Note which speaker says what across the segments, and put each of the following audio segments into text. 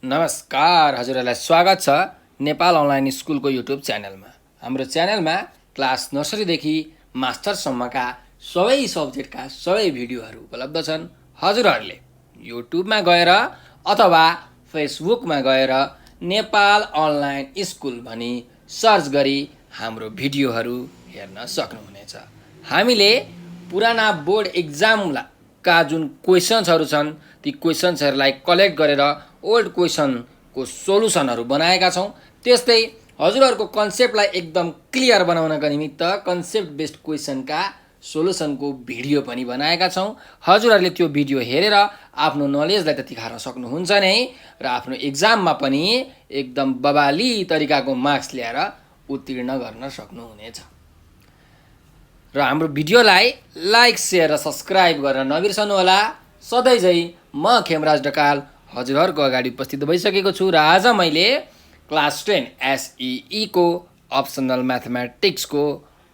Speaker 1: नमस्कार, हजुरहरूलाई स्वागत छ नेपाल अनलाइन स्कुलको युट्युब च्यानलमा। हाम्रो च्यानलमा क्लास नर्सरीदेखि मास्टरसम्मका सबै सब्जेक्टका सबै भिडियोहरू उपलब्ध छन्। हजुरहरूले युट्युबमा गएर अथवा फेसबुकमा गएर नेपाल अनलाइन स्कुल भनी सर्च गरी हाम्रो भिडियोहरू हेर्न सक्नुहुनेछ। हामीले पुराना बोर्ड एक्जामका जुन क्वेसन्सहरू छन् ती क्वेसन्सहरूलाई कलेक्ट गरेर ओल्ड क्वेसनको सोलुसनहरू बनाएका छौँ। त्यस्तै हजुरहरूको कन्सेप्टलाई एकदम क्लियर बनाउनका निमित्त कन्सेप्ट बेस्ड क्वेसनका सोलुसनको भिडियो पनि बनाएका छौँ। हजुरहरूले त्यो भिडियो हेरेर आफ्नो नलेजलाई त तिखार्न सक्नुहुन्छ नै र आफ्नो एक्जाममा पनि एकदम बबाली तरिकाको मार्क्स ल्याएर उत्तीर्ण गर्न सक्नुहुनेछ। र हाम्रो भिडियोलाई लाइक, सेयर र सब्सक्राइब गर्न नबिर्सनुहोला। सधैँझै म खेमराज ढकाल हजुरहरूको अगाडि उपस्थित भइसकेको छु र आज मैले क्लास 10 SEE को अप्सनल म्याथमेटिक्सको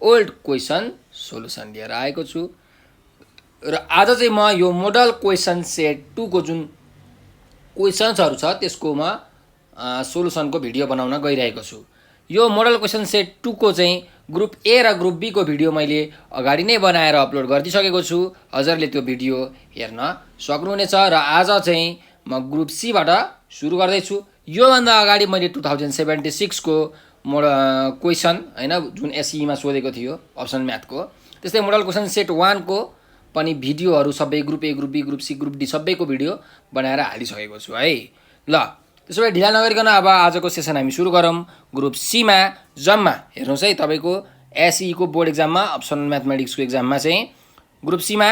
Speaker 1: ओल्ड क्वेसन सोलुसन लिएर आएको छु। र आज चाहिँ म यो मोडल क्वेसन सेट 2 को जुन क्वेसन्सहरू छ त्यसको म सोलुसनको भिडियो बनाउन गइरहेको छु। यो मोडल क्वेसन सेट 2 को चाहिँ ग्रुप ए र ग्रुप बी को भिडियो मैले अगाडि नै बनाएर अपलोड गरिदिसकेको छु। हजुरले त्यो भिडियो हेर्न सक्नुहुनेछ। र आज चाहिँ म ग्रुप सीबाट सुरु गर्दैछु। योभन्दा अगाडि मैले 2076 को क्वेसन हैन जुन एसईमा सोधेको थियो अप्सन म्याथको, त्यस्तै मोडल क्वेसन सेट 1 को पनि भिडियोहरू सबै group A, group B, group C, group D सबैको भिडियो बनाएर हालिसकेको छु है। ल त्यसो भए ढिला नगरिकन अब आजको सेसन हामी सुरु गरौँ। ग्रुप सीमा जम्मा हेर्नुहोस् है, तपाईँको एसई को बोर्ड एक्जाममा अप्सनल म्याथमेटिक्सको एक्जाममा चाहिँ ग्रुप सीमा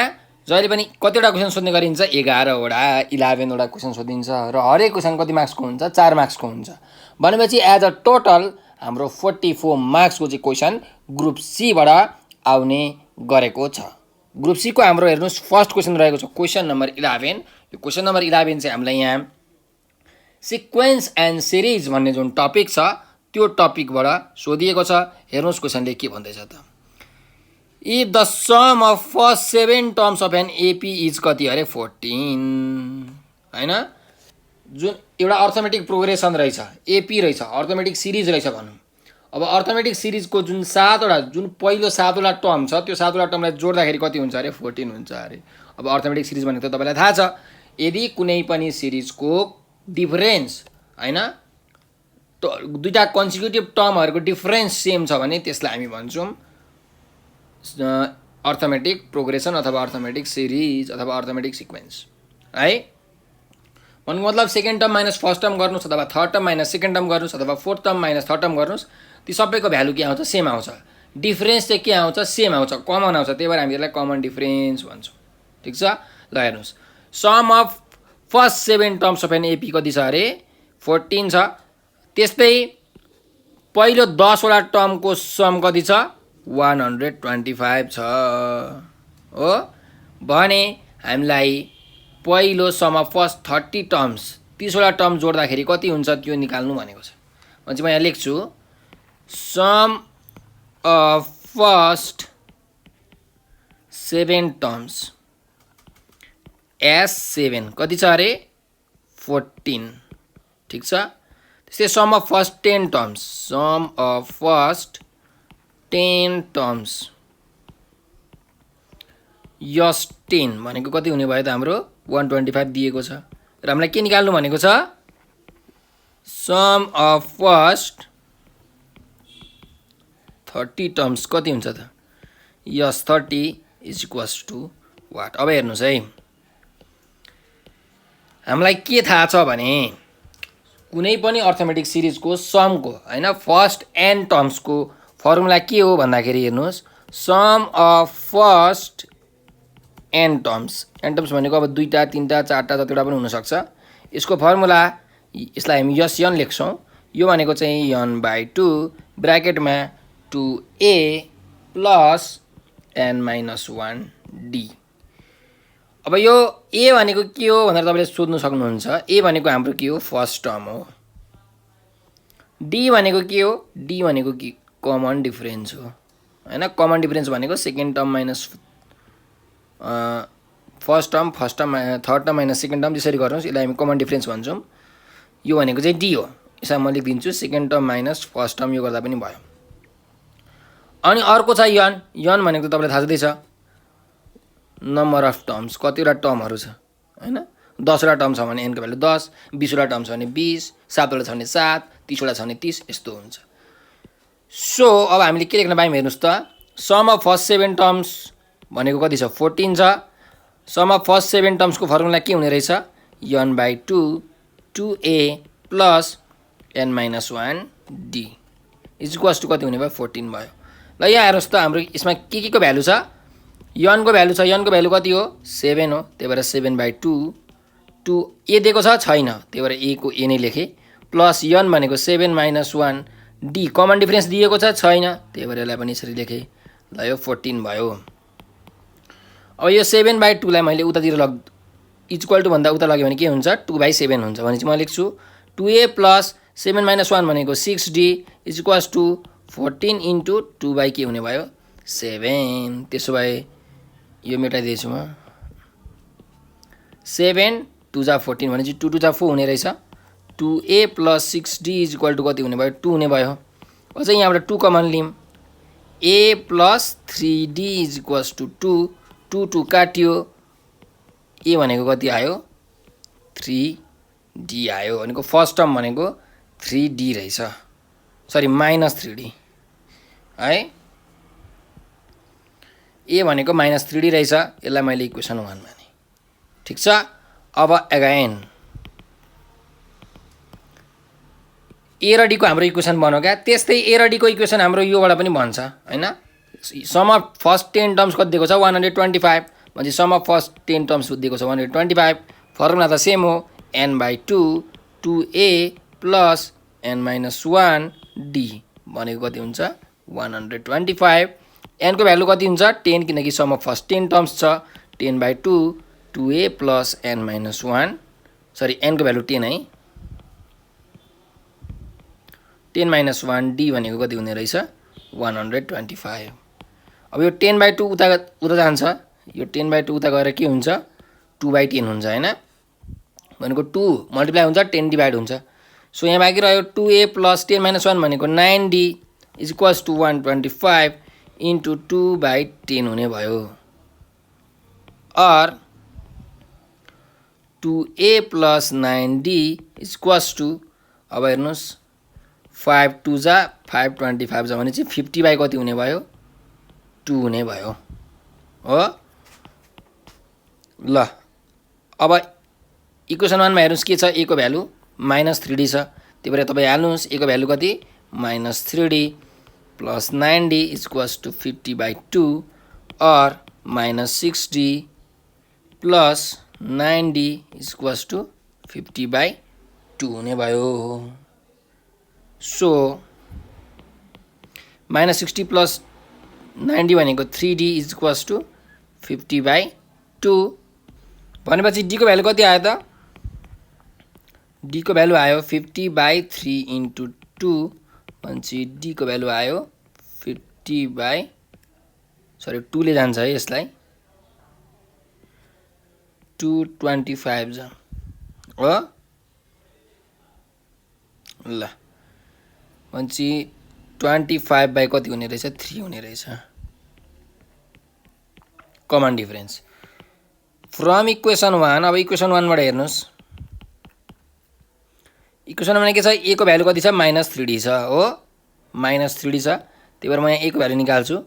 Speaker 1: जहिले पनि कतिवटा क्वेसन सोध्ने गरिन्छ? 11वटा 11वटा क्वेसन सोधिन्छ र हरेक क्वेसन कति मार्क्सको हुन्छ? 4 मार्क्सको हुन्छ। भनेपछि एज अ टोटल हाम्रो 44 मार्क्सको चाहिँ क्वेसन ग्रुप सीबाट आउने गरेको छ। ग्रुप सी को हाम्रो हेर्नुहोस् फर्स्ट क्वेसन रहेको छ क्वेसन नम्बर 11। यो क्वेसन नम्बर 11 चाहिँ हामीलाई यहाँ सिक्वेन्स एन्ड सिरिज भन्ने जुन टपिक छ त्यो टपिकबाट सोधिएको छ। हेर्नुहोस् क्वेसनले के भन्दैछ त, if the sum of first 7 terms of an AP is कति अरे 14 हैन। जुन एउटा अर्थमेटिक प्रोग्रेसन रहेछ, एपी रहेछ, अर्थमेटिक सिरिज रहेछ भनौँ। अब अर्थमेटिक सिरिजको जुन 7वटा जुन पहिलो 7वटा टर्म छ त्यो 7वटा टर्मलाई जोड्दाखेरि कति हुन्छ अरे 14 हुन्छ अरे। अब अर्थमेटिक सिरिज भनेको त तपाईँलाई थाहा छ, यदि कुनै पनि सिरिजको डिफरेन्स हैन दुईटा कन्सिक्युटिभ टर्महरूको डिफरेन्स सेम छ भने त्यसलाई हामी भन्छौँ अर्थमेटिक प्रोग्रेसन अथवा अर्थमेटिक सिरिज अथवा अर्थमेटिक सिक्वेन्स है। भन्नुको मतलब second term minus first term गर्नुहोस् अथवा third term minus second term गर्नुहोस् अथवा fourth term minus third term गर्नुहोस्, ती सबैको भ्यालु के आउँछ? सेम आउँछ। डिफरेन्स चाहिँ के आउँछ? सेम आउँछ, कमन आउँछ। त्यही भएर हामी यसलाई कमन डिफरेन्स भन्छौँ। ठिक छ। ल हेर्नुहोस्, sum of first 7 terms of an AP कति छ अरे 14 छ। त्यस्तै पहिलो 10वटा टर्मको सम कति छ? 125 छ हो। भने हामीलाई पहिलो सम अफ फर्स्ट 30 टर्म्स 30वटा टर्म जोड्दाखेरि कति हुन्छ त्यो निकाल्नु भनेको छ। भने चाहिँ म यहाँ लेख्छु some of first 7 terms S7 कति छ अरे 14। ठिक छ। त्यस्तै sum of first 10 terms, sum of first 10 terms यस 10 भनेको कति हुने भयो त हाम्रो 125 दिएको छ। र हामीलाई के निकाल्नु भनेको छ? सम अफ फर्स्ट 30 टर्म्स कति हुन्छ त? यस 30 इज इक्वल्स टु वाट? अब हेर्नुहोस् है, हामीलाई के थाहा छ भने कुनै पनि अर्थमेटिक सिरिजको समको हैन फर्स्ट एन टर्म्सको फर्मुला के हो भन्दाखेरि हेर्नुहोस् sum of first n terms. N terms भनेको अब 2टा 3टा 4टा जतिवटा पनि हुनसक्छ। यसको फर्मुला यसलाई हामी यस यन लेख्छौँ। यो भनेको चाहिँ n/2 ब्राकेटमा 2a प्लस n-1d। अब यो ए भनेको के हो भनेर तपाईँले सोध्नु सक्नुहुन्छ। ए भनेको हाम्रो के हो? फर्स्ट टर्म हो। डी भनेको के हो? डी भनेको के? कमन डिफरेन्स हो हैन। कमन डिफरेन्स भनेको second term minus first term third term minus second term त्यसरी गर्नुहोस्, यसलाई हामी कमन डिफरेन्स भन्छौँ। यो भनेको चाहिँ डी हो। यसमा म लेखिदिन्छु second term minus first term, यो गर्दा पनि भयो। अनि अर्को छ यन। यन भनेको त तपाईँलाई थाहा छँदैछ नम्बर अफ टर्म्स, कतिवटा टर्महरू छ हैन। 10वटा टर्म छ भने एनको भ्यालु 10, 20वटा टर्म छ भने 20, 7वटा छ भने 7, 30वटा छ भने 30, यस्तो हुन्छ। सो अब हामीले के लेख्न पायौँ हेर्नुहोस् त, सम अफ फर्स्ट 7 टर्म्स भनेको कति छ 14 छ। सम अफ फर्स्ट 7 टर्म्सको फर्मुला के हुने रहेछ, n/2 2a plus n-1 d equals to कति हुने भयो 14 भयो। ल यहाँ हेर्नुहोस् त हाम्रो यसमा के को भ्यालु छ, यनको भ्यालु छ। यनको भ्यालु कति हो 7 हो, त्यही भएर 7/2 2 ए दिएको छ छैन, त्यही भएर ए को ए नै लेखेँ, प्लस यन भनेको 7 - 1 डी कमन डिफरेन्स दिएको छ छैन, त्यही भएर यसलाई पनि यसरी लेखेँ। ल यो 14 भयो। अब यो 7/2 लाई मैले उतातिर इक्वल टु भन्दा उता लग्यो भने के हुन्छ 2/7 हुन्छ भने चाहिँ म लेख्छु 2a प्लस 7 - 1 भनेको 6d इक्वल्स टु 14 इन्टु 2 के हुने भयो 7। त्यसो भए यो मेटाइदिएछु म, 7 2 जा 14 भने चाहिँ 2 2 जा 4 हुने रहेछ। 2a plus 6d equal to कति हुने भयो 2 हुने भयो। अझ यहाँबाट 2 common lim, a plus 3d equals to 2 2 2 काट्यो, ए भनेको कति आयो 3d आयो। भनेको फर्स्ट टर्म भनेको 3d रहेछ, सरी -3d है। ए भनेको -3d रहेछ, यसलाई मैले इक्वेसन 1 माने। ठिक छ। अब अगेन ए र डी को हाम्रो इक्वेसन बन्यो क्या। त्यस्तै ए र डी को इक्वेसन हाम्रो योबाट पनि बन्छ हैन। सम अफ फर्स्ट 10 टर्म्स कति दिएको छ 125 भने सम अफ फर्स्ट 10 टर्म्स दिएको छ 125। फर्मुला त सेम हो n/2 2a plus n-1 d भनेको कति हुन्छ 125। n को भ्यालु कति हुन्छ 10 किनकि सम अफ फर्स्ट 10 टर्म्स छ। 10/2 2a plus n-1, sorry n को भ्यालु 10 है, 10 - 1 d भनेको कति हुने रहेछ 125। अब यो 10/2 उता जान्छ, यो 10/2 उता गएर के हुन्छ 2/10 हुन्छ हैन। भनेको 2 मल्टिप्लाई हुन्छ 10 डिभाइड हुन्छ। सो यहाँ बाँकी रह्यो 2a प्लस 10 - 1 भनेको 9d इक्वल्स टु 125 इन्टु 2/10 हुने भयो। और 2a plus 9d equals to, अब हेर्नुहोस् 5 2 जा 5 25 जा भने चाहिँ 50 कति हुने भयो 2 हुने भयो हो। ल अब इक्वेसन 1 मा हेर्नुहोस् के छ, ए को भ्यालु -3d छ, त्यही भएर तपाईँ हाल्नुहोस् ए को भ्यालु कति -3d plus 9d equals to 50/2 और -6d plus 9d equals to 50/2 हुने भयो। सो -60 प्लस 9d भनेको 3d इक्वल्स टु 50/2 भनेपछि d को भ्यालु कति आयो त, d को भ्यालु आयो 50/3 इन्टु 2 भनेपछि d को भ्यालु आयो 2 ले जान्छ है यसलाई 225 जा हो। ल भनेपछि 25 कति हुने रहेछ 3 हुने रहेछ कमन डिफरेन्स फ्रम इक्वेसन 1। अब इक्वेसन 1 बाट हेर्नुहोस्, इक्वेसन मा के छ ए को भ्यालु कति छ -3d छ हो, -3d छ, त्यही भएर म यहाँ ए को भ्यालु निकाल्छु।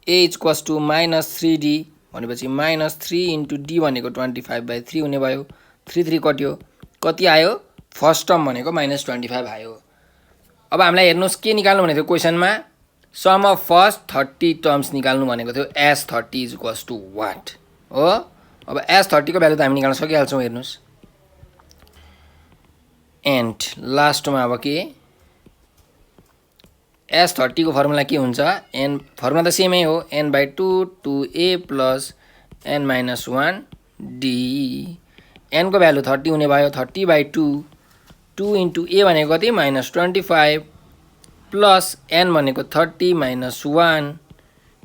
Speaker 1: a इक्वल्स टु -3d भनेपछि -3 इन्टु d भनेको 25/3 हुने भयो। 3 3 कट्यो, कति आयो फर्स्ट टर्म भनेको -25 आयो। अब हामीलाई हेर्नुहोस् के निकाल्नु भनेको थियो क्वेसनमा सम अफ फर्स्ट 30 टर्म्स निकाल्नु भनेको थियो s30 इक्वल्स टु वाट हो। अब s30 को भ्यालु त हामी निकाल्न सकिहाल्छौँ। हेर्नुहोस् एन्ड लास्टमा अब के s30 को फर्मुला के हुन्छ, n फर्मुला त सेमै हो n/2 2a plus n-1 d। n को भ्यालु 30 हुने भयो 30/2 2 इन्टु a भनेको कति -25 प्लस n भनेको 30 - 1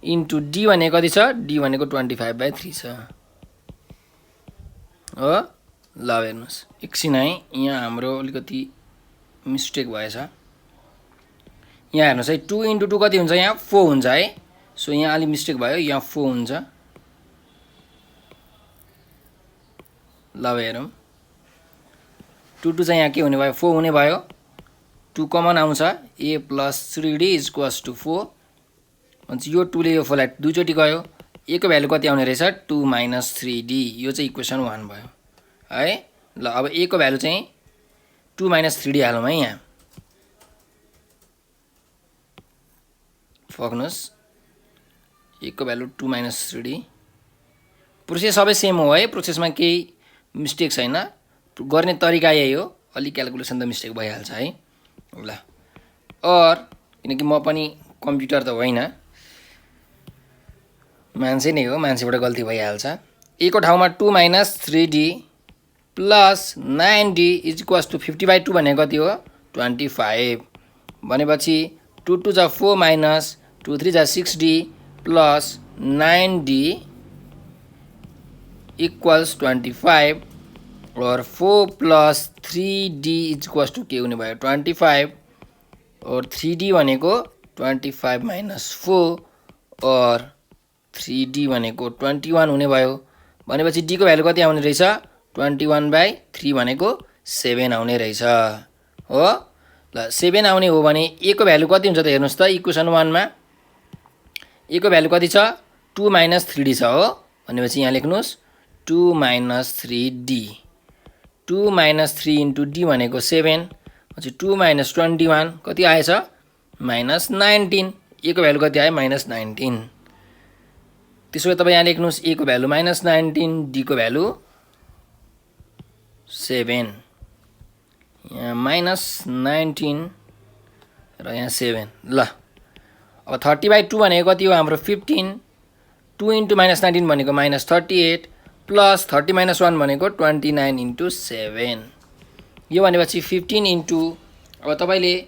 Speaker 1: इन्टु d भनेको कति छ d भनेको 25/3 छ हो। ल अब हेर्नुहोस् एकछिन है, यहाँ हाम्रो अलिकति मिस्टेक भएछ। यहाँ हेर्नुहोस् है 2 × 2 कति हुन्छ, यहाँ 4 हुन्छ है। सो यहाँ अलि मिस्टेक भयो, यहाँ 4 हुन्छ। ल अब हेरौँ 2 2 चाहिँ यहाँ के हुने भयो, 4 हुने भयो। 2 कमन आउँछ, a + 3d = 4। भनेपछि यो 2 ले यो 4 लाई दुईचोटि गयो, a को भ्यालु कति आउने रहेछ, 2 - 3d। यो चाहिँ इक्वेसन 1 भयो है। ल अब a को भ्यालु चाहिँ 2 - 3d हालौँ है। यहाँ फक्नुहोस्, a को भ्यालु 2 - 3d। प्रोसेस सबै सेम हो है, प्रोसेसमा केही मिस्टेक छैन, गर्ने तरिका यही हो। अलि क्यालकुलेसन त मिस्टेक भइहाल्छ है। ल किनकि म पनि कम्प्युटर त होइन, मान्छे नै हो, मान्छेबाट गल्ती भइहाल्छ। a को ठाउँमा 2 - 3d + 9d = 50/2 भनेको कति हो, 25। भनेपछि 2 2 जा 4 - 2 3 जा 6d + 9d = 25 और 4 + 3d = के हुने भयो, 25 और 3d भनेको 25 - 4 और 3d भनेको 21 हुने भयो। भनेपछि d को भ्यालु कति आउने रहेछ, 21/3 भनेको 7 आउने रहेछ हो। ल 7 आउने हो भने a को भ्यालु कति हुन्छ त हेर्नुहोस् त, इक्वेसन 1 मा a को भ्यालु कति छ, 2 - 3d छ हो। भनेपछि यहाँ लेख्नुहोस् 2 - 3d। 2 - 3 × d भनेको 7। पछि 2 - 21 कति आएछ, -19। a को भ्यालु कति आयो, -19। त्यसो भए तपाईँ यहाँ लेख्नुहोस् a को भ्यालु -19, d को भ्यालु 7। यहाँ -19 र यहाँ 7। ल अब 30/2 भनेको कति हो हाम्रो, 15। 2 × -19 भनेको -38 + 30 - 1 भनेको 29 × 7। यो भनेपछि 15 × अब तपाईँले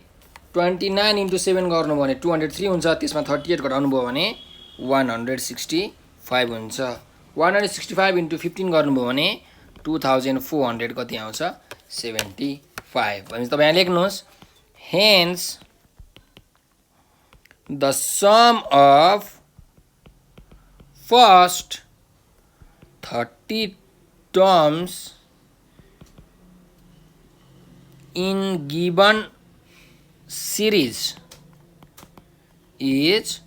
Speaker 1: 29 × 7 गर्नुभयो भने 203 हुन्छ। त्यसमा 38 घटाउनु भयो भने 165 हुन्छ। 165 × 15 गर्नुभयो भने 2400 कति आउँछ, 75। भनेपछि तपाईँ यहाँ लेख्नुहोस् hence the sum of first 30 terms in given series is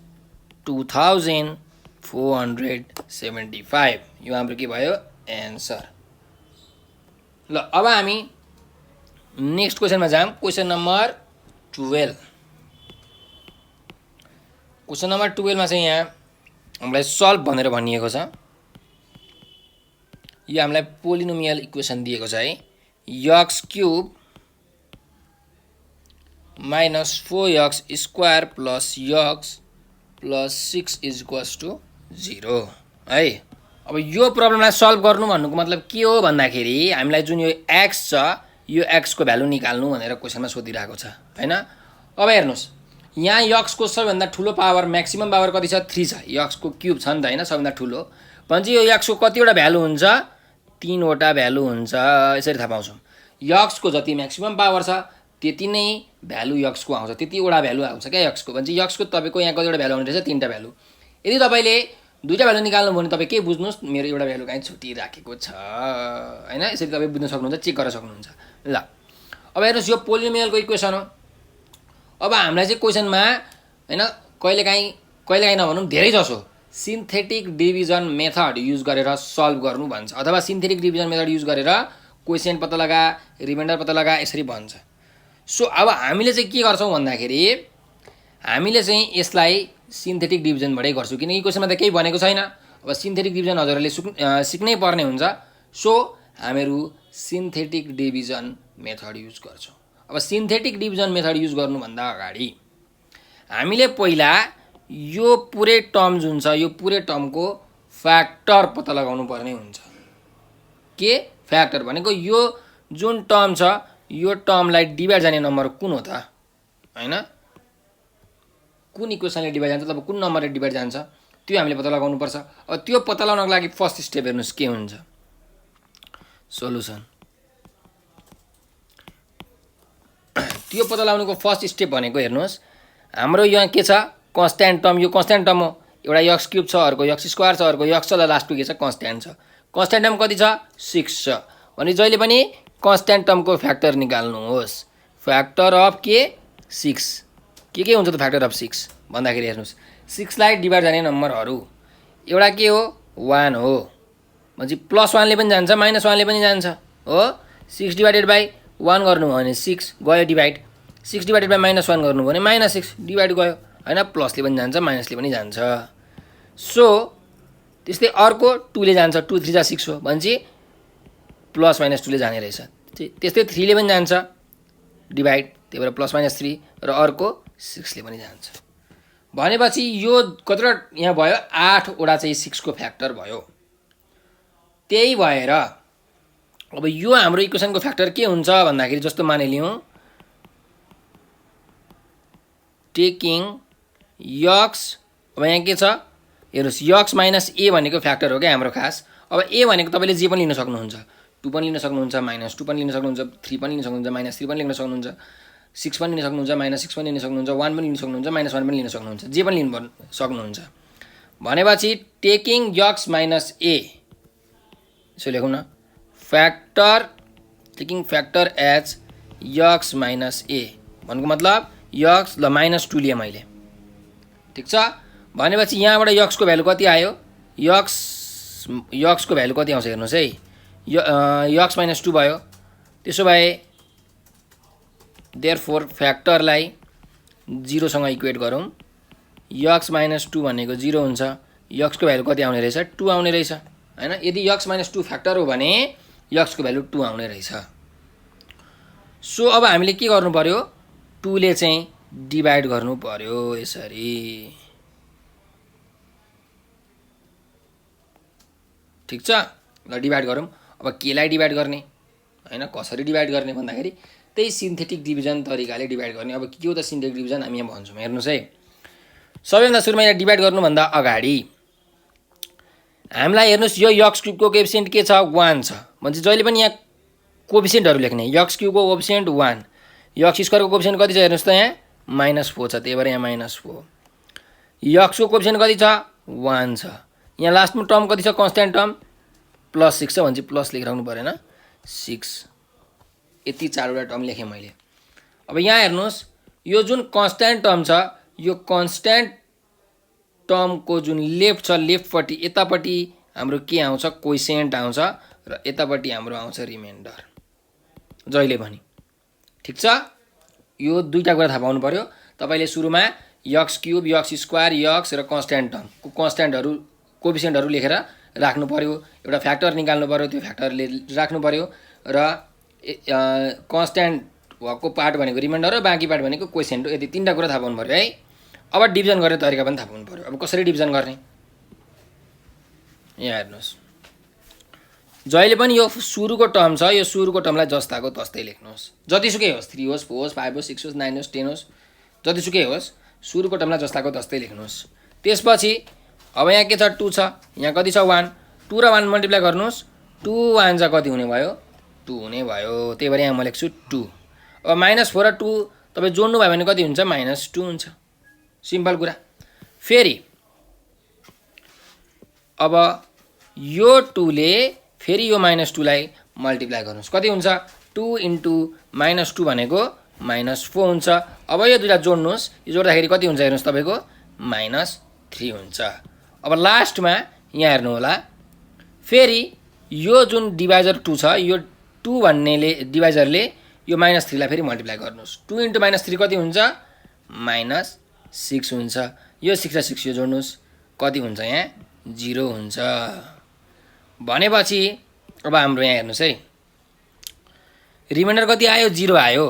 Speaker 1: 2475। यो हाम्रो के भयो, एन्सर। ल अब हामी नेक्स्ट क्वेसनमा जाऊँ, क्वेसन नम्बर 12। क्वेसन नम्बर 12 मा चाहिँ यहाँ हामीलाई सल्भ भनेर भनिएको छ। यो हामीलाई पोलिनोमियल इक्वेसन दिएको छ है, x³ - 4x² + x + 6 = 0 है। अब यो प्रब्लमलाई सल्भ गर्नु भन्नुको मतलब के हो भन्दाखेरि हामीलाई जुन यो x छ, यो x को भ्यालु निकाल्नु भनेर क्वेसनमा सोधिरहेको छ हैन। अब हेर्नुहोस् यहाँ x को सबैभन्दा ठुलो पावर, म्याक्सिमम पावर कति छ, 3 छ। x को क्युब छ नि त हैन, सबैभन्दा ठुलो। भनेपछि यो x को कतिवटा भ्यालु हुन्छ, 3 वटा भ्यालु हुन्छ। यसरी थाहा पाउँछौँ x को जति म्याक्सिमम पावर छ त्यति नै भ्यालु x को आउँछ, त्यतिवटा भ्यालु आउँछ क्या x को। भनेपछि x को तपाईको यहाँ कतिवटा भ्यालु आउने रहेछ, 3टा भ्यालु। यदि तपाईले दुईटा भ्यालु निकाल्नु भने तपाईँ के बुझ्नुहोस्, मेरो एउटा भ्यालु कहीँ छुटिराखेको छ हैन। यसरी तपाईँ बुझ्न सक्नुहुन्छ, चेक गर्न सक्नुहुन्छ। ल अब हेर्नुहोस् यो पोलिनोमियलको इक्वेसन हो। अब हामीलाई चाहिँ क्वेसनमा हैन कहिलेकाहीँ नभनौँ धेरै जसो सिन्थेटिक डिभिजन मेथड युज गरेर सल्भ गर्नु भन्छ, अथवा सिन्थेटिक डिभिजन मेथड युज गरेर क्वेसन पत्ता लगा, रिमाइन्डर पत्ता लगा, यसरी भन्छ। सो अब हामीले चाहिँ के गर्छौँ भन्दाखेरि हामीले चाहिँ यसलाई सिन्थेटिक डिभिजनबाटै गर्छौँ, किनकि क्वेसनमा त केही भनेको छैन। अब सिन्थेटिक डिभिजन हजुरहरूले सिक्नै पर्ने हुन्छ। सो हामीहरू सिन्थेटिक डिभिजन मेथड युज गर्छौँ। अब सिन्थेटिक डिभिजन मेथड युज गर्नुभन्दा अगाडि हामीले पहिला यो पुरै टर्म जुन छ, यो पुरै टर्मको फ्याक्टर पत्ता लगाउनु पर्ने हुन्छ। के फ्याक्टर भनेको यो जुन टर्म छ, यो टर्मलाई डिभाइड जाने नम्बर कुन हो त हैन, कुन इक्वेसनले डिभाइड जान्छ, तब कुन नम्बरले डिभाइड जान्छ, त्यो हामीले पत्ता लगाउनु पर्छ। अब त्यो पत्ता लगाउनको लागि फर्स्ट स्टेप हेर्नुहोस् के हुन्छ, सोलुसन। त्यो पत्ता लगाउनुको फर्स्ट स्टेप भनेको हेर्नुहोस् हाम्रो यहाँ के छ कन्स्ट्यान्ट टर्म यो कन्स्ट्यान्ट टर्म हो एउटा यक्स क्युब छ अर्को यक्स स्क्वायर छ अर्को यक्स छ लास्टको के छ कन्स्ट्यान्ट छ कन्स्ट्यान्ट टर्म कति छ 6 छ भने जहिले पनि कन्स्ट्यान्ट टर्मको फ्याक्टर निकाल्नुहोस् फ्याक्टर अफ के 6 के हुन्छ त फ्याक्टर अफ 6 भन्दाखेरि हेर्नुहोस् 6 लाई डिभाइड जाने नम्बरहरू एउटा के हो 1 हो म्हणजे +1 ले पनि जान्छ -1 ले पनि जान्छ हो 6 डिवाइडेड बाइ 1 गर्नु भयो भने 6 गयो डिभाइड 6 डिवाइडेड बाइ -1 गर्नु भयो भने -6 डिभाइड गयो हैन प्लसले पनि जान्छ माइनसले पनि जान्छ सो त्यस्तै अर्को 2 ले जान्छ 2 3 जा 6 हो भनेपछि प्लस माइनस 2 ले जाने रहेछ त्यस्तै 3 ले पनि जान्छ डिभाइड त्यही भएर +-3 र अर्को 6 ले पनि जान्छ भनेपछि यो कतिवटा यहाँ भयो 8 वटा चाहिँ 6 को फ्याक्टर भयो त्यही भएर अब यो हाम्रो इक्वेसनको फ्याक्टर के हुन्छ भन्दाखेरि जस्तो मानिलियौं टेकिङ यक्स अब यहाँ के छ हेर्नुस् यक्स माइनस ए भनेको फ्याक्टर हो क्या हाम्रो खास अब ए भनेको तपाईले जे पनि लिन सक्नुहुन्छ 2 पनि लिन सक्नुहुन्छ -2 पनि लिन सक्नुहुन्छ 3 पनि लिन सक्नुहुन्छ -3 पनि लिन सक्नुहुन्छ 6 पनि लिन सक्नुहुन्छ -6 पनि लिन सक्नुहुन्छ 1 पनि लिन सक्नुहुन्छ -1 पनि लिन सक्नुहुन्छ जे पनि लिन सक्नुहुन्छ भनेपछि टेकिङ यक्स माइनस ए यसो लेखौँ न factor taking factor as x minus a भन्नुको मतलब यक्स ल -2 लिए मैले ठीक छ भनेपछि यहाँबाट यक्स को भ्यालु कति आयो यक्स को भ्यालु कति आउँछ हेर्नुस् है यक्स -2 भयो त्यसो भए देयरफोर फ्याक्टरलाई 0 सँग इक्वेट गरौँ यक्स -2 भनेको 0 हुन्छ यक्स को भ्यालु कति आउने रहेछ 2 आउने रहेछ हैन यदि यक्स -2 फ्याक्टर हो भने यक्स को भ्यालु 2 आउने रहेछ सो अब हामीले के गर्नु पर्यो 2 ले चाहिँ डिभाइड गर्नु पर्यो यसरी ठीक छ ल डिभाइड गरौँ अब केलाई डिभाइड गर्ने हैन कसरी डिभाइड गर्ने भन्दाखेरि त्यही सिन्थेटिक डिभिजन तरिकाले डिभाइड गर्ने अब के हो त सिन्थेटिक डिभिजन हामी यहाँ भन्छौँ हेर्नुस् है सबैभन्दा सुरुमा यहाँ डिभाइड गर्नु भन्दा अगाडि हामीलाई हेर्नुस् यो यक्स क्युब को कोएफिसिएन्ट के छ 1 छ भने जहिले पनि यहाँ कोएफिसिएन्टहरु लेख्ने यक्स क्युब को कोएफिसिएन्ट 1 यक्स स्क्वायर को कोएफिसिएन्ट कति छ हेर्नुस् त यहाँ -4 छ त्यही भएर यहाँ -4 यक्स को कोएफिसिएन्ट कति छ 1 छ यहाँ लास्टमा टर्म कति छ कन्स्ट्यान्ट टर्म +6 छ भने प्लस लेखिराख्नु परेन 6 यति चारवटा टर्म लेखेँ मैले अब यहाँ हेर्नुस् यो जुन कन्स्ट्यान्ट टर्म छ यो कन्स्ट्यान्ट टर्म को जुन लेफ्ट छ लेफ्टपट्टि यतापट्टि हाम्रो के आउँछ कोइसेन्ट आउँछ र यतापट्टि हाम्रो आउँछ रिमाइन्डर जहिले पनि ठीक छ यो दुईटा कुरा थाहा पाउनु पर्यो तपाईले सुरुमा x cube x square x र कन्स्ट्यान्ट टर्म को कन्स्ट्यान्टहरु कोएफिसिएन्टहरु लेखेर राख्नु पर्यो एउटा फ्याक्टर निकाल्नु पर्यो त्यो फ्याक्टरले राख्नु पर्यो र कन्स्ट्यान्ट भएको पार्ट भनेको रिमाइन्डर र बाँकी पार्ट भनेको कोइसेन्ट हो यति तीनटा कुरा थाहा पाउनु पर्यो है अब डिभिजन गर्ने तरिका पनि थाहा पाउनु पर्यो अब कसरी डिभिजन गर्ने यहाँ हेर्नुस् जहिले पनि यो सुरुको टर्म छ यो सुरुको टर्मलाई जस्ताको तस्तै लेख्नुहोस् जतिसुकै होस् 3 होस् 4 होस् 5 होस् 6 होस् 9 होस् 10 होस् जतिसुकै होस् सुरुको टर्मलाई जस्ताको तस्तै लेख्नुहोस् त्यसपछि अब यहाँ के छ 2 छ यहाँ कति छ 1 2 र 1 मल्टिप्लाई गर्नुहोस् 2 1 जा कति हुने भयो 2 हुने भयो त्यही भएर यहाँ म लेख्छु 2 अब -4 र 2 तपाई जोड्नु भयो भने कति हुन्छ -2 हुन्छ सिम्पल कुरा फेरि अब यो 2 ले फेरि यो -2 लाई मल्टिप्लाई गर्नुस् कति हुन्छ 2 * -2 भनेको -4 हुन्छ अब यो दुईटा जोड्नुस् यो जोड्दाखेरि कति हुन्छ हेर्नुस् तपाईको -3 हुन्छ अब लास्टमा यहाँ हेर्नु होला फेरि यो जुन डिभाइजर 2 छ यो 2 भन्नेले डिभाइजरले यो -3 लाई फेरि मल्टिप्लाई गर्नुस् 2 * -3 कति हुन्छ -6 हुन्छ यो 6 र 6 यो जोड्नुस् कति हुन्छ यहाँ 0 हुन्छ भनेपछि अब हाम्रो यहाँ हेर्नुस् है रिमाइन्डर कति आयो 0 आयो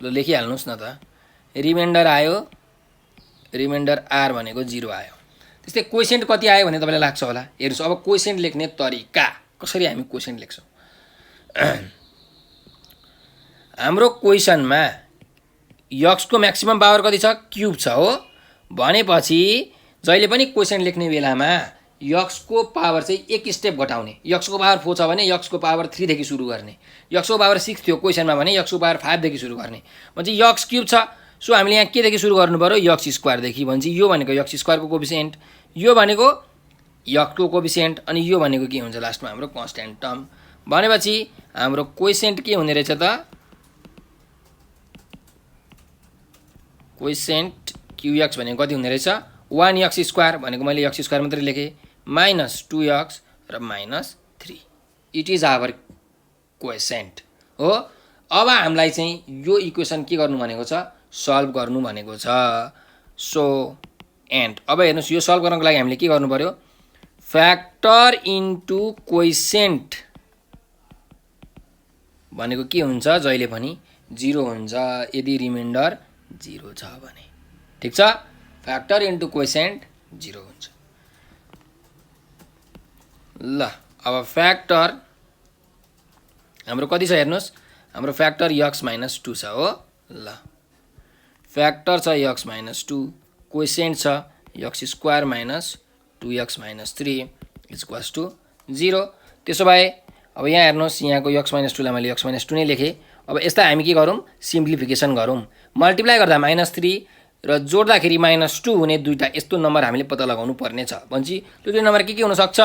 Speaker 1: ल लेखिहाल्नुस् न त रिमाइन्डर आयो रिमाइन्डर r भनेको 0 आयो त्यस्तै कोइसेन्ट कति आयो भने तपाईलाई लाग्छ होला हेर्नुस् अब कोइसेन्ट लेख्ने तरिका कसरी हामी कोइसेन्ट लेख्छौं हाम्रो क्वेशनमा यक्स को म्याक्सिमम पावर कति छ क्युब छ हो भनेपछि जहिले पनि कोइसेन्ट लेख्ने बेलामा यक्सको पावर चाहिँ एक स्टेप घटाउने। यक्सको पावर 4 छ भने यक्सको पावर 3 देखि सुरु गर्ने। यक्सको पावर 6 थियो क्वेसनमा भने यक्सको पावर 5 देखि सुरु गर्ने। भनेपछि यक्स क्युब छ, सो हामीले यहाँ के देखि सुरु गर्नु पर्यो, यक्स स्क्वायर देखि। भनेपछि यो भनेको यक्स स्क्वायरको कोफिसिएन्ट, यो भनेको यक्सको कोफिसिएन्ट, अनि यो भनेको के हुन्छ लास्टमा हाम्रो कन्स्ट्यान्ट टर्म। भनेपछि हाम्रो कोइसेन्ट के हुने रहेछ त, कोइसेन्ट क्युएक्स भनेको कति हुने रहेछ, 1x स्क्वायर भनेको मैले यक्स स्क्वायर मात्रै लेखेँ, माइनस 2x र माइनस 3। इट इज आवर कोएसेन्ट हो। अब हामीलाई चाहिँ यो इक्वेसन के गर्नु भनेको छ, सल्भ गर्नु भनेको छ। सो एन्ड अब हेर्नुहोस्, यो सल्भ गर्नको लागि हामीले के गर्नु पर्यो, फ्याक्टर इन्टु कोइसेन्ट भनेको के हुन्छ, जहिले पनि 0 हुन्छ यदि रिमाइन्डर 0 छ भने। ठिक छ, फ्याक्टर इन्टु कोइसेन्ट 0 हुन्छ। ल अब फ्याक्टर हाम्रो कति छ हेर्नुहोस्, हाम्रो फ्याक्टर यक्स माइनस 2 छ हो। ल फ्याक्टर छ यक्स माइनस 2, कोइसेन्ट छ x square minus 2x minus 3 equals to 0। त्यसो भए अब यहाँ हेर्नुहोस्, यहाँको यक्स माइनस 2 लाई मैले यक्स माइनस 2 नै लेखेँ। अब यसलाई हामी के गरौँ, सिम्प्लिफिकेसन गरौँ। मल्टिप्लाई गर्दा माइनस 3 र जोड्दाखेरि माइनस 2 हुने दुईवटा यस्तो नम्बर हामीले पत्ता लगाउनु पर्ने छ। भनेपछि त्यो दुई नम्बर के हुनसक्छ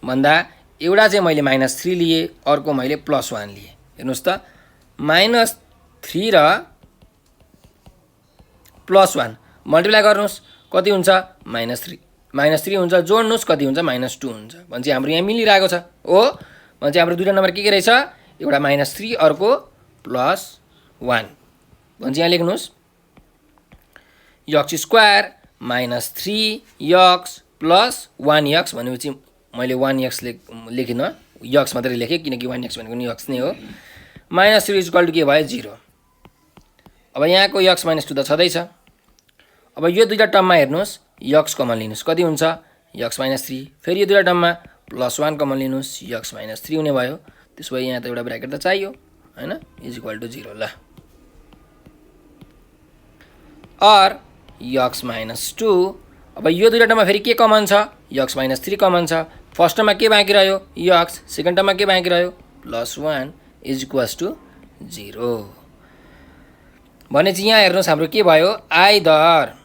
Speaker 1: भन्दा, एउटा चाहिँ मैले माइनस 3 लिएँ, अर्को मैले प्लस 1 लिएँ। हेर्नुहोस् त, माइनस 3 र प्लस 1 मल्टिप्लाई गर्नुहोस् कति हुन्छ, माइनस 3 हुन्छ, जोड्नुहोस् कति हुन्छ, माइनस 2 हुन्छ। भनेपछि हाम्रो यहाँ मिलिरहेको छ हो। भनेपछि हाम्रो दुईवटा नम्बर के रहेछ, एउटा माइनस 3 अर्को प्लस 1। भनेपछि यहाँ लेख्नुहोस् x square minus 3x plus 1x भनेपछि मैले 1x लेखिनँ, यक्स मात्रै लेखेँ किनकि 1x भनेको नि यक्स नै हो। माइनस 3 इक्वल टु के भयो, 0। अब यहाँको यक्स माइनस 2 त छँदैछ। अब यो दुईवटा टर्ममा हेर्नुहोस्, यक्स कमन लिनुहोस् कति हुन्छ, यक्स माइनस 3। फेरि यो दुईवटा टर्ममा प्लस 1 कमन लिनुहोस्, यक्स माइनस 3 हुने भयो। त्यसो भए यहाँ त एउटा ब्राकेट त चाहियो हैन, इज इक्वल टु 0। ल और यक्स माइनस 2, अब यो दुईवटा टर्ममा फेरि के कमन छ, यक्स माइनस 3 कमन छ। फर्स्ट टर्ममा के बाँकी रह्यो, यक्स, सेकेन्ड टर्ममा के बाँकी रह्यो, प्लस 1 इज इक्वल्स टु 0। भनेपछि यहाँ हेर्नुहोस् हाम्रो के भयो, आइदर,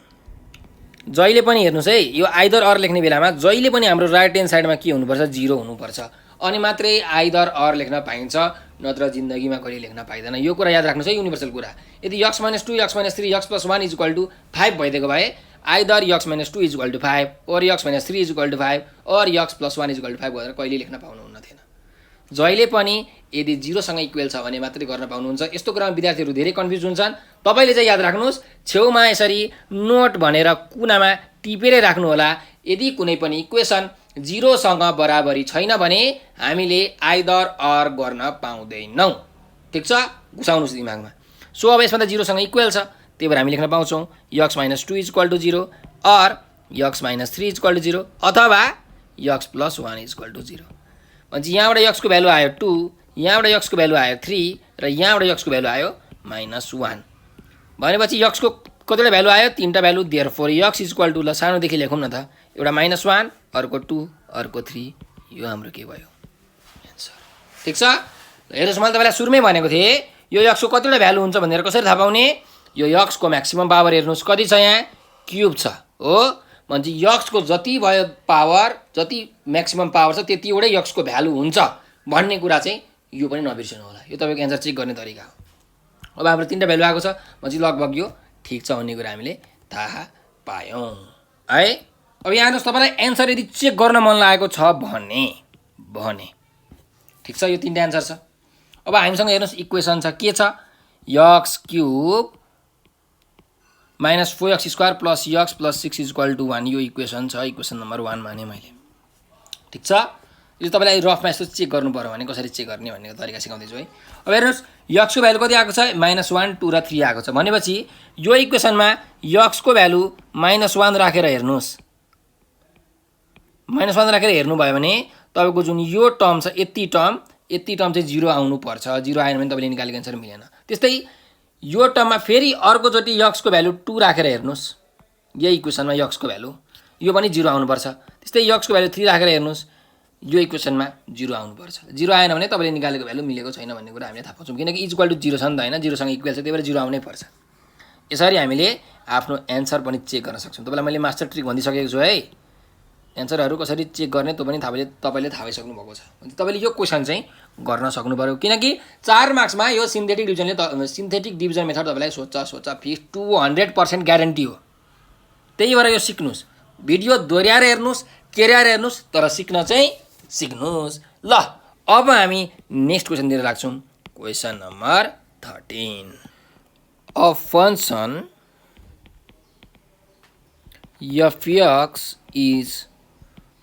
Speaker 1: जहिले पनि हेर्नुहोस् है, यो आइदर अर लेख्ने बेलामा जहिले पनि हाम्रो राइट ह्यान्ड साइडमा के हुनुपर्छ, 0 हुनुपर्छ, अनि मात्रै आइदर अर लेख्न पाइन्छ, नत्र जिन्दगीमा कहिले लेख्न पाइँदैन। यो कुरा याद राख्नुहोस् है, युनिभर्सल कुरा। यदि x minus 2, x minus 3, x plus 1 is equal to 5 भइदिएको भए either x minus 2 is equal to 5 और x minus 3 is equal to 5 और x plus 1 is equal to 5 भनेर कहिले लेख्न पाउनुहुन्न थिएन। जहिले पनि यदि 0 सँग इक्वल छ भने मात्रै गर्न पाउनुहुन्छ। यस्तो कुरामा विद्यार्थीहरू धेरै कन्फ्युज हुन्छन्। तपाईले चाहिँ याद राख्नुहोस्, छेउमा यसरी नोट भनेर कुनामा टिपेरै राख्नु होला। यदि कुनै पनि इक्वेसन 0 सँग बराबरी छैन भने हामीले आइदर अर गर्न पाउँदैनौँ। ठीक छ, घुसाउनुस् दिमागमा। सो अब यसमा त 0 सँग इक्वल छ, त्यही भएर हामी लेख्न पाउँछौँ x minus 2 is equal to 0 और x minus 3 is equal to 0 अथवा x plus 1 is equal to 0। भनेपछि यहाँबाट यक्सको भ्यालु आयो 2, यहाँबाट यक्सको भ्यालु आयो 3 र यहाँबाट यक्सको भ्यालु आयो माइनस 1। भनेपछि यक्सको कतिवटा भ्यालु आयो, 3टा value. Therefore x is equal to, ल सानोदेखि लेखौँ न त, एउटा माइनस 1 अर्को 2 अर्को 3, यो हाम्रो के भयो, एन्सर। ठिक छ, हेर्नुहोस् मैले तपाईँलाई सुरुमै भनेको थिएँ यो यक्सको कतिवटा भ्यालु हुन्छ भनेर। कसरी थाहा पाउने, यो यक्सको म्याक्सिमम पावर हेर्नुहोस् कति छ, यहाँ क्युब छ हो। भनेपछि यक्सको जति भयो पावर, जति म्याक्सिमम पावर छ त्यतिवटै यक्सको भ्यालु हुन्छ भन्ने कुरा चाहिँ यो पनि नबिर्सनु होला। यो तपाईँको एन्सर चेक गर्ने तरिका हो। अब हाम्रो 3टा भ्यालु आएको छ भनेपछि लगभग यो ठिक छ भन्ने कुरा हामीले थाहा पायौँ है। अब यहाँ हेर्नुहोस्, तपाईँलाई एन्सर यदि चेक गर्न मन लागेको छ भने ठिक छ, यो 3टा एन्सर छ। अब हामीसँग हेर्नुहोस् इक्वेसन छ, के छ, x cube minus 4x square plus x plus 6 is equal to 1, यो इक्वेसन छ, इक्वेसन नम्बर 1 माने मैले। ठिक छ, यो तपाईँलाई रफमा यस्तो चेक गर्नु पर्यो भने कसरी चेक गर्ने भन्ने तरिका सिकाउँदैछु है। अब हेर्नुहोस् यक्सको भ्यालु कति आएको छ, माइनस 1, 2 र 3 आएको छ। भनेपछि यो इक्वेसनमा यक्सको भ्यालु माइनस 1 राखेर हेर्नुहोस्, माइनस 1 राखेर हेर्नुभयो भने तपाईँको जुन यो टर्म छ, यति टर्म चाहिँ 0 आउनुपर्छ। 0 आएन भने तपाईँले निकालेको एन्सर मिलेन। त्यस्तै यो टर्ममा फेरि अर्कोचोटि यक्सको भ्यालु 2 राखेर हेर्नुहोस्, यही इक्वेसनमा यक्सको भ्यालु यो पनि 0 आउनुपर्छ। त्यस्तै यक्सको भ्यालु 3 राखेर हेर्नुहोस्, यो इक्वेसनमा 0 आउनुपर्छ। 0 आएन भने तपाईँले निकालेको भ्यालु मिलेको छैन भन्ने कुरा हामीले थाहा पाउँछौँ, किनकि इक्वल टु 0 छ नि त होइन, 0 सँग इक्वल छ, त्यही भएर 0 आउनै पर्छ। यसरी हामीले आफ्नो एन्सर पनि चेक गर्न सक्छौँ। तपाईँलाई मैले मास्टर ट्रिक भनिसकेको छु है, एन्सरहरू कसरी चेक गर्ने त्यो पनि तपाईँले थाहा भइसक्नु भएको छ। तपाईँले यो क्वेसन चाहिँ गर्न सक्नु पर्यो, किनकि 4 मार्क्समा यो सिन्थेटिक डिभिजन मेथड तपाईँलाई सोध्छ फिक्स 200% ग्यारेन्टी हो। त्यही भएर यो सिक्नुहोस्, भिडियो दोहोऱ्याएर हेर्नुहोस्, केर्याएर हेर्नुहोस्, तर सिक्न चाहिँ सिक्नुहोस्। ल अब हामी नेक्स्ट क्वेसनतिर लाग्छौँ। Question number 13, a function f(x) is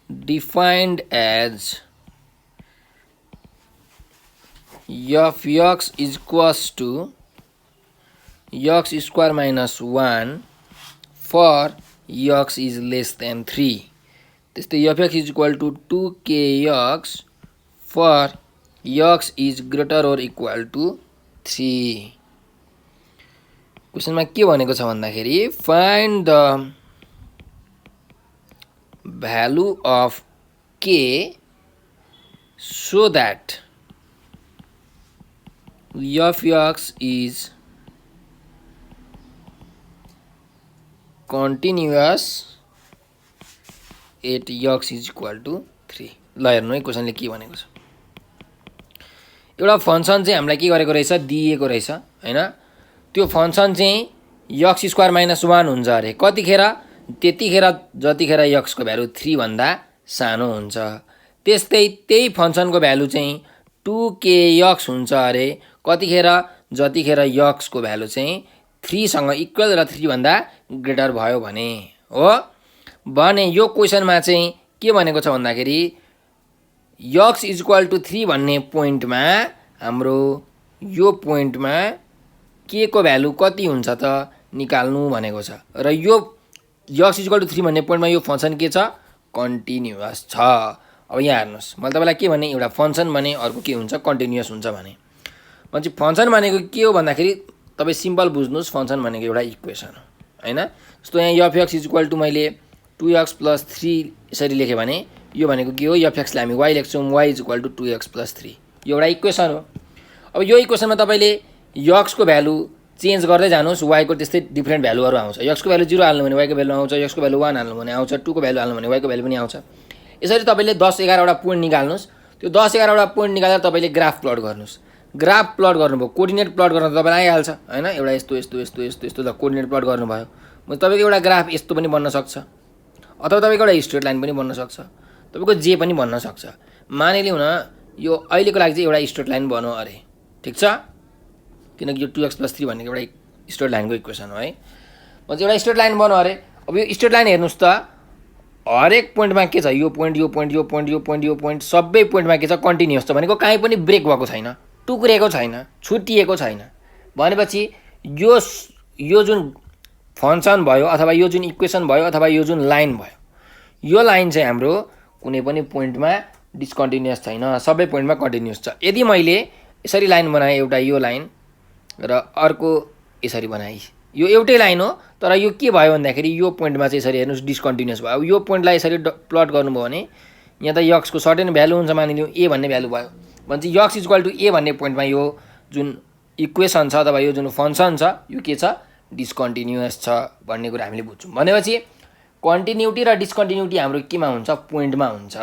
Speaker 1: defined as f(x) is equals to x square minus 1 for x is less than 3. त्यस्तै f(x) is equal to 2kx for x is greater or equal to 3. क्वेसनमा के भनेको छ भन्दाखेरि find the value of k so that f(x) is continuous at x is equal to 3. ल हेर्नु है क्वेसनले के भनेको छ। एउटा फंक्सन चाहिँ हामीलाई के गरेको रहेछ, दिएको रहेछ हैन। त्यो फंक्सन चाहिँ x स्क्वायर माइनस 1 हुन्छ अरे कतिखेर, त्यतिखेर जतिखेर x को भ्यालु 3 भन्दा सानो हुन्छ। त्यस्तै त्यही फंक्सनको भ्यालु चाहिँ 2kx हुन्छ अरे कतिखेर, जतिखेर x को भ्यालु चाहिँ 3 सँग इक्वल र 3 भन्दा ग्रेटर भयो भने हो। भने यो क्वेसनमा चाहिँ के भनेको छ भन्दाखेरि x इज इक्वल टु 3 भन्ने पोइन्टमा हाम्रो यो पोइन्टमा k को भ्यालु कति हुन्छ त निकाल्नु भनेको छ। र यो x इज इक्वल टु 3 भन्ने पोइन्टमा यो फंक्सन के छ, कन्टिन्युअस छ। अब यहाँ हेर्नुहोस्, मैले तपाईँलाई के भने एउटा फंक्सन भने अर्को के हुन्छ, कन्टिन्युअस हुन्छ भने चाहिँ फंक्सन भनेको के हो भन्दाखेरि तपाईँ सिम्पल बुझ्नुहोस्, फंक्सन भनेको एउटा इक्वेसन हो हैन। जस्तो यहाँ f(x) इज इक्वल टु मैले 2x + 3 यसरी लेखेँ भने यो भनेको के हो, f(x) लाई हामी y लेख्छौँ, y is equal to 2x + 3, यो एउटा इक्वेसन हो। अब यो इक्वेसनमा तपाईँले x को भ्यालु चेन्ज गर्दै जानुहोस्, y को त्यस्तै डिफ्रेन्ट भ्यालुहरू आउँछ। x को भ्यालु 0 हाल्नु भने y को भ्यालु आउँछ, x को भ्यालु 1 हाल्नु भने आउँछ, 2 को भ्यालु हाल्नु भने y को भ्यालु पनि आउँछ। यसरी तपाईँले 10-11 वटा पोइन्ट निकाल्नुहोस्। त्यो 10-11 वटा पोइन्ट निकालेर तपाईँले ग्राफ प्लट गर्नुहोस्। ग्राफ प्लट गर्नुभयो, कोर्डिनेट प्लट गर्न त तपाईँलाई आइहाल्छ हैन। एउटा यस्तो यस्तो यस्तो यस्तो यस्तो त कोर्डिनेट प्लट गर्नुभयो, तपाईँको एउटा ग्राफ यस्तो पनि बन्न सक्छ, अथवा तपाईँको एउटा स्ट्रेट लाइन पनि बन्न सक्छ, तपाईँको जे पनि बन्न सक्छ। मानिलिउँ न यो अहिलेको लागि चाहिँ एउटा स्ट्रेट लाइन बन्यो अरे, ठिक छ, किनकि यो 2x + 3 भनेको एउटा स्ट्रेट लाइनको इक्वेसन हो है। भन्छ एउटा स्ट्रेट लाइन बन्यो अरे। अब यो स्ट्रेट लाइन हेर्नुहोस् त, हरेक पोइन्टमा के छ, यो पोइन्ट यो पोइन्ट यो पोइन्ट यो पोइन्ट यो पोइन्ट सबै पोइन्टमा के छ, कन्टिन्युअस छ भनेको कहीँ पनि ब्रेक भएको छैन, टुक्रिएको छैन, छुट्टिएको छैन। भनेपछि यो जुन फंक्सन भयो अथवा यो जुन इक्वेसन भयो अथवा यो जुन लाइन भयो, यो लाइन चाहिँ हाम्रो कुनै पनि पोइन्टमा डिस्कन्टिन्युअस छैन, सबै पोइन्टमा कन्टिन्युअस छ। यदि मैले यसरी लाइन बनाएँ, एउटा यो लाइन र अर्को यसरी बनाएँ, यो एउटै लाइन हो, तर यो के भयो भन्दाखेरि यो पोइन्टमा चाहिँ यसरी हेर्नुहोस् डिस्कन्टिन्युअस भयो। अब यो पोइन्टलाई यसरी प्लट गर्नुभयो भने यहाँ त x को सर्टेन भ्यालु हुन्छ, मानिलिउँ a भन्ने भ्यालु भयो भने चाहिँ x is equal to a भन्ने पोइन्टमा यो जुन इक्वेसन छ अथवा यो जुन फंक्सन छ यो के छ, डिस्कन्टिन्युअस छ भन्ने कुरा हामीले बुझ्छौँ। भनेपछि कन्टिन्युटी र डिस्कन्टिन्युटी हाम्रो केमा हुन्छ, पोइन्टमा हुन्छ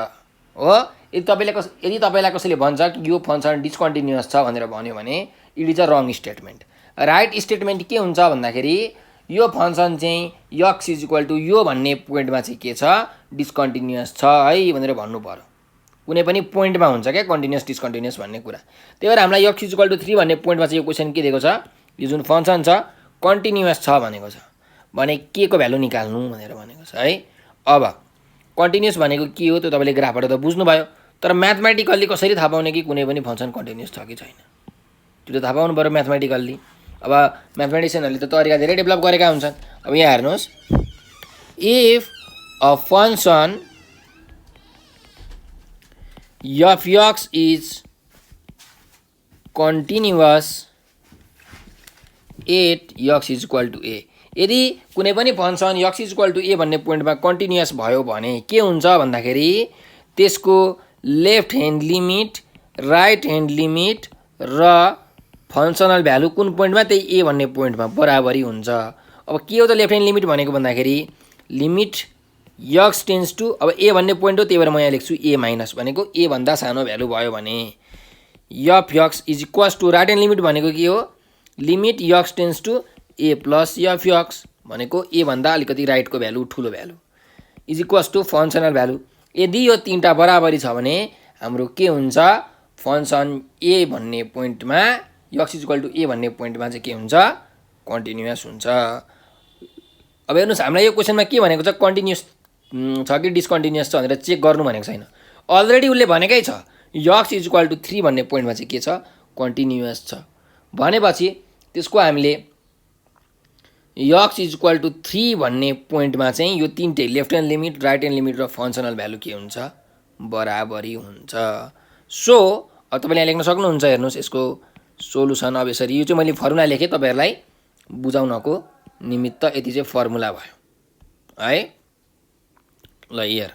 Speaker 1: हो। यदि तपाईँलाई कसैले भन्छ कि यो फंक्सन डिस्कन्टिन्युअस छ भनेर भन्यो भने it is a wrong statement. Right statement के हुन्छ भन्दाखेरि यो फंक्सन चाहिँ x इज इक्वल टु यो भन्ने पोइन्टमा चाहिँ के छ, डिस्कन्टिन्युअस छ है भनेर भन्नु पर्यो। कुनै पनि पोइन्टमा हुन्छ क्या कन्टिन्युअस डिस्कन्टिन्युअस भन्ने कुरा। त्यही भएर हामीलाई x इज इक्वल टु 3 भन्ने पोइन्टमा चाहिँ यो क्वेसन के दिएको छ, यो जुन फंक्सन छ कन्टिन्युअस छ भनेको छ भने के को भ्यालु निकाल्नु भनेर भनेको छ है। अब कन्टिन्युअस भनेको के हो त्यो तपाईँले ग्राफबाट त बुझ्नुभयो, तर म्याथमेटिकल्ली कसरी थाहा पाउने कि कुनै पनि फंक्सन कन्टिन्युअस छ कि छैन, त्यो त थाहा पाउनु पर्यो म्याथमेटिकल्ली। अब म्याथमेटिसियनहरूले त तरिका धेरै डेभलप गरेका हुन्छन्। अब यहाँ हेर्नुहोस्, if a function f(x) is continuous at x is equal to a, यदि कुनै पनि function x equal to a भन्ने पोइन्टमा कन्टिन्युअस भयो भने के हुन्छ भन्दाखेरि त्यसको left hand limit right hand limit र फंक्सनल भ्यालु कुन पोइन्टमा त्यही a भन्ने पोइन्टमा बराबरी हुन्छ। अब के हो त लेफ्ट ह्यान्ड लिमिट भनेको भन्दाखेरि लिमिट x टेन्स टु अब a भन्ने पोइन्ट हो, त्यही भएर म यहाँ लेख्छु a माइनस भनेको a भन्दा सानो भ्यालु भयो भने f x is equals to right hand limit भनेको के हो limit x tends to a plus f x भनेको a भन्दा अलिकति राइटको भ्यालु ठुलो value is equals to functional value. यदि यो तीनटा बराबरी छ भने हाम्रो के हुन्छ फंक्सन a भन्ने पोइन्टमा x is equal to a भन्ने पोइन्टमा चाहिँ के हुन्छ कन्टिन्युअस हुन्छ। अब हेर्नुस् हामीलाई यो क्वेसनमा के भनेको छ कन्टिन्युअस छ कि डिस्कन्टिन्युअस छ भनेर चेक गर्नु भनेको छैन, अलरेडी उसले भनेकै छ x इज इक्वल टु 3 भन्ने पोइन्टमा चाहिँ के छ कन्टिन्युअस छ भनेपछि त्यसको हामीले x इज इक्वल टु 3 भन्ने पोइन्टमा चाहिँ यो तीनटै left hand limit right hand limit र फंक्सनल भ्यालु के हुन्छ बराबरी हुन्छ। सो अब तपाईँले यहाँ लेख्न सक्नुहुन्छ हेर्नुहोस् यसको सोलुसन। अब यसरी यो चाहिँ मैले फर्मुला लेखेँ तपाईँहरूलाई बुझाउनको निमित्त, यति चाहिँ फर्मुला भयो है ल। हियर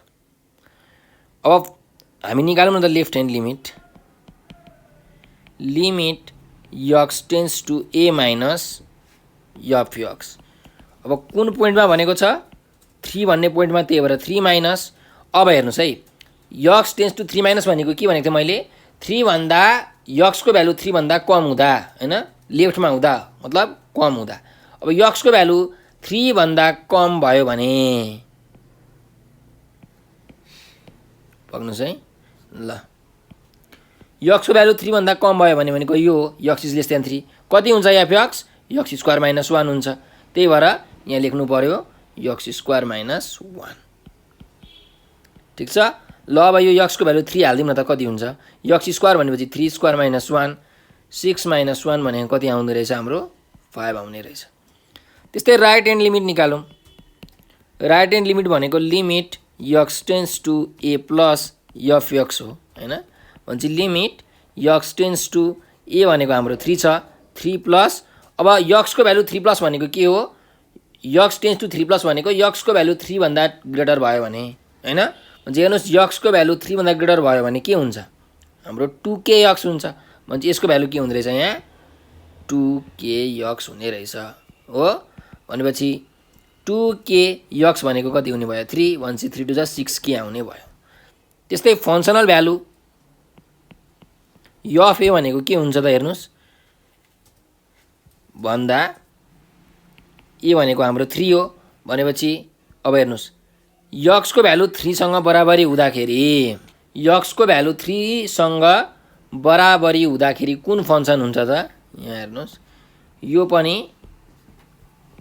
Speaker 1: अब हामी निकालौँ न त left hand limit limit x tends to a minus f x. अब कुन पोइन्टमा भनेको छ 3 भन्ने पोइन्टमा, त्यही भएर 3 माइनस। अब हेर्नुहोस् है x टेन्स टु 3 माइनस भनेको के भनेको थिएँ मैले 3 भन्दा x को भ्यालु 3 भन्दा कम हुँदा हैन लेफ्टमा हुँदा मतलब कम हुँदा। अब x को भ्यालु 3 भन्दा कम भयो भने पक्नुस् है ल x को भ्यालु 3 भन्दा कम भयो भने भनेको यो x इज लेस देन 3 कति हुन्छ F x x square minus 1 हुन्छ, त्यही भएर यहाँ लेख्नु पर्यो x स्क्वायर माइनस 1 ठिक छ। ल अब यो x को भ्यालु 3 हाल्दिउँ न त कति हुन्छ x स्क्वायर भनेपछि 3 स्क्वायर माइनस 1 6 माइनस 1 भनेको कति आउँदो रहेछ हाम्रो 5 आउने रहेछ। त्यस्तै राइट ह्यान्ड लिमिट निकालौँ। राइट ह्यान्ड लिमिट भनेको limit x tends to a plus f x हो हैन भनेपछि limit x tends to a भनेको हाम्रो 3 छ 3 प्लस अब x को भ्यालु 3 प्लस भनेको के हो x टेन्स टु 3 प्लस भनेको x को भ्यालु 3 भन्दा ग्रेटर भयो भने हैन भनेपछि हेर्नुहोस् x को भ्यालु 3 भन्दा ग्रेटर भयो भने के हुन्छ हाम्रो 2kx हुन्छ भनेपछि यसको भ्यालु के हुँदो रहेछ यहाँ 2kx हुने रहेछ हो। भनेपछि 2kx भनेको कति हुने भयो 3 1 3 2 6k आउने भयो। त्यस्तै फंक्सनल भ्यालु एफ ए भनेको के हुन्छ त हेर्नुहोस् भन्दा ए भनेको हाम्रो 3 हो भनेपछि अब हेर्नुहोस् x को भ्यालु 3 सँग बराबरी हुँदाखेरि x को भ्यालु 3 सँग बराबरी हुँदाखेरि कुन फंक्सन हुन्छ त यहाँ हेर्नुहोस् यो पनि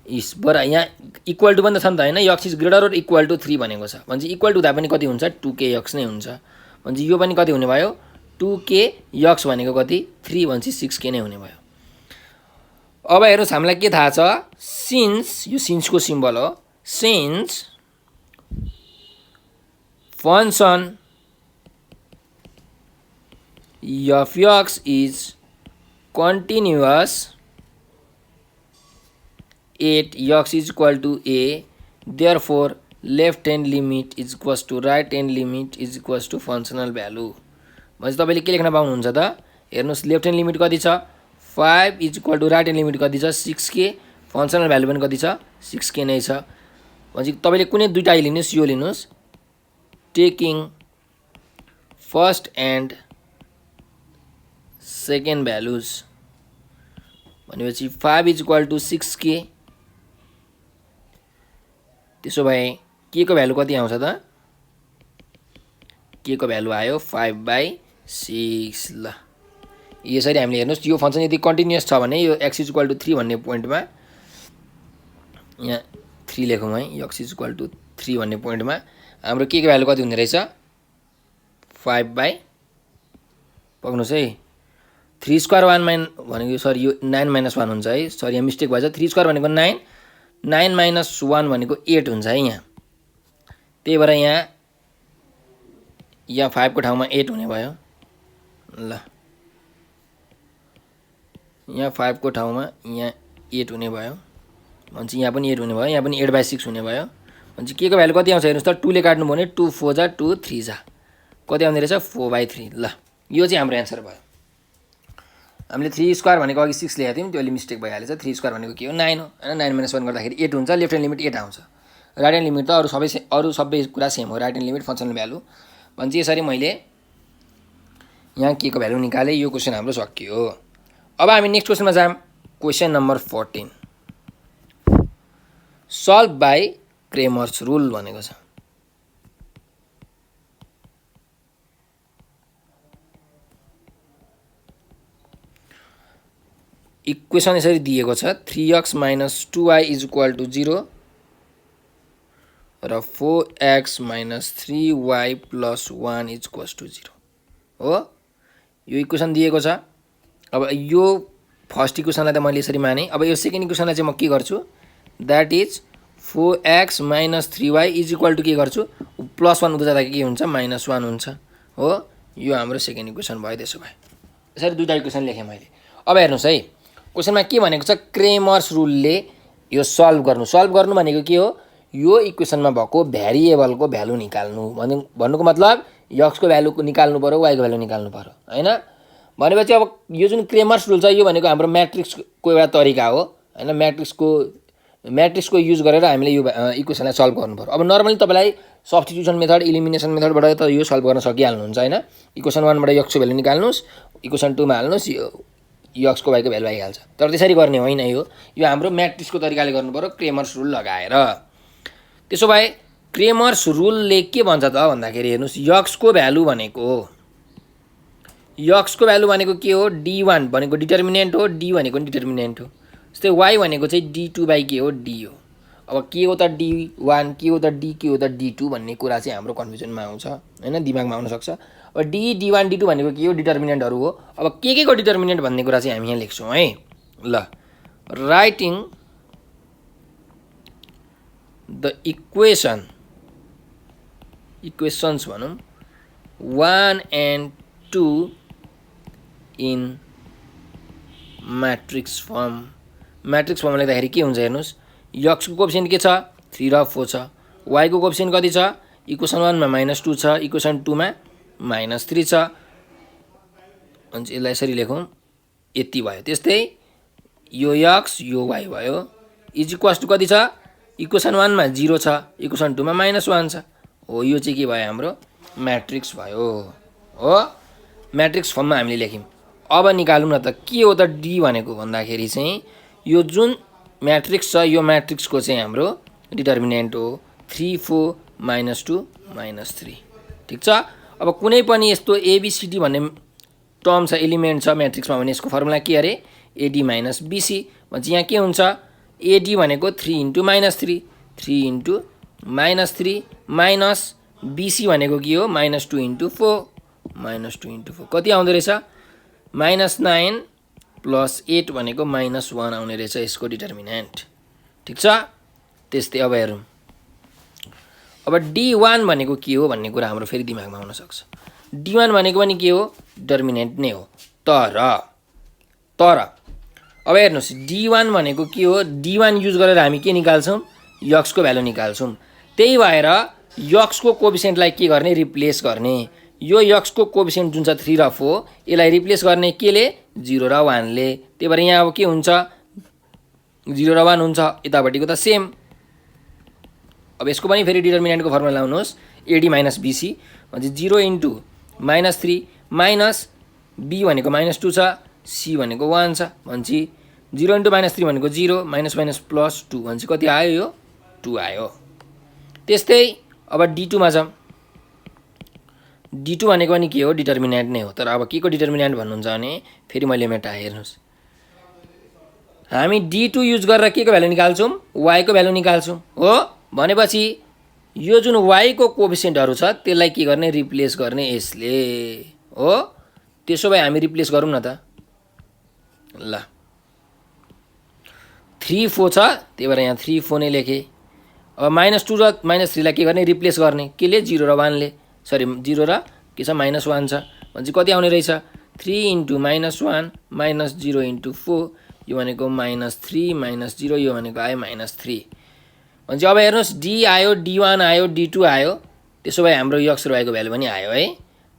Speaker 1: यहाँ इक्वल टु पनि त छ नि त हैन x is greater or equal to 3 भनेको छ भनेपछि इक्वल टु हुँदा पनि कति हुन्छ 2kx नै हुन्छ भनेपछि यो पनि कति हुने भयो 2kx भनेको कति 3 भनेपछि 6k नै हुने भयो। अब हेर्नुहोस् हामीलाई के थाहा छ सिन्स यो सिन्सको सिम्बल हो since function f x is continuous at x is equal to a therefore left hand limit is equals to right hand limit is equals to functional value. भनेपछि तपाईँले के लेख्न पाउनुहुन्छ त हेर्नुहोस् लेफ्ट ह्यान्ड लिमिट कति छ 5 is equal to right hand limit कति छ 6k फंक्सनल भ्यालु पनि कति छ 6k नै छ। भनेपछि तपाईँले कुनै दुईटा लिनुहोस् यो लिनुहोस् taking first and second values भनेपछि 5 इज इक्वल टु 6k त्यसो भए के को भ्यालु कति आउँछ त के को भ्यालु आयो 5/6 ल। यसरी हामीले हेर्नुहोस् यो फंक्सन यदि कन्टिन्युअस छ भने यो x इज इक्वल टु 3 भन्ने पोइन्टमा यहाँ 3 लेखौँ है x इज इक्वल टु 3 भन्ने पोइन्टमा हाम्रो के को भ्यालु कति हुने रहेछ 5 पक्नुहोस् है 3 स्क्वायर 1 माइन भनेको सरी यो 9 माइनस 1 हुन्छ है सरी यहाँ मिस्टेक भएछ 3 स्क्वायर भनेको 9 9 माइनस 1 भनेको 8 हुन्छ है यहाँ त्यही भएर यहाँ 5 को ठाउँमा 8 हुने भयो ल यहाँ 5 को ठाउँमा यहाँ 8 हुने भयो भनेपछि यहाँ पनि 8 हुने भयो, यहाँ पनि 8/6 हुने भयो। भनेपछि के को भ्यालु कति आउँछ हेर्नुहोस् त, 2 ले काट्नु भने 2 4 जा 2 3 जा कति आउँदो रहेछ 4/3। ल यो चाहिँ हाम्रो एन्सर भयो। हामीले 3 स्क्वायर भनेको अघि 6 लेखेको थियौँ, त्यो अलि मिस्टेक भइहालेछ। 3 स्क्वायर भनेको के हो 9 हो हैन, 9 - 1 गर्दाखेरि 8 हुन्छ। लेफ्ट ह्यान्ड लिमिट 8 आउँछ। राइट ह्यान्ड लिमिट त अरू सबै कुरा सेम हो। Right hand limit functional value भनेपछि यसरी मैले यहाँ के को भ्यालु निकालेँ। यो क्वेसन हाम्रो सकियो। अब हामी नेक्स्ट क्वेसनमा जाम। Question number 14 solve by Cramer's rule भनेको छ। इक्वेसन यसरी दिएको छ 3x - 2y = 0 र 4x - 3y + 1 = 0 हो। यो इक्वेसन दिएको छ। अब यो फर्स्ट इक्वेसनलाई त मैले यसरी माने। अब यो सेकेन्ड इक्वेसनलाई चाहिँ म के गर्छु, द्याट इज 4x - 3y = के गर्छु, +1 उता जाँदा के हुन्छ -1 हुन्छ हो। यो हाम्रो सेकेन्ड इक्वेसन भयो। त्यसो भए यसरी दुईटा इक्वेसन लेखेँ मैले। अब हेर्नुहोस् है, क्वेसनमा के भनेको छ, क्रेमर्स रुलले यो सल्भ गर्नु भनेको के हो, यो इक्वेसनमा भएको भ्यारिएबलको भ्यालु निकाल्नु भन्नुको मतलब x को भ्यालु निकाल्नु पर्यो, y को भ्यालु निकाल्नु पर्यो हैन। भनेपछि अब यो जुन क्रेमर्स रुल छ यो भनेको हाम्रो म्याट्रिक्सको एउटा तरिका हो हैन। म्याट्रिक्सको युज गरेर हामीले यो इक्वेसनलाई सल्भ गर्नु पर्यो। अब नर्मली तपाईलाई सब्स्टिट्युसन मेथड, इलिमिनेसन मेथडबाट त यो सल्भ गर्न सकिहाल्नुहुन्छ हैन। इक्वेसन 1 बाट x को भ्यालु निकाल्नुस्, इक्वेसन 2 मा हाल्नुस्, यो x को y को भ्यालु आइहाल्छ। तर त्यसरी गर्ने होइन। यो हाम्रो म्याट्रिक्सको तरिकाले गर्नु पर्यो, क्रेमर्स रुल लगाएर। त्यसो भए क्रेमर्स रुलले के भन्छ त भन्दाखेरि हेर्नुस्, x को भ्यालु भनेको के हो, d1 भनेको डिटर्मिनेन्ट हो, d भनेको डिटर्मिनेन्ट हो। जस्तै y भनेको चाहिँ d2 के हो, d हो। अब के हो त d1, के हो त d, के हो त d2 भन्ने कुरा चाहिँ हाम्रो कन्फ्युजनमा आउँछ हैन, दिमागमा आउन सक्छ। अब d1 d2 भनेको के हो, डिटर्मिनेन्टहरू हो। अब के को डिटर्मिनेन्ट भन्ने कुरा चाहिँ हामी यहाँ लेख्छौँ है। ल राइटिङ द इक्वेसन्स भनौँ 1 and 2 इन म्याट्रिक्स फर्म लेख्दाखेरि के हुन्छ हेर्नुहोस्, x को कोएफिसिएन्ट के छ 3 र 4 छ, y को कोएफिसिएन्ट कति छ, इक्वेसन 1 मा -2 छ, इक्वेसन 2 मा -3 छ। अनि यसलाई यसरी लेखौँ, यति भयो। त्यस्तै यो x यो y भयो, इक्वल्स टु कति छ, इक्वेसन 1 मा 0 छ, इक्वेसन 2 मा -1 छ हो। यो चाहिँ के भयो, हाम्रो म्याट्रिक्स भयो हो। म्याट्रिक्स फर्ममा हामीले लेख्यौँ। अब निकालौँ न त के हो त d भनेको भन्दाखेरि चाहिँ यो जुन म्याट्रिक्स छ यो म्याट्रिक्सको चाहिँ हाम्रो डिटर्मिनेन्ट हो 3 4 -2 -3 ठीक छ। अब कुनै पनि यस्तो ABCD भन्ने टर्म छ, एलिमेन्ट छ म्याट्रिक्समा भने यसको फर्मुला के अरे, AD - BC भन्छ। यहाँ के हुन्छ, AD भनेको 3 × -3 3 × -3 माइनस BC भनेको के हो, -2 × 4 -2 × 4 कति आउँदो रहेछ, -9 + 8 भनेको -1 आउने रहेछ यसको डिटर्मिनेन्ट ठीक छ। त्यस्तै अब हेरौँ, अब D1 भनेको के हो भन्ने कुरा हाम्रो फेरि दिमागमा आउन सक्छ। D1 भनेको पनि के हो, डिटर्मिनेन्ट नै हो। तर अब हेर्नुहोस्, D1 भनेको के हो, D1 युज गरेर हामी के निकाल्छौँ, x को भ्यालु निकाल्छौँ। त्यही भएर x को कोएफिसिएन्टलाई के गर्ने, रिप्लेस गर्ने। यो x को कोएफिसिएन्ट जुन छ 3 र 4 यसलाई रिप्लेस गर्ने केले, 0 र 1 ले। त्यही भएर यहाँ अब के हुन्छ, 0 र 1 हुन्छ, यतापट्टिको त सेम। अब यसको पनि फेरि डिटर्मिनेन्टको फर्मुला लाउनुहोस्, AD - BC भन्छ 0 × -3 माइनस B भनेको -2 छ, C भनेको 1 छ भन्छ। 0 × -3 भनेको 0 -+ 2 भन्छ कति आयो, यो 2 आयो। त्यस्तै अब D2 मा जाउँ। D2 भनेको पनि के हो, डिटर्मिनेन्ट नै हो। तर अब के को डिटर्मिनेन्ट भन्नुहुन्छ भने फेरि मैले मेटाएँ, हेर्नुहोस् हामी D2 युज गरेर के को भ्यालु निकाल्छौँ, y को भ्यालु निकाल्छौँ हो। भनेपछि यो जुन y को कोएफिसिएन्टहरू छ त्यसलाई के गर्ने, रिप्लेस गर्ने यसले हो। त्यसो भए हामी रिप्लेस गरौँ न त। ल 3 4 छ, त्यही भएर यहाँ 3 4 नै लेखेँ। अब -2 र -3 लाई के गर्ने, रिप्लेस गर्ने केले, 0 र 1 ले। सरी 0 र के छ, -1 छ भन्छ कति आउने रहेछ, 3 × -1 -0 × 4 यो भनेको -3 -0 यो भनेको आयो -3 भनेपछि अब हेर्नुहोस् डी आयो D1 आयो D2 आयो त्यसो भए हाम्रो यक्स र वाईको भ्यालु पनि आयो है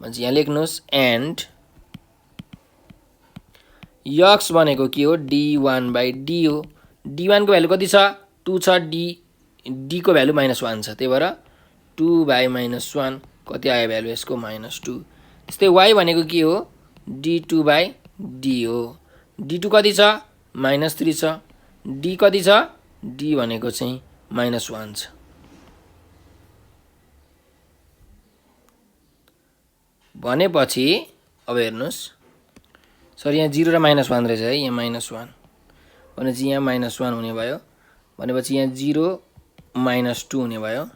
Speaker 1: भनेपछि यहाँ लेख्नुहोस् एन्ड यक्स भनेको के हो D1/D हो D1 को भ्यालु कति छ 2 छ D को भ्यालु -1 छ त्यही भएर 2/-1 कति आयो भ्यालु यसको -2 त्यस्तै y भनेको के हो D2/D हो D2 कति छ -3 छ D कति छ D भनेको चाहिँ -1 छ भनेपछि अब हेर्नुहोस् सरी यहाँ 0 र -1 रहेछ है यहाँ -1 भनेपछि यहाँ -1 हुने भयो भनेपछि यहाँ 0 -2 हुने भयो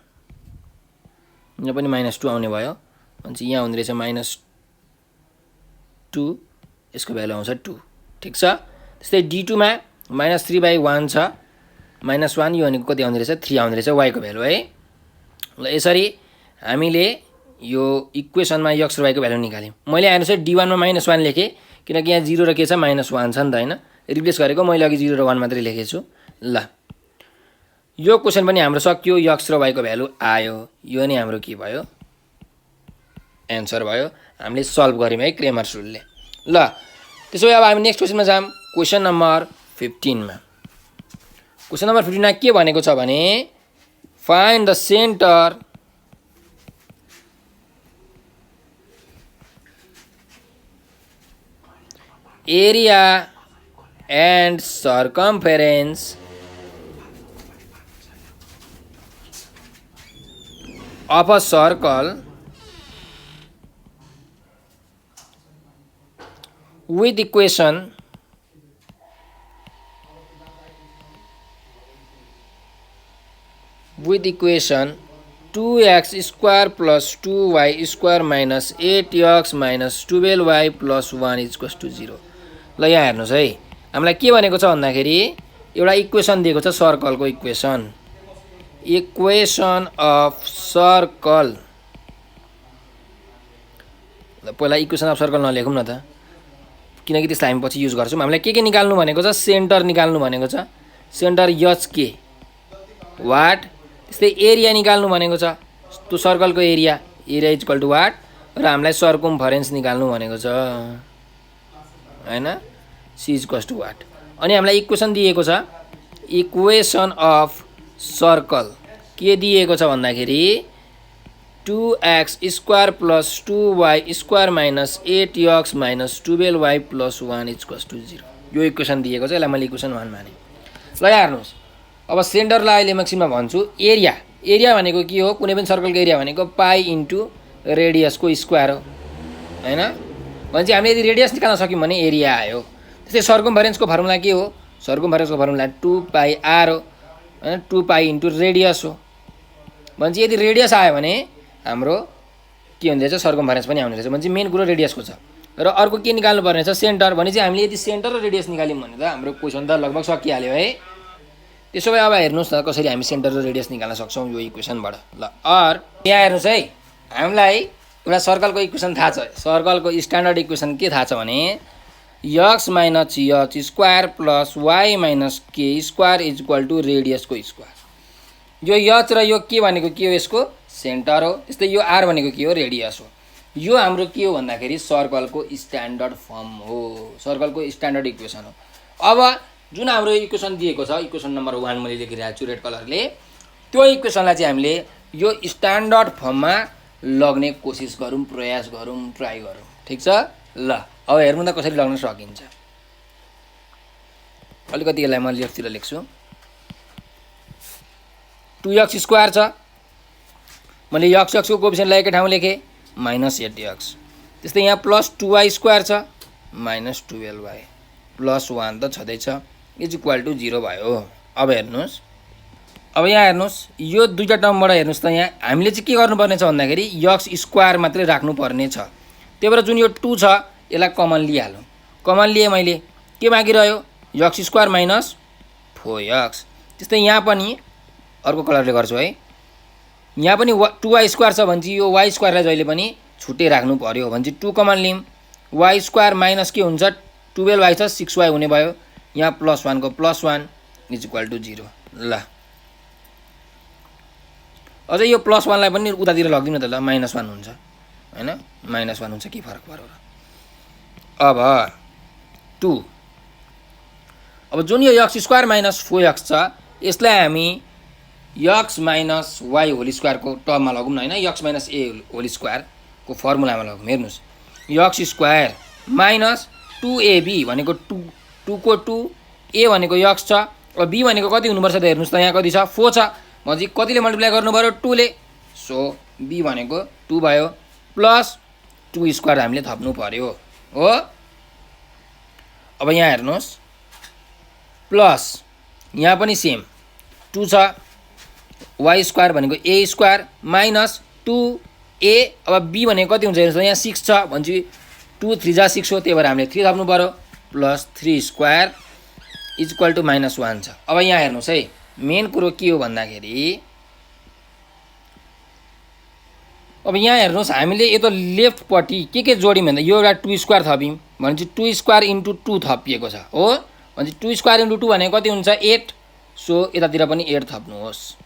Speaker 1: यहाँ पनि -2 आउने भयो भनेपछि यहाँ हुने रहेछ -2 यसको भ्यालु आउँछ 2 ठिक छ त्यस्तै D2 मा -3/1 छ -1 यो भनेको कति आउने रहेछ 3 आउने रहेछ y को भ्यालु है ल यसरी हामीले यो इक्वेसनमा x र y को भ्यालु निकाल्यौं मैले हेर्नुस् D1 मा -1 लेखे किनकि यहाँ 0 र के छ -1 छ नि त हैन रिप्लेस गरेको मैले अघि 0 र 1 मात्रै लेखेको छु ल यो क्वेशन पनि हाम्रो सक्यो x र y को भ्यालु आयो यो नै हाम्रो के भयो एन्सर भयो हामीले सल्भ गर्यौं है क्रेमर्स रुलले ल त्यसोभए अब हामी नेक्स्ट क्वेशनमा जाम क्वेशन नम्बर 15 मा क्वेशन नम्बर 15 मा के भनेको छ भने find the centre area and circumference of a circle with equation with equation 2x square plus 2y square minus 8x minus 12y plus 1 is equals to 0. ल यहाँ हेर्नुस् है हामीलाई के भनेको छ भन्दाखेरि एउटा इक्वेसन दिएको छ सर्कलको इक्वेसन अफ सर्कल ल पहिला इक्वेसन अफ सर्कल नलेखौँ न त किनकि त्यसलाई हामी पछि युज गर्छौँ हामीलाई के निकाल्नु भनेको छ सेन्टर निकाल्नु भनेको छ सेन्टर एच के वाट त्यस्तै एरिया निकाल्नु भनेको छ त्यो सर्कलको area is equal to what र हामीलाई सर्कम्फरेन्स निकाल्नु भनेको छ हैन c is equal to what अनि हामीलाई इक्वेसन दिएको छ इक्वेसन अफ सर्कल के दिएको छ भन्दाखेरि 2x square plus 2y square minus 8x minus 12y plus 1 is equal to 0 यो इक्वेसन दिएको छ यसलाई मैले इक्वेसन 1 माने ल यहाँ हेर्नुस् अब सेन्टरलाई अहिले म्याक्सिमम भन्छु एरिया भनेको के हो कुनै पनि सर्कलको एरिया भनेको पाई इन्टु रेडियसको स्क्वायर हो हैन भनेपछि हामीले यदि रेडियस निकाल्न सक्यौं भने एरिया आयो त्यस्तै सर्कम्फरेन्सको फर्मुला के हो सर्कम्फरेन्सको फर्मुला 2πr हो हैन 2π इन्टु रेडियस हो भनेपछि यदि रेडियस आयो भने हाम्रो के हुँदै छ सर्कम्फरेन्स पनि आउने रहेछ भनेपछि मेन कुरो रेडियसको छ र अर्को के निकाल्नु पर्ने छ सेन्टर भने चाहिँ हामीले यदि सेन्टर र रेडियस निकाल्यौं भने त हाम्रो क्वेशन त लगभग सकिहाल्यो है त्यसो भए अब हेर्नुस् न कसरी हामी सेन्टर र रेडियस निकाल्न सक्छौं यो इक्वेसनबाट ल यहाँ हेर्नुस् है हामीलाई एउटा सर्कलको इक्वेसन थाहा छ सर्कलको स्ट्यान्डर्ड इक्वेसन के थाहा छ भने x minus h square plus y minus k square is equal to रेडियसको स्क्वायर यो h र यो k भनेको के हो यसको सेन्टर हो त्यस्तै यो r भनेको के हो रेडियस हो यो हाम्रो के हो भन्दाखेरि सर्कलको स्ट्यान्डर्ड फर्म हो सर्कलको स्ट्यान्डर्ड इक्वेसन हो अब जुन हाम्रो इक्वेसन दिएको छ इक्वेसन नम्बर 1 मैले लेखिरहेको छु रेड कलरले त्यो इक्वेसनलाई चाहिँ हामीले यो स्ट्यान्डर्ड फर्ममा लग्ने कोसिस गरौँ प्रयास गरौँ ट्राई गरौँ ठीक छ ल अब हेर्नु त कसरी लग्न सकिन्छ अलिकति यसलाई म लेफ्टतिर लेख्छु 2x स्क्वायर छ मैले x को कोएफिसिएन्टलाई एकै ठाउँ लेखे -8x त्यस्तै यहाँ प्लस 2y स्क्वायर छ -12y प्लस 1 त छँदै छ इज इक्वल टु 0 भयो अब हेर्नुस् अब यहाँ हेर्नुस् यो दुईटा टर्मबाट हेर्नुस् त यहाँ हामीले चाहिँ के गर्नुपर्ने छ भन्दाखेरि x स्क्वायर मात्रै राख्नु पर्ने छ त्यही भएर जुन यो 2 छ यसलाई कमन लिइहालौँ कमन लिए मैले के बाँकी रह्यो x स्क्वायर माइनस 4x त्यस्तै यहाँ पनि अर्को कलरले गर्छु है यहाँ पनि 2y स्क्वायर छ भने चाहिँ यो y स्क्वायरलाई जहिले पनि छुट्टै राख्नु पर्यो भने चाहिँ 2 कमन लियौँ y स्क्वायर माइनस के हुन्छ 12y छ 6y हुने भयो यहाँ +1 को +1 इज इक्वल टु 0। ल अझै यो +1 लाई पनि उतातिर लगिदिउँ न त, ल -1 हुन्छ हैन, -1 हुन्छ, के फरक पर्यो र। अब 2, अब जुन यो x² - 4x छ यसलाई हामी x - y होल स्क्वायर को टर्ममा लगौँ न हैन, x - a होल स्क्वायर को फर्मुलामा लगौँ। हेर्नुस् x² - 2ab भनेको 2 को 2, a भनेको x छ, अब b भनेको कति हुनुपर्छ त हेर्नुस् त, यहाँ कति छ 4 छ, भनेपछि कतिले मल्टिप्लाई गर्नु पर्यो 2 ले, सो b भनेको 2 भयो, प्लस 2² हामीले थप्नु पर्यो हो। अब यहाँ हेर्नुस् प्लस यहाँ पनि सेम 2 छ, y² भनेको a² माइनस 2a, अब b भनेको कति हुन्छ हेर्नुस्, यहाँ 6 छ, भनेपछि 2 3 जा 6 हो, त्यही भएर हामीले 3 थप्नु पर्यो, प्लस 3² इज इक्वल टु -1 छ। अब यहाँ हेर्नुस् है, मेन कुरो के हो भन्दाखेरि अब यहाँ हेर्नुस् हामीले यो त लेफ्टपट्टि के जोड्यौँ भन्दा यो एउटा 2² थप्यौँ भनेपछि 2² इन्टु 2 थपिएको छ हो, भनेपछि 2² इन्टु 2 भनेको कति हुन्छ 8, सो यतातिर पनि 8 थप्नुहोस्,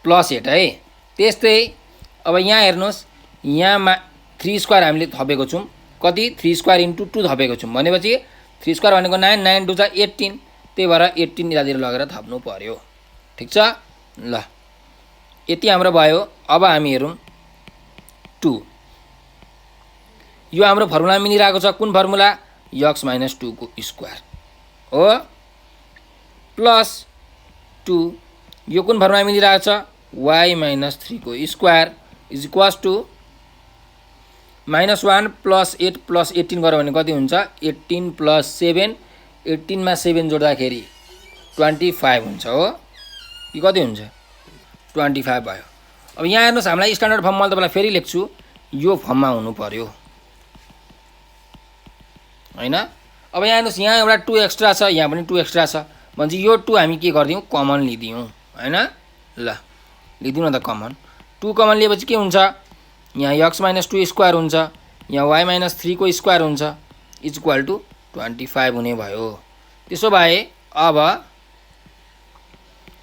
Speaker 1: प्लस 8 है। त्यस्तै अब यहाँ हेर्नुस् यहाँ 3² हामीले थपेको छौँ, कति 3² इन्टु 2 थपेको छौँ, भनेपछि 3² भनेको 9, 9 2 जा 18, त्यही भएर 18 यतातिर लगेर थप्नु पर्यो। ठिक छ, ल यति हाम्रो भयो। अब हामी हेरौँ 2, यो हाम्रो फर्मुला मिलिरहेको छ, कुन फर्मुला, x - 2 को स्क्वायर हो, प्लस 2 यो कुन फर्मुला मिलिरहेको छ, y - 3 को square is equals to -1 plus 8 plus 18 गर्यो भने कति हुन्छ 18 प्लस 7, 18 मा 7 जोड्दाखेरि 25 हुन्छ हो, यो कति हुन्छ 25 भयो। अब यहाँ हेर्नुस् हामीलाई स्ट्यान्डर्ड फर्म, मैले तपाईँलाई फेरि लेख्छु, यो फर्ममा हुनु पर्यो हैन। अब यहाँ हेर्नुस् यहाँ एउटा 2 एक्स्ट्रा छ, यहाँ पनि 2 एक्स्ट्रा छ, भनेपछि यो 2 हामी के गरिदिउँ कमन लिदिउँ हैन। ल लिदिउँ न त कमन, 2 कमन लिएपछि के हुन्छ, यहाँ x - 2 स्क्वायर हुन्छ, यहाँ y - 3 को स्क्वायर हुन्छ, इज इक्वल टु 25 हुने भयो। त्यसो भए अब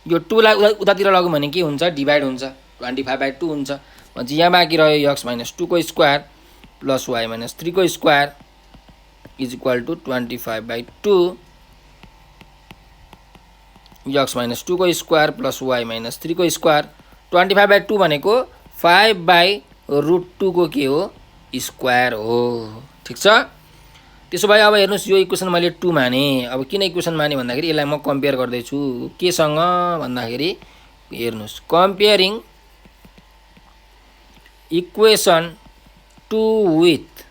Speaker 1: यो 2 लाई उतातिर लगौँ भने के हुन्छ, डिभाइड हुन्छ, 25/2 हुन्छ, भनेपछि यहाँ बाँकी रह्यो x - 2 को स्क्वायर प्लस y - 3 को square is equal to 25/2, x - 2 को स्क्वायर प्लस y - 3 को स्क्वायर, 25/2 भनेको 5/√2 को के हो स्क्वायर हो। ठिक छ, त्यसो भए अब हेर्नुस् यो इक्वेसन मैले 2 माने, अब किन इक्वेसन माने भन्दाखेरि यसलाई म कम्पेयर गर्दैछु केसँग भन्दाखेरि हेर्नुस्, comparing equation 2 with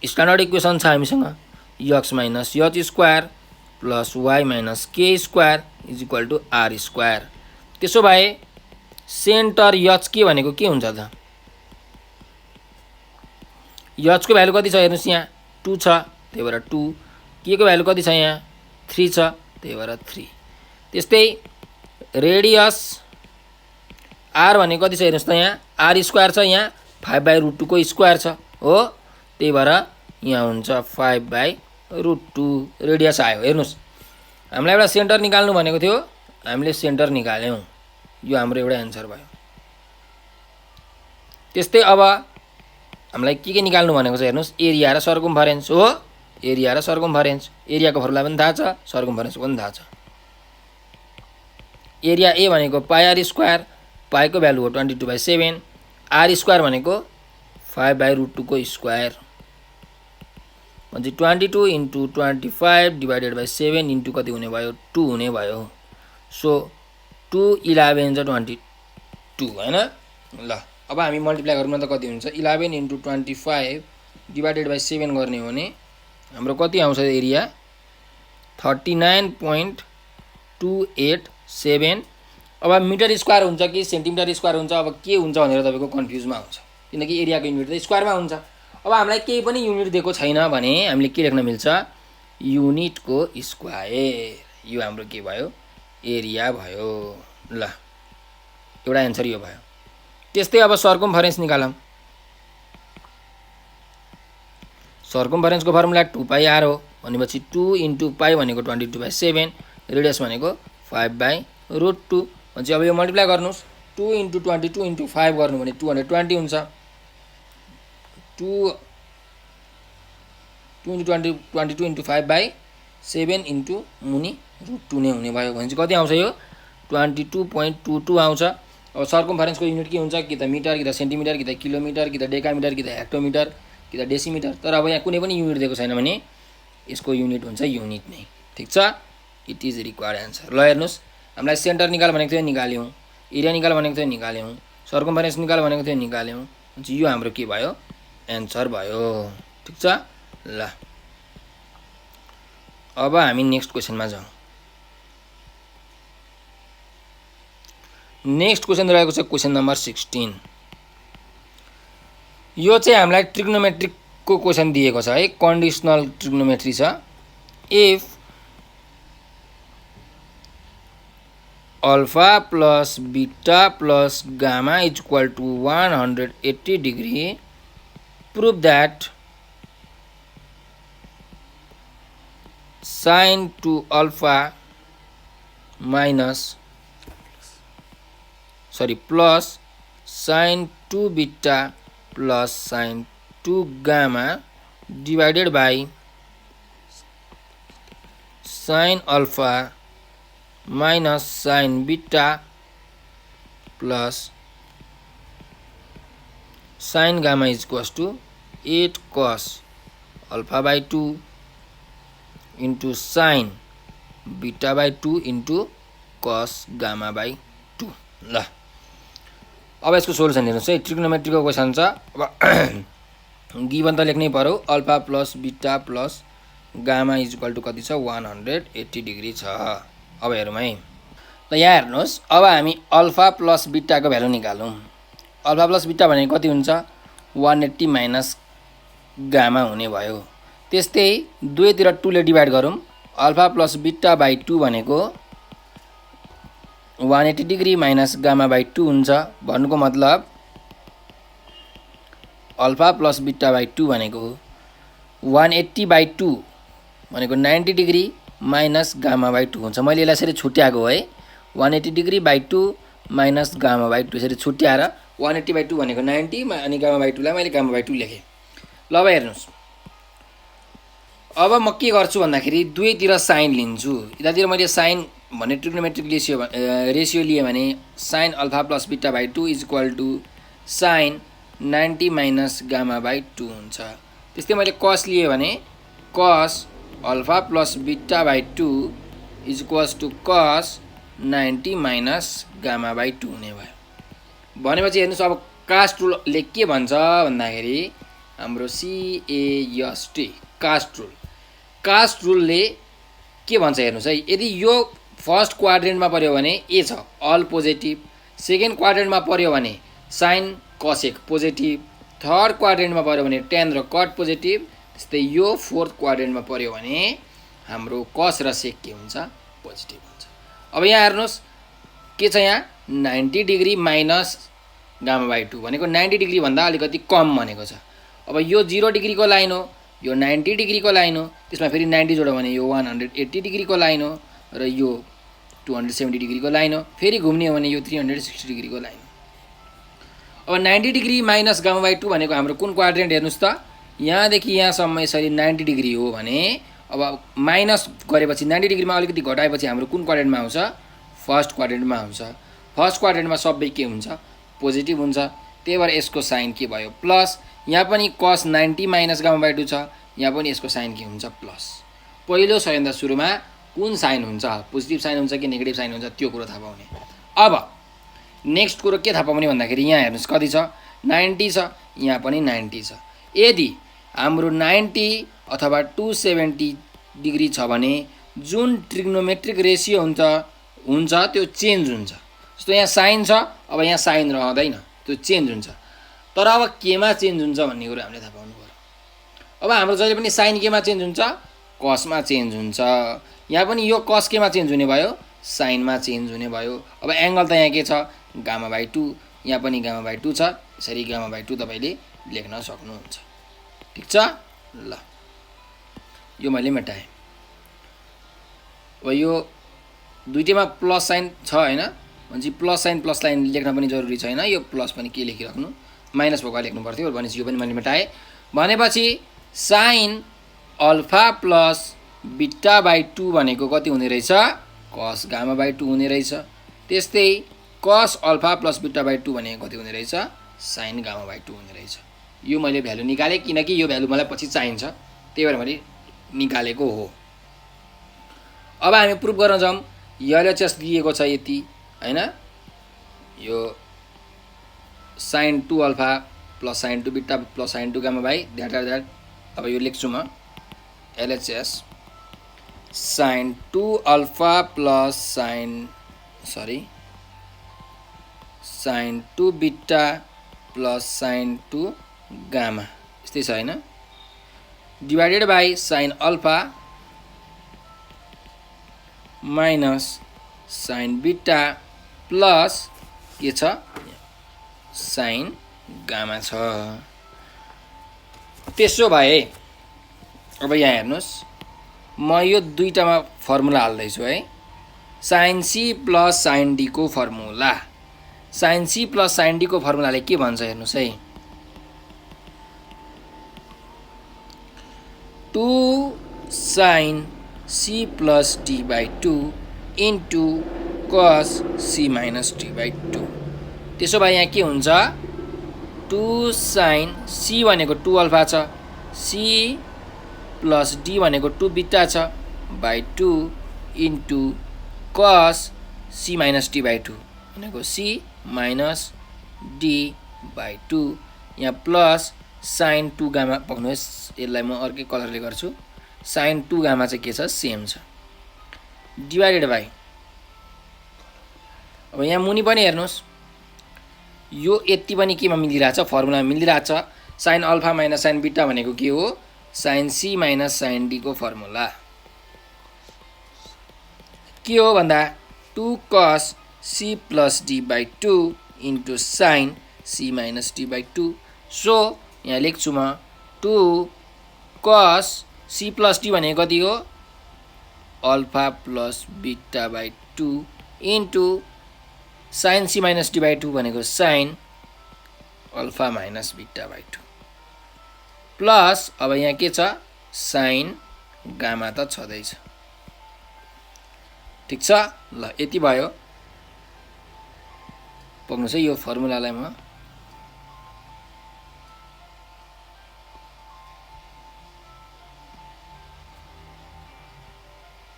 Speaker 1: standard equation छ हामीसँग x - h square plus y - k square is equal to r square. त्यसो भए सेन्टर h के भनेको के हुन्छ त, h को भ्यालु कति छ हेर्नुस् यहाँ 2 छ, त्यही भएर 2, k को भ्यालु कति छ यहाँ 3 छ, त्यही भएर 3। त्यस्तै रेडियस r भनेको कति छ हेर्नुस् त, यहाँ r स्क्वायर छ, यहाँ 5/√2 को स्क्वायर छ हो, त्यही भएर यहाँ हुन्छ 5/√2 रेडियस आयो। हेर्नुस् हामीलाई एउटा सेन्टर निकाल्नु भनेको थियो, हामीले सेन्टर निकाल्यौँ, यो हाम्रो एउटा एन्सर भयो। त्यस्तै अब हामीलाई के निकाल्नु भनेको छ हेर्नुस्, एरिया र सर्कमफरेन्स हो, एरिया र सर्कमफरेन्स, एरियाको फर्मुला पनि थाहा छ, सर्कमफरेन्सको पनि थाहा छ। एरिया ए भनेको πr², पाईको भ्यालु हो 22/7, r स्क्वायर भनेको 5/√2 को स्क्वायर, भनेपछि 22 इन्टु 25 डिभाइडेड बाई 7 इन्टु कति हुने भयो 2 हुने भयो। सो 2 11 जा 22 हैन। ल अब हामी मल्टिप्लाई गरौँ न त कति हुन्छ, 11 इन्टु 25 डिभाइडेड बाई 7 गर्ने हो भने हाम्रो कति आउँछ एरिया 39.287। अब मिटर स्क्वायर हुन्छ कि सेन्टिमिटर स्क्वायर हुन्छ, अब के हुन्छ भनेर तपाईको कन्फ्युजमा हुन्छ, किनकि एरियाको युनिट त स्क्वायरमा हुन्छ। अब हामीलाई केही पनि युनिट दिएको छैन भने हामीले के लेख्न मिल्छ, युनिटको स्क्वायर, यो हाम्रो के भयो एरिया भयो। ल एउटा एन्सर यो भयो। त्यस्तै अब सर्कमफरेन्स निकालौँ, सर्कमफरेन्सको फर्मुला 2πr हो, भनेपछि 2 × पाई भनेको 22/7, रेडियस भनेको 5/√2। भनेपछि अब यो मल्टिप्लाई गर्नुहोस्, 2 × 22 × 5 गर्नु भने 220 हुन्छ। 2 × 22 × 5/7 इन्टु मुनि √2 नै हुने भयो। भनेपछि कति आउँछ यो 22.22 आउँछ। अब सर्कम्फरेन्सको युनिट के हुन्छ, कि त मिटर, कि त सेन्टिमिटर, कि त किलोमिटर, कि त डेकामिटर, कि त हेक्टोमिटर, कि त डेसिमिटर। तर अब यहाँ कुनै पनि युनिट दिएको छैन भने यसको युनिट हुन्छ युनिट नै। ठिक छ, इट इज रिक्वायर्ड एन्सर। ल हेर्नुहोस्, हामीलाई सेन्टर निकाल भनेको थियो, निकाल्यौँ। एरिया निकाल भनेको थियो, निकाल्यौँ। सर्कम्फरेन्स निकाल भनेको थियो, निकाल्यौँ। यो हाम्रो के भयो, एन्सर भयो। ठिक छ, ल अब हामी नेक्स्ट क्वेसनमा जाउँ। नेक्स्ट क्वेसन रहेको छ क्वेसन नम्बर 16। यो चाहिँ हामीलाई ट्रिग्नोमेट्रिकको क्वेसन दिएको छ है, कन्डिसनल ट्रिग्नोमेट्री छ। If alpha plus beta plus gamma is equal to 180 degree, prove that sin 2 alpha minus plus sin 2 beta plus sin 2 gamma divided by sin alpha minus sin beta plus sin gamma is equals to 8 cos alpha by 2 into sin beta by 2 into cos gamma by 2। ल अब यसको solution हेर्नुहोस् है, ट्रिग्नोमेट्रीको question छ। अब given त लेख्नै पर्यो, alpha plus beta plus gamma is equal to कति छ 180 डिग्री छ। अब हेरौँ है, ल यहाँ हेर्नुहोस्, अब हामी अल्फा प्लस बीटाको भ्यालु निकालौँ। अल्फा प्लस बीटा भनेको कति हुन्छ 180 माइनस गामा हुने भयो। त्यस्तै दुवैतिर 2 ले डिभाइड गरौँ, अल्फा प्लस बीटा बाई 2 भनेको 180 डिग्री माइनस गामा बाई 2 हुन्छ। भन्नुको मतलब अल्फा प्लस बीटा बाई 2 भनेको 180 बाई 2 भनेको 90 डिग्री माइनस गामा बाई 2 हुन्छ। मैले यसलाई यसरी छुट्याएको है, 180 degree by 2 minus gamma by 2 यसरी छुट्याएर 180 बाई 2 भनेको 90 अनि गामा बाई 2 लाई मैले गामा बाई 2 लेखेँ। ल अब हेर्नुहोस्, अब म के गर्छु भन्दाखेरि दुवैतिर साइन लिन्छु। यतातिर मैले साइन भने ट्रिग्नोमेट्रिक रेसियो लिएँ भने sine alpha plus beta by 2 is equal to sine 90 minus gamma by 2 हुन्छ। त्यस्तै मैले कस लिएँ भने cos alpha plus beta by 2 is equals to cos 90 minus gamma by 2 हुने भयो। भनेपछि हेर्नुहोस्, अब कास्ट रुलले के भन्छ भन्दाखेरि हाम्रो CAST कास्ट रुलले के भन्छ हेर्नुहोस् है, यदि यो फर्स्ट क्वाड्रेन्टमा पर्यो भने ए छ अल पोजिटिभ, सेकेन्ड क्वाड्रेन्टमा पर्यो भने साइन कसेक पोजिटिभ, थर्ड क्वाड्रेन्टमा पर्यो भने टेन र कट पोजिटिभ, त्यस्तै यो फोर्थ क्वाड्रेन्टमा पर्यो भने हाम्रो कस र सेक के हुन्छ पोजिटिभ हुन्छ। अब यहाँ हेर्नुहोस् के छ, यहाँ 90 डिग्री माइनस गामा बाई 2 भनेको 90 डिग्री भन्दा अलिकति कम भनेको छ। अब यो 0 डिग्रीको लाइन हो, यो 90 डिग्रीको लाइन हो, त्यसमा फेरि 90 जोड्यो भने यो 180 डिग्रीको लाइन हो र यो 270 डिग्रीको लाइन हो, फेरि घुम्ने हो भने यो 360 डिग्रीको लाइन हो। अब 90 डिग्री माइनस गामा बाई 2 भनेको हाम्रो कुन क्वाड्रेन्ट हेर्नुहोस् त, यहाँदेखि यहाँसम्म यसरी 90 डिग्री हो भने अब माइनस गरेपछि 90 डिग्रीमा अलिकति घटाएपछि हाम्रो कुन क्वाड्रेन्टमा आउँछ फर्स्ट क्वाड्रेन्टमा आउँछ। फर्स्ट क्वाड्रेन्टमा सबै के हुन्छ पोजिटिभ हुन्छ, त्यही भएर यसको साइन के भयो प्लस। यहाँ पनि कस 90 माइनस गामा बाई 2 छ, यहाँ पनि यसको साइन के हुन्छ प्लस। पहिलो सबैभन्दा सुरुमा कुन साइन हुन्छ, पोजिटिभ साइन हुन्छ कि नेगेटिभ साइन हुन्छ त्यो कुरो थाहा पाउने। अब नेक्स्ट कुरो के थाहा पाउने भन्दाखेरि यहाँ हेर्नुहोस् कति छ 90 छ, यहाँ पनि 90 छ। यदि हाम्रो 90 अथवा 270 डिग्री छ भने जुन ट्रिग्नोमेट्रिक रेसियो हुन्छ त्यो चेन्ज हुन्छ। जस्तो यहाँ साइन छ, अब यहाँ साइन रहँदैन, त्यो चेन्ज हुन्छ। तर अब केमा चेन्ज हुन्छ भन्ने कुरो हामीले थाहा पाउनु पर्यो। अब हाम्रो जहिले पनि साइन केमा चेन्ज हुन्छ कसमा चेन्ज हुन्छ, यहाँ पनि यो कस केमा चेन्ज हुने भयो साइनमा चेन्ज हुने भयो। अब एङ्गल त यहाँ के छ गामा बाई 2, यहाँ पनि गामा बाई 2 छ, यसरी गामा बाई 2 तपाईँले लेख्न सक्नुहुन्छ। ठिक छ, ल यो मैले मेटाएँ। अब यो दुईटैमा प्लस साइन छ हैन, भनेपछि प्लस साइन लेख्न पनि जरुरी छैन, यो प्लस पनि के लेखिराख्नु, माइनस भएको लेख्नु पर्थ्यो। भनेपछि यो पनि मैले मेटाएँ। भनेपछि sign alpha plus beta by 2 भनेको कति हुने रहेछ, कस गामा बाई 2 हुने रहेछ। त्यस्तै कस अल्फा प्लस बीटा बाई 2 भनेको कति हुने रहेछ, साइन गामा बाई 2 हुने रहेछ। यो मैले भ्यालु निकालेँ किनकि यो भ्यालु मलाई पछि चाहिन्छ, त्यही भएर मैले निकालेको हो। अब हामी प्रुफ गर्न जाउँ। एलएचएस दिएको छ यति हैन, यो sine 2 alpha plus sine 2 beta plus sine 2 gamma by that. अब यो लेख्छु म LHS sine 2 alpha plus sine 2 beta plus sine 2 gamma यस्तै छ हैन, divided by sine alpha minus sine beta plus के छ, साइन गामा छ। त्यसो भए अब यहाँ हेर्नुस्, म यो दुईटामा फर्मुला हाल्दैछु है। Sine c plus sine d को formula, sine c plus sine d को फर्मुलाले के भन्छ हेर्नुस् है, 2 sine c plus d by 2 into cos C minus D by 2। त्यसो भए यहाँ के हुन्छ, 2 साइन सी भनेको 2 अल्फा छ, सी प्लस डी भनेको 2 बीटा छ by 2 into cos C minus D by 2 भनेको सी माइनस डी बाई 2। यहाँ प्लस साइन 2 गामा पक्नुहोस्, यसलाई म अर्कै कलरले गर्छु। साइन 2 गामा चाहिँ के छ, सेम छ, डिवाइडेड बाई, अब यहाँ मुनि पनि हेर्नुस्, यो यति पनि केमा मिलिरहेछ, फर्मुलामा मिलिरहेछ। Sine alpha minus sine beta भनेको के हो, sine C minus sine d को फर्मुला के हो भन्दा 2 cos c plus d by 2 into sine C minus D by 2। सो यहाँ लेख्छु म 2 कस सी प्लस डी भनेको कति हो, alpha plus beta by 2 into sine C minus D by 2 भनेको sine alpha minus beta by 2 plus, अब यहाँ के छ, साइन गामा त छँदैछ। ठिक छ, ल यति भयो। पक्नुहोस् है, यो फर्मुलालाई म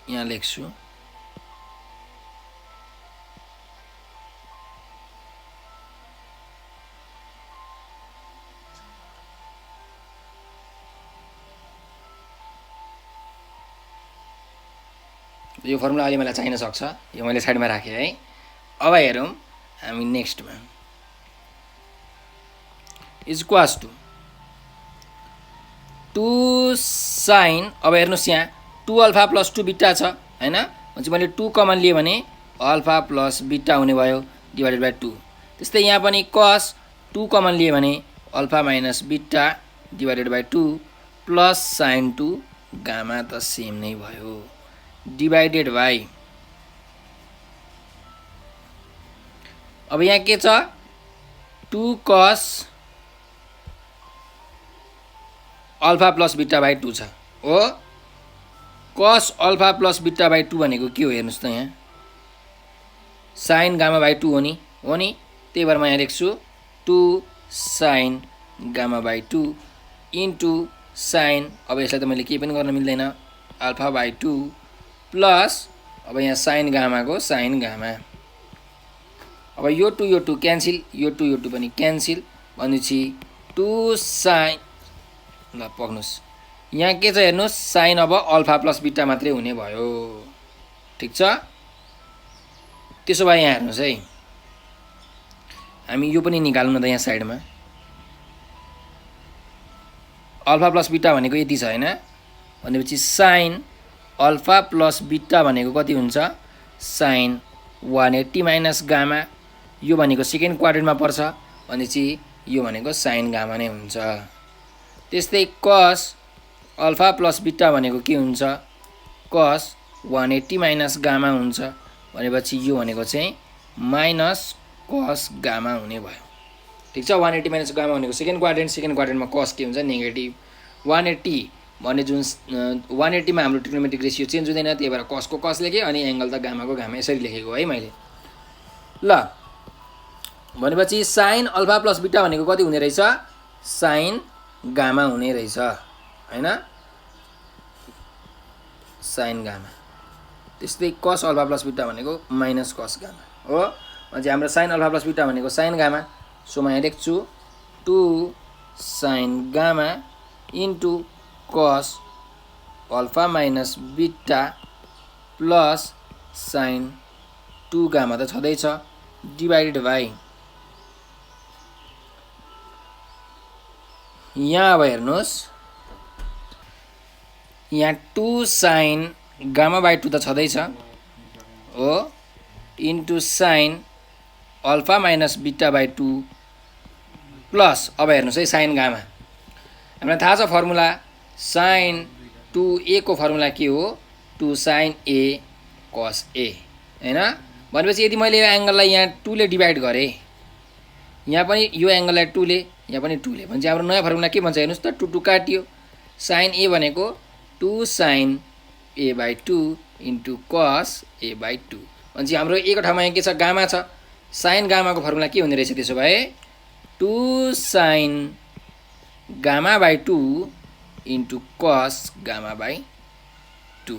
Speaker 1: यहाँ लेख्छु। यो फर्मुला अहिले मलाई चाहिन सक्छ, यो मैले साइडमा राखेँ है। अब हेरौँ हामी नेक्स्टमा, इज इक्वल्स टु 2 साइन, अब हेर्नुहोस् यहाँ 2 अल्फा प्लस 2 बीटा छ हैन, भनेपछि मैले 2 कमन लिएँ भने अल्फा प्लस बीटा हुने भयो डिवाइडेड बाई 2। त्यस्तै यहाँ पनि कस 2 कमन लिएँ भने alpha minus beta divided by 2 plus sine 2 gamma त सेम नै भयो डिवाइडेड बाई, अब यहाँ के छ, 2 कस अल्फा प्लस बीटा बाई 2 छ हो, कस अल्फा प्लस बीटा बाई 2 भनेको के हो हेर्नुस् त, यहाँ साइन गामा बाई 2 हो नि, त्यही भएर म यहाँ लेख्छु 2 sign gamma by 2 into sign, अब यसलाई त मैले केही पनि गर्न मिल्दैन, अल्फा बाई 2 प्लस, अब यहाँ साइन गामाको साइन गामा, अब यो 2 क्यान्सिल, यो 2 पनि क्यान्सिल, भनेपछि 2 साइन, ल पक्नुहोस् यहाँ के छ हेर्नुहोस्, साइन अब अल्फा प्लस बीटा मात्रै हुने भयो। ठिक छ, त्यसो भए यहाँ हेर्नुहोस् है, हामी यो पनि निकालौँ न त यहाँ साइडमा, अल्फा प्लस बीटा भनेको यति छ हैन, भनेपछि साइन अल्फा प्लस बीटा भनेको कति हुन्छ, साइन 180 माइनस गामा, यो भनेको सेकेन्ड क्वाड्रेन्टमा पर्छ, भनेपछि यो भनेको साइन गामा नै हुन्छ। त्यस्तै कस अल्फा प्लस बिटा भनेको के हुन्छ cos 180 माइनस गामा हुन्छ भनेपछि यो भनेको चाहिँ माइनस cos गामा हुने भयो। ठीक छ 180 माइनस गामा भनेको सेकेन्ड क्वाड्रेन्टमा cos के हुन्छ नेगेटिभ 180 भने जुन 180 मा हाम्रो ट्रिग्नोमेट्रिक रेशियो चेन्ज हुँदैन त्यही भएर cos को cos लेखेँ अनि एंगल त गामा को गामा यसरी लेखेको है मैले। ल भनेपछि sin अल्फा प्लस बिटा भनेको कति हुने रहेछ sin गामा हुने रहेछ हैन sin गामा। त्यस्तै cos अल्फा प्लस बिटा भनेको माइनस cos गामा हो। अनि हाम्रो sin अल्फा प्लस बिटा भनेको sin गामा सो म यहाँ लेख्छु 2 sin gamma into cos alpha minus बिटा प्लस sin 2 गामा त छँदैछ डिवाइडेड बाइ यहाँ अब हेर्नुहोस् यहाँ 2 sin गामा बाई 2 त छँदैछ हो इन्टु sin अल्फा माइनस बिटा बाई 2 प्लस अब हेर्नुहोस् है sin गामा हामीलाई थाहा छ फर्मुला sin 2a को फर्मुला के हो 2 sin a cos a हैन। भनेपछि यदि मैले यो एंगललाई यहाँ 2 ले डिवाइड गरे यहाँ पनि यो एंगललाई 2 ले यहाँ पनि 2 ले भन्छ हाम्रो नयाँ फर्मुला के भन्छ हेर्नुस् त 2 2 काटियो sin a भनेको 2 sin a by 2 into cos a by 2 भन्छ हाम्रो एक ठाउँमा यहाँ के छ गामा छ sin गामा को फर्मुला के हुने रहेछ त्यसो भए 2 sin gamma by 2 into cos gamma by 2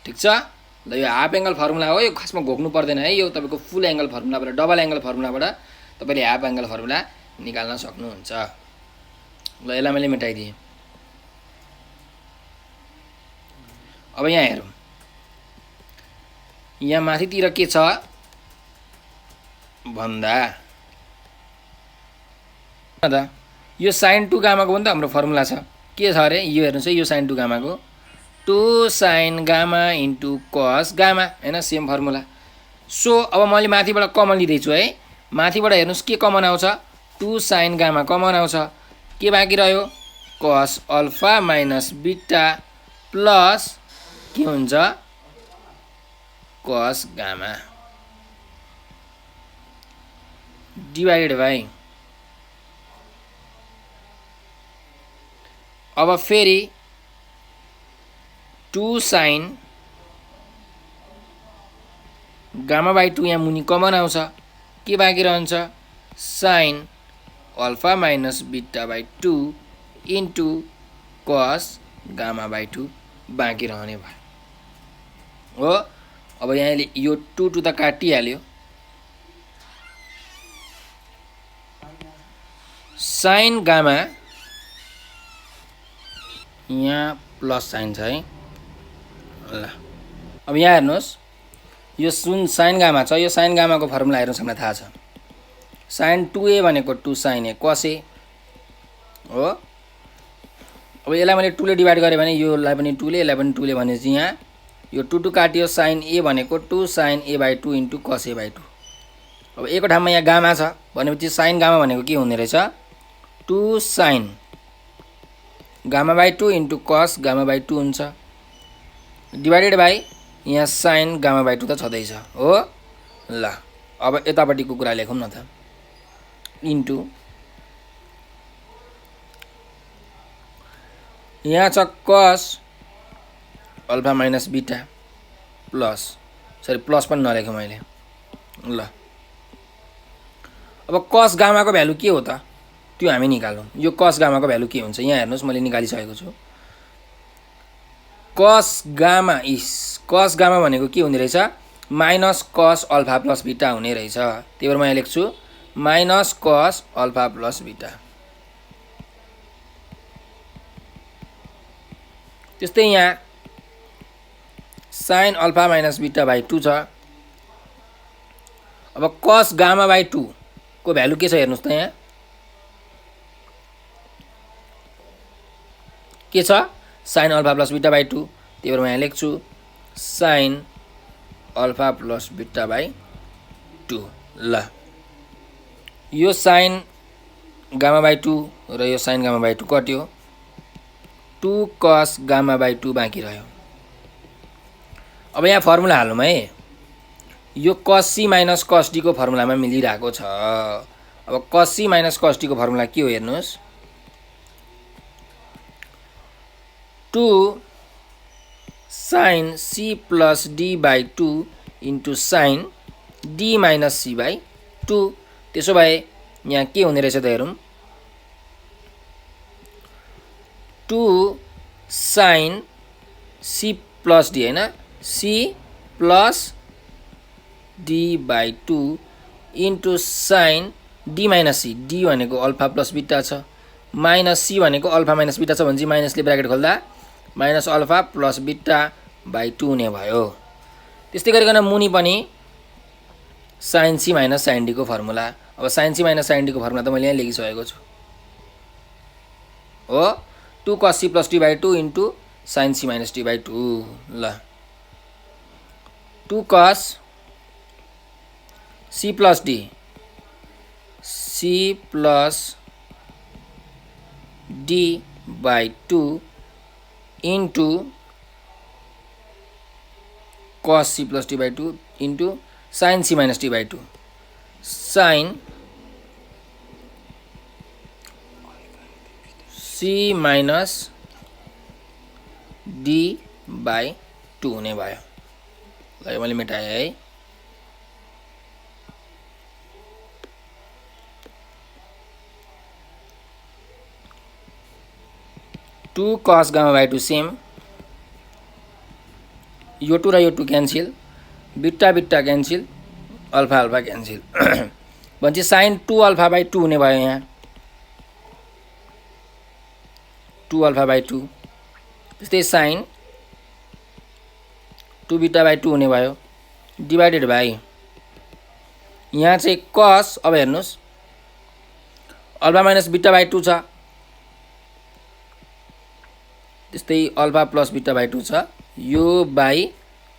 Speaker 1: ठीक छ। ल यो हाफ एंगल फर्मुला हो यो खासमा घोक्नु पर्दैन है यो तपाईको फुल एंगल फर्मुलाबाट डबल एंगल फर्मुलाबाट तपाईले हाफ एंगल फर्मुला निकाल्न सक्नुहुन्छ। ल यसलाई मैले मेटाइदिएँ। अब यहाँ हेरौँ यहाँ माथितिर के छ भन्दा यो sin 2 गामा को पनि त हाम्रो फर्मुला छ के छ अरे यो हेर्नुस् है यो sin 2 गामा को 2 sin gamma into cos gamma हैन सेम फर्मुला। सो अब मैले माथिबाट कमन लिदैछु है माथिबाट हेर्नुस् के कमन आउँछ 2 sin गामा कमन आउँछ के बाँकी रह्यो cos अल्फा माइनस बिटा प्लस के हुन्छ cos गामा डिवाइडेड बाइ अब फेरि 2 sin गामा बाई 2 यहाँ मुनि कमन आउँछ के बाँकी रहन्छ sin अल्फा माइनस बिटा by 2 into cos gamma by 2 बाँकी रहने भयो हो। अब यहाँ यो 2 2 त काटिहाल्यो sin गामा यहाँ प्लस साइन छ है। ल अब यहाँ हेर्नुहोस् यो सुन sin गामा छ यो sin गामा को फर्मुला हेर्नुहोस् हामीलाई थाहा छ sin 2a भनेको 2 sin a cos a हो। अब यसलाई मैले 2 ले डिवाइड गरे भने योलाई पनि 2 ले यसलाई पनि 2 ले भनेपछि यहाँ यो 2 2 काटियो sin a भनेको 2 sin a by 2 into cos a by 2। अब एक ठाउँमा यहाँ गामा छ भनेपछि sin गामा भनेको के हुने रहेछ 2 sin gamma by 2 into cos gamma by 2 हुन्छ डिवाइडेड बाई यहाँ sin गामा बाई 2 त छँदैछ हो। ल अब यतापट्टिको कुरा लेखौँ न त इन्टु यहाँ छ cos अल्फा माइनस बिटा प्लस सरी प्लस पनि नलेखेँ मैले। ल अब cos गामा को भ्यालु के हो त त्यो हामी निकालौँ यो cos गामा को भ्यालु के हुन्छ यहाँ हेर्नुहोस् मैले निकालिसकेको छु cos गामा भनेको के हुने रहेछ माइनस cos अल्फा प्लस बिटा हुने रहेछ त्यही भएर म यहाँ लेख्छु माइनस cos अल्फा प्लस बिटा। त्यस्तै यहाँ sin अल्फा माइनस बिटा बाई 2 छ। अब cos गामा बाई 2 को भ्यालु के छ हेर्नुहोस् त यहाँ के छ sin अल्फा प्लस बिटा बाई 2 त्यही भएर म यहाँ लेख्छु sin अल्फा प्लस बिटा बाई 2। ल यो sin गामा बाई 2 र यो sin gamma by 2 कट्यो 2 cos gamma by 2 बाँकी रह्यो। अब यहाँ फर्मुला हालौँ है। यो cos c minus cos d को फर्मुलामा मिलिरहेको छ। अब cos c minus cos d को फर्मुला के हो हेर्नुहोस्, 2 sin c plus d by 2 into sin d minus c by 2। त्यसो भए यहाँ के हुने रहेछ त हेरौँ, 2 sin c प्लस d हैन, c plus d by 2 into sin d minus c, d भनेको अल्फा प्लस बिटा छ, माइनस c भनेको अल्फा माइनस बिटा छ भनेपछि माइनसले ब्राकेट खोल्दा माइनस अल्फा प्लस बिटा बाई 2 हुने भयो। त्यस्तै गरिकन मुनि पनि sin c minus sin d को फर्मुला। अब sin c minus sin d को फर्मुला त मैले यहाँ लेखिसकेको छु हो, 2 cos c plus d by 2 into sin c minus d by 2। ल 2 cos c plus d, c plus d by 2 into cos c plus d by 2 into sin c minus d by 2, sin c minus d by 2 हुने भयो। ल मैले मेटाएँ है। Two cos gamma by 2 same, यो 2 र यो 2 cancel, beta beta cancel, alpha alpha cancel भनेपछि sin 2 अल्फा बाई 2 हुने भयो। यहाँ 2 अल्फा बाई 2, त्यस्तै sin 2 बिटा बाई 2 हुने भयो, डिभाइडेड बाई यहाँ चाहिँ cos, अब हेर्नुहोस् अल्फा माइनस बिटा बाई 2 छ, त्यस्तै अल्फा प्लस बिटा बाई 2 छ, यो बाई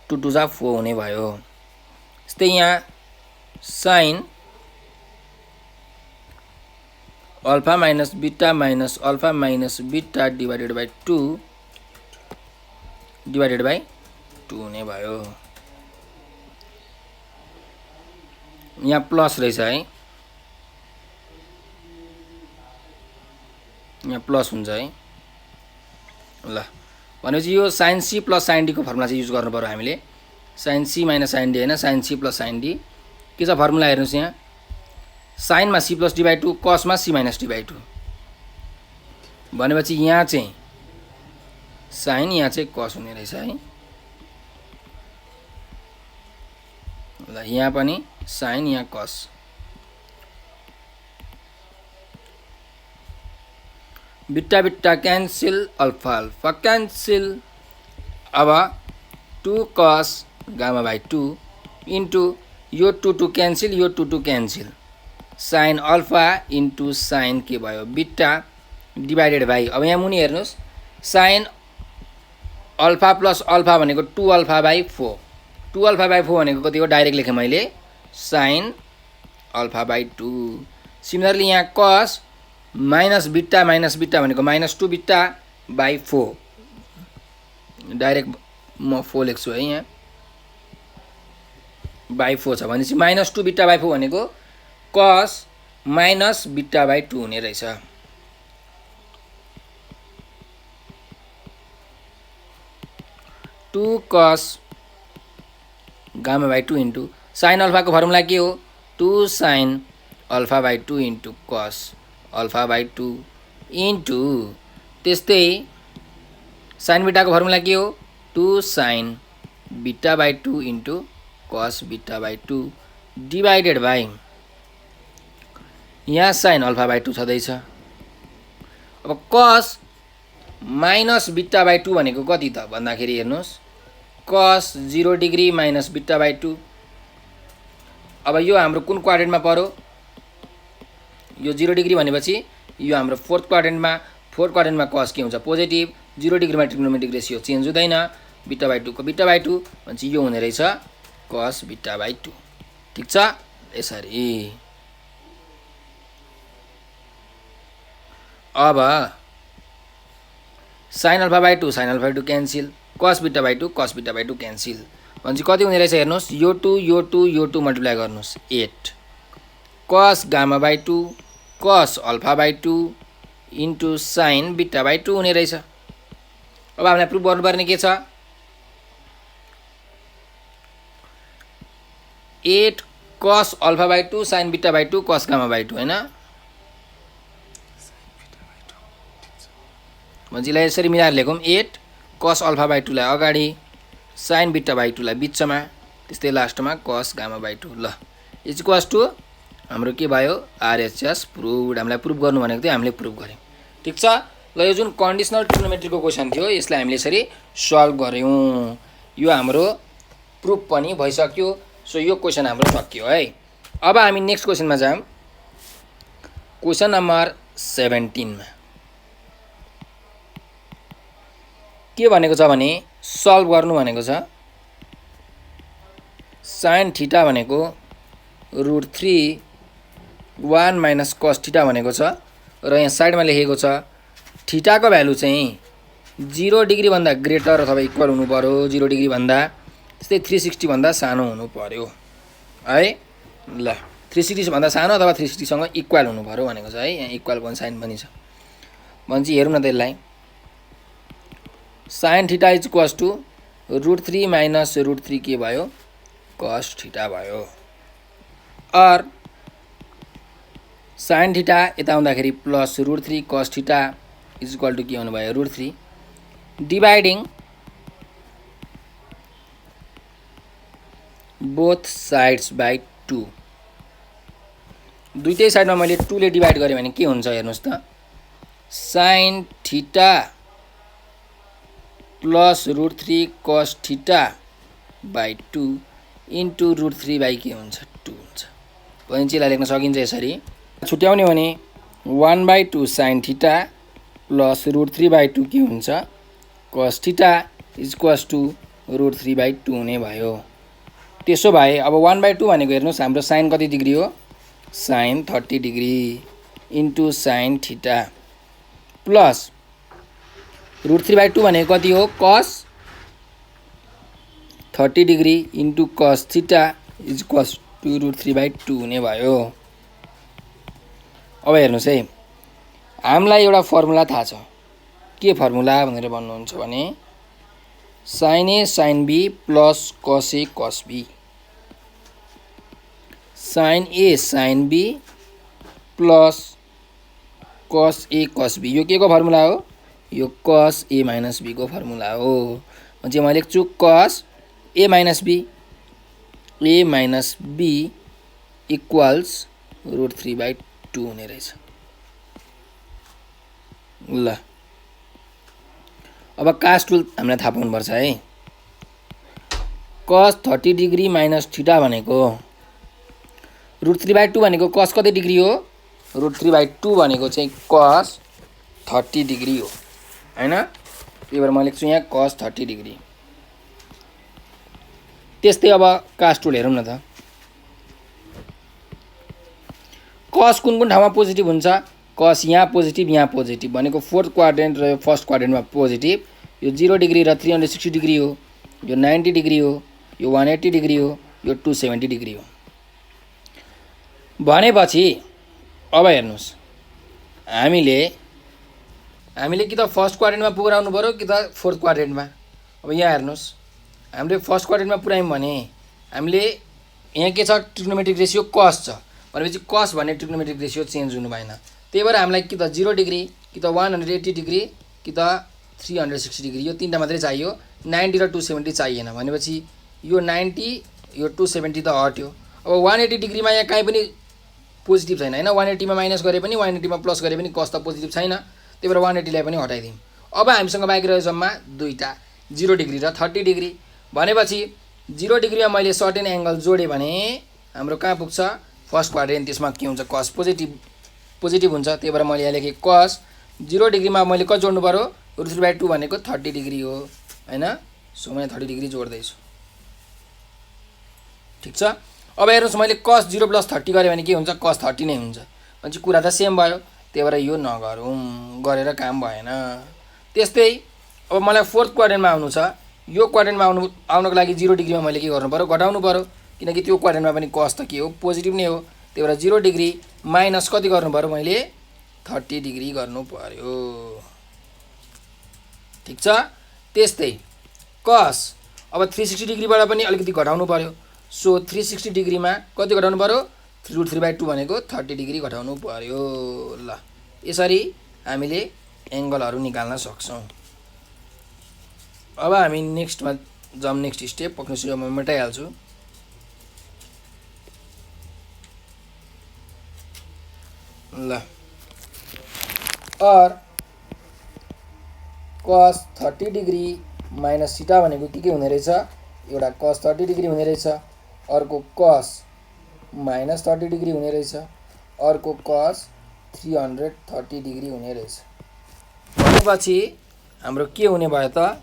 Speaker 1: 2 2 जा 4 हुने भयो। त्यस्तै यहाँ sin अल्फा माइनस बिटा डिभाइडेड बाई 2 डिभाइडेड बाई 2 हुने भयो। यहाँ प्लस रहेछ है, यहाँ प्लस हुन्छ है। ल भनेपछि यो sin c plus sin d को फर्मुला चाहिँ युज गर्नु पर्यो हामीले। sin c minus sin d हैन, sin c plus sin d के छ फर्मुला हेर्नुस्, यहाँ sin मा c plus d by 2, cos मा c माइनस d बाई 2 भनेपछि यहाँ चाहिँ sin, यहाँ चाहिँ cos हुने रहेछ है। ल यहाँ पनि sin, यहाँ cos, बिटा beta cancel, alpha alpha cancel. अब 2 cos गामा बाई 2 इन्टु यो 2 2 क्यान्सिल, यो 2 2 cancel, sin alpha into sin के भयो बिटा डिभाइडेड बाई, अब यहाँ मुनि हेर्नुहोस् sin अल्फा प्लस अल्फा भनेको 2 अल्फा बाई 4, 2 अल्फा बाई 4 भनेको कति हो डाइरेक्ट लेखेँ मैले, sin अल्फा बाई 2। सिमिलरली यहाँ cos माइनस बिटा भनेको माइनस 2 बिटा बाई 4, डाइरेक्ट म 4 लेख्छु है, यहाँ बाई 4 छ भनेपछि माइनस 2 बिटा बाई 4 भनेको cos माइनस बिटा बाई 2 हुने रहेछ। Two cos gamma by 2 into sin alpha को फर्मुला के हो, 2 sin alpha by 2 into cos alpha by 2 into त्यस्तै sin बिटा को फर्मुला के हो, 2 sin बिटा बाई 2 इन्टु cos बिटा बाई 2 डिभाइडेड बाई यहाँ sin अल्फा बाई 2 छँदैछ। अब cos माइनस बिटा बाई 2 भनेको कति त भन्दाखेरि हेर्नुहोस्, cos 0 डिग्री माइनस बिटा बाई 2। अब यो हाम्रो कुन क्वाड्रेन्टमा पर्यो, यो 0 डिग्री भनेपछि यो हाम्रो फोर्थ क्वाड्रेन्टमा cos के हुन्छ पोजिटिभ, 0 डिग्रीमा ट्रिग्नोमेट्रिक रेसियो चेन्ज हुँदैन, बिटा बाई 2 को बिटा बाई 2 भनेपछि यो हुने रहेछ cos बिटा बाई 2। ठीक छ, यसरी। अब sine alpha by two sine alpha by two cancel, cos beta by two कस बिटा बाई टू क्यान्सिल भनेपछि कति हुने रहेछ हेर्नुहोस्, यो टू मल्टिप्लाई गर्नुहोस् 8 cos gamma by two cos alpha by two into sine beta by two हुने रहेछ। अब हामीलाई प्रुफ गर्नुपर्ने के छ, 8 cos alpha by two sine beta by two cos gamma by two होइन, भनेपछि यसरी मिलाएर लेखौँ 8 कस अल्फा बाई टूलाई अगाडि साइन बिटा बाई टूलाई बिचमा त्यस्तै लास्टमा कस गामा बाई टू। ल इज इक्वल्स टू हाम्रो के भयो, आरएचएस प्रुभड। हामीलाई प्रुफ गर्नु भनेको थियो, हामीले प्रुफ गऱ्यौँ। ठिक छ। ल यो जुन कन्डिसनल ट्रिग्नोमेट्रीको क्वेसन थियो यसलाई हामीले यसरी सल्भ गऱ्यौँ। यो हाम्रो प्रुफ पनि भइसक्यो। सो यो क्वेसन हाम्रो सकियो है। अब हामी नेक्स्ट क्वेसनमा जाऊँ। क्वेसन नम्बर 17 मा के भनेको छ भने सल्भ गर्नु भनेको छ साइन थीटा भनेको √3 1 माइनस कस थीटा भनेको छ र यहाँ साइडमा लेखेको छ थीटाको भ्यालु चाहिँ 0 डिग्री भन्दा ग्रेटर अथवा इक्वल हुनु पर्यो, 0 डिग्री भन्दा त्यस्तै 360 भन्दा सानो हुनु पर्यो है। ल 360 भन्दा सानो अथवा 360 सँग इक्वल हुनु पर्यो भनेको छ है। यहाँ इक्वल पनि साइन पनि छ भनेपछि हेरौँ न त यसलाई। Sine theta is equals to √3 minus √3 के भयो, कस थीटा भयो। और साइन थीटा यता आउँदाखेरि प्लस √3 कस थीटा इज इक्वल टू के हुनु भयो, √3 डिभाइडिङ बोथ साइड्स बाई 2। दुईटै साइडमा मैले 2 ले डिभाइड गरेँ भने के हुन्छ हेर्नुहोस् त, sign theta plus √3 cos theta by 2 into √3 by के हुन्छ 2 हुन्छ। भनेपछि यसलाई लेख्न सकिन्छ यसरी, छुट्याउने भने 1/2 साइन थीटा प्लस √3 बाई 2 के हुन्छ cos theta is equals to √3 by 2 हुने भयो। त्यसो भए अब 1/2 भनेको हेर्नुहोस् हाम्रो साइन कति डिग्री हो, sine 30 degree into sine theta plus √3 by 2 भनेको कति हो, cos 30 degree into cos theta is equals to √3 by 2 हुने भयो। अब हेर्नुहोस् है, हामीलाई एउटा फर्मुला थाहा छ। के फर्मुला भनेर भन्नुहुन्छ भने sine a sine b plus cos a cos b, sine a sine b plus cos a cos be. यो के को फर्मुला हो, यो कस ए माइनस बी को फर्मुला हो। भनेपछि म लेख्छु कस ए माइनस बी इक्वल्स √3 बाई 2 हुने रहेछ। ल अब कास टुल हामीलाई थाहा पाउनुपर्छ है। कस 30 डिग्री माइनस थीटा भनेको √3 बाई 2 भनेको कस कति डिग्री हो, √3 बाई 2 भनेको चाहिँ कस 30 डिग्री हो हैन। त्यही भएर म लेख्छु यहाँ कस 30 डिग्री। त्यस्तै अब कास टुल हेरौँ न त। कस कुन कुन ठाउँमा पोजिटिभ हुन्छ, कस यहाँ पोजिटिभ भनेको फोर्थ क्वाड्रेन्ट र फर्स्ट क्वाड्रेन्टमा पोजिटिभ। यो 0 डिग्री र 360 डिग्री हो, यो 90 डिग्री हो, यो 180 डिग्री हो, यो 270 डिग्री हो। भनेपछि अब हेर्नुहोस् हामीले कि त फर्स्ट क्वाड्रेन्टमा पुर्याउनु पर्यो कि त फोर्थ क्वाड्रेन्टमा। अब यहाँ हेर्नुहोस् हामीले फर्स्ट क्वाड्रेन्टमा पुर्यायौँ भने हामीले यहाँ के छ, ट्रिग्नोमेट्रिक रेसियो कस छ भनेपछि कस भन्ने ट्रिग्नोमेट्रिक रेसियो चेन्ज हुनु भएन। त्यही भएर हामीलाई कि त 0 डिग्री कि त 180 डिग्री कि त 360 डिग्री यो तीनटा मात्रै चाहियो, 90 र 270 चाहिएन। भनेपछि यो 90 यो 270 त हट्यो। अब 180 डिग्रीमा यहाँ कहीँ पनि पोजिटिभ छैन हैन, 180 मा माइनस गरे पनि 180 मा प्लस गरे पनि कस त पोजिटिभ छैन। त्यही भएर 180 लाई पनि हटाइदिउँ। अब हामीसँग बाँकी रह्यो जम्मा दुईटा, 0 डिग्री र 30 डिग्री। भनेपछि 0 डिग्रीमा मैले सर्टेन एंगल जोडेँ भने हाम्रो कहाँ पुग्छ, फर्स्ट क्वाड्रेन्ट। त्यसमा के हुन्छ, कस पोजिटिभ हुन्छ। त्यही भएर मैले यहाँ लेखेँ कस 0 डिग्रीमा मैले कति जोड्नु पर्यो, √3 बाई 2 भनेको 30 डिग्री हो हैन। सो मैले 30 डिग्री जोड्दैछु। ठिक छ। अब हेर्नुहोस् मैले कस 0 प्लस 30 गरेँ भने के हुन्छ, कस 30 नै हुन्छ। भनेपछि कुरा त सेम भयो। त्यही भएर यो नगरौँ, गरेर काम भएन। त्यस्तै अब मलाई फोर्थ क्वाड्रेन्टमा आउनु छ। यो क्वाड्रेन्टमा आउनको लागि 0 डिग्रीमा मैले के गर्नु पर्यो, घटाउनु पर्यो, किनकि त्यो क्वाड्रेन्टमा पनि कस त के हो, पोजिटिभ नै हो। त्यही भएर 0 डिग्री माइनस कति गर्नु पर्यो, मैले 30 डिग्री गर्नु पर्यो। ठिक छ। त्यस्तै कस अब 360 डिग्रीबाट पनि अलिकति घटाउनु पर्यो। सो 360 डिग्रीमा कति घटाउनु पर्यो, √3/2 भनेको 30 डिग्री घटाउनु पर्यो। ल यसरी हामीले एङ्गलहरू निकाल्न सक्छौँ। अब हामी नेक्स्टमा जाउँ। नेक्स्ट स्टेप पक्नुछु, म मेटाइहाल्छु। ल और cos 30 डिग्री माइनस थीटा भनेको के हुने रहेछ, एउटा cos 30 डिग्री हुने रहेछ, अर्को cos माइनस 30 डिग्री हुने रहेछ, अर्को cos 330 डिग्री हुने रहेछ। भनेपछि हाम्रो के हुने भयो त,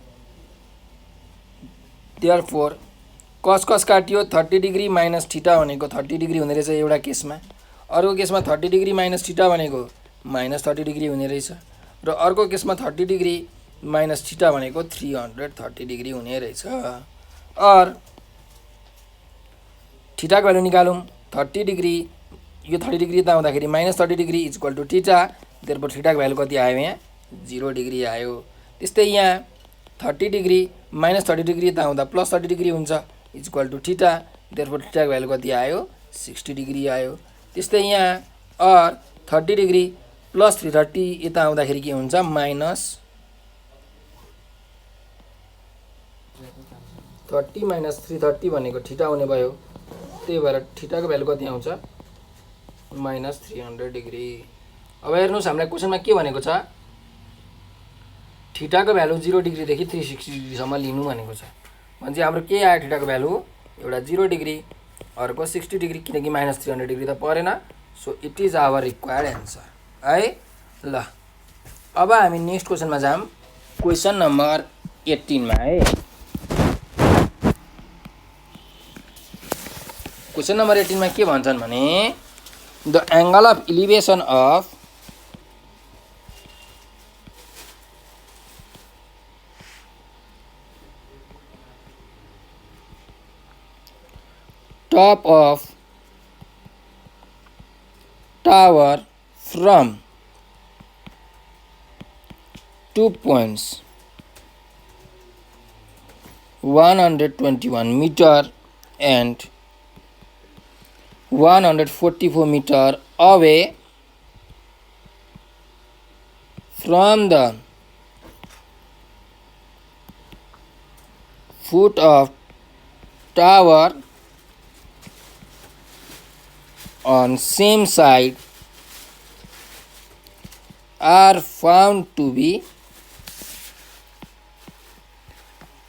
Speaker 1: देयरफोर cos cos काटियो, 30 डिग्री माइनस थीटा भनेको 30 डिग्री हुने रहेछ एउटा केसमा, अर्को केसमा 30 डिग्री माइनस थीटा भनेको माइनस 30 डिग्री हुने रहेछ, र अर्को केसमा 30 डिग्री माइनस थीटा भनेको 330 डिग्री हुने रहेछ। और थीटाको भ्यालु निकालौँ। 30 डिग्री, यो 30 डिग्री त आउँदाखेरि minus 30 degree equal to theta, therefore थीटाको भ्यालु कति आयो, यहाँ 0 डिग्री आयो। त्यस्तै यहाँ 30 डिग्री माइनस 30 डिग्री त आउँदा प्लस 30 डिग्री हुन्छ इक्वल टु थीटा, देयरफोर थीटाको भ्यालु कति आयो, 60 डिग्री आयो। त्यस्तै यहाँ और 30 डिग्री प्लस 330 यता आउँदाखेरि के हुन्छ, माइनस 30 माइनस 330 भनेको थीटा हुने भयो। त्यही भएर थीटाको भ्यालु कति आउँछ, माइनस 300 डिग्री। अब हेर्नुहोस् हामीलाई क्वेसनमा के भनेको छ, थीटाको भ्यालु 0 डिग्रीदेखि 360 डिग्रीसम्म लिनु भनेको छ। भनेपछि हाम्रो के आयो, थीटाको भ्यालु एउटा 0 डिग्री, अर्को 60 डिग्री, किनकि माइनस 300 डिग्री त परेन। So it is our required answer है। ल अब हामी नेक्स्ट क्वेसनमा जाऊँ। क्वेसन नम्बर 18 मा है। क्वेसन नम्बर 18 मा के भन्छन् भने, the angle of elevation of top of tower from 2 points 121 meter and 144 meter away from the foot of tower on same side are found to be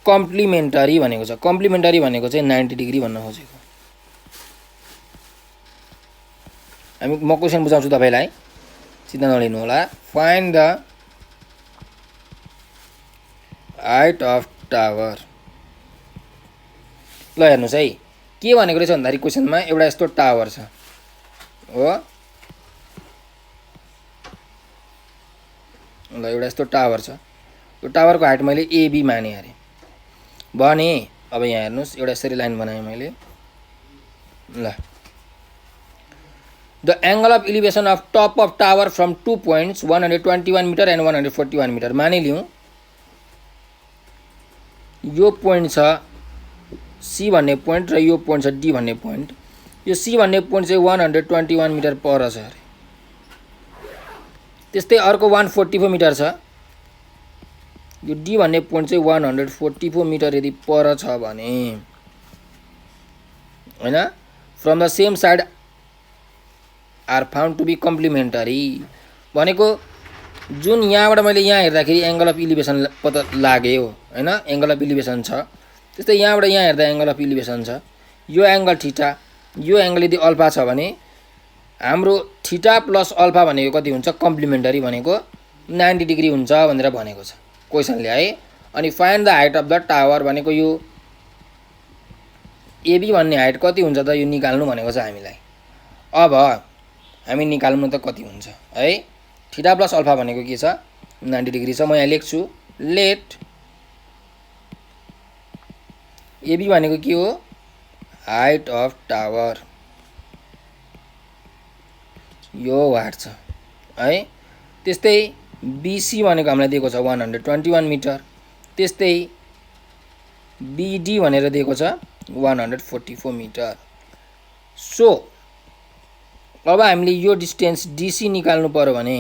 Speaker 1: complementary भनेको छ। complementary भनेको चाहिँ 90 डिग्री भन्न खोजेको। म क्वेसन बुझाउँछु तपाईलाई, चिन्ता नलिनु होला। Find the height of tower. ल हेर्नुस् है, के भनेको रहेछ भन्दाखेरि क्वेसनमा एउटा यस्तो टावर छ हो। ल एउटा यस्तो टावर छ, यो टावरको हाइट मैले एबी माने अरे भने। अब यहाँ हेर्नुस्, एउटा यसरी लाइन बनाएँ मैले। ल the angle of elevation of top of tower from 2 points 121 metre and 141 metre मानिलिउँ। यो पोइन्ट छ सी भन्ने पोइन्ट र यो पोइन्ट छ डी भन्ने पोइन्ट। यो सी भन्ने पोइन्ट चाहिँ 121 मिटर पर छ अरे। त्यस्तै अर्को 144 मिटर छ। यो डी भन्ने पोइन्ट चाहिँ 144 मिटर यदि पर छ भने हैन, from the same side are found to be complementary भनेको जुन यहाँबाट मैले यहाँ हेर्दाखेरि एंगल अफ एलिवेशन पत्ता लाग्यो हैन, एंगल अफ एलिवेशन छ। त्यस्तै यहाँबाट यहाँ हेर्दा एंगल अफ एलिवेशन छ। यो एंगल थीटा, यो एंगल यदि अल्फा छ भने हाम्रो थीटा प्लस अल्फा भनेको कति हुन्छ, कम्प्लिमेन्टरी भनेको 90 डिग्री हुन्छ भनेर भनेको छ क्वेसनले है। अनि find the height of the tower भनेको यो एबी भन्ने हाइट कति हुन्छ त, यो निकाल्नु भनेको छ हामीलाई। अब हामी निकाल्नु त कति हुन्छ है। थीटा प्लस अल्फा भनेको के छ, 90 डिग्री छ। म यहाँ लेख्छु लेट एबी भनेको के हो हाइट अफ टावर यो वाट छ है। त्यस्तै बीसी भनेको हामीलाई दिएको छ 121 मिटर। त्यस्तै बीडी भनेर दिएको छ 144 मिटर। सो अब हामीले यो डिस्टेन्स डीसी निकाल्नु पर्यो भने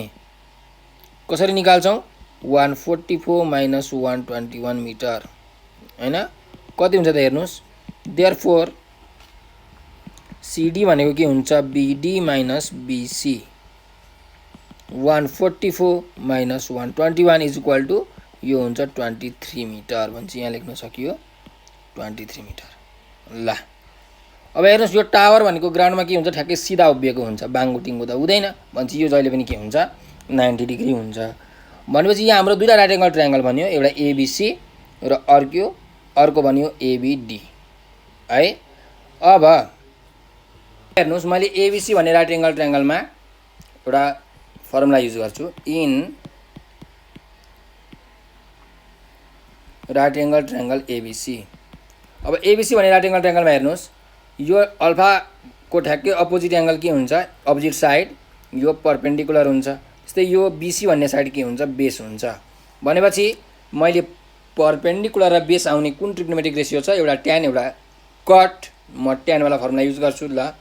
Speaker 1: कसरी निकाल्छौं 144 माइनस 121 मिटर हैन कति हुन्छ त हेर्नुस्। देयरफोर सीडी भनेको के हुन्छ BD minus BC 144 minus 121 is equal to यो हुन्छ 23 मिटर भन्छ। यहाँ लेख्न सकियो 23 मिटर। ल अब हेर्नुस् यो टावर भनेको ग्राउन्डमा के हुन्छ ठ्याक्कै सिधा उभिएको हुन्छ, बाङगुटिङको त हुँदैन भन्छ। यो जहिले पनि के हुन्छ 90 डिग्री हुन्छ भनेपछि यहाँ हाम्रो दुईटा राइट एंगल ट्रायंगल बन्यो, एउटा एबीसी र अर्को बन्यो एबीडी है। अब हेर्नुस् मैले एबीसी भन्ने राइट एंगल ट्रायंगलमा एउटा फर्मुला युज गर्छु in right angle triangle ABC. अब एबीसी भन्ने राइट एंगल ट्रायंगलमा हेर्नुस् यो अल्फा को ठ्याक्कै अपोजिट एंगल के हुन्छ अपोजिट साइड यो परपेंडिकुलर हुन्छ। त्यस्तै यो बीसी भन्ने साइड के हुन्छ बेस हुन्छ भनेपछि मैले परपेंडिकुलर र बेस आउने कुन ट्रिग्नोमेट्रिक रेशियो छ एउटा tan एउटा कट। म tan वाला फर्मुला युज गर्छु। ल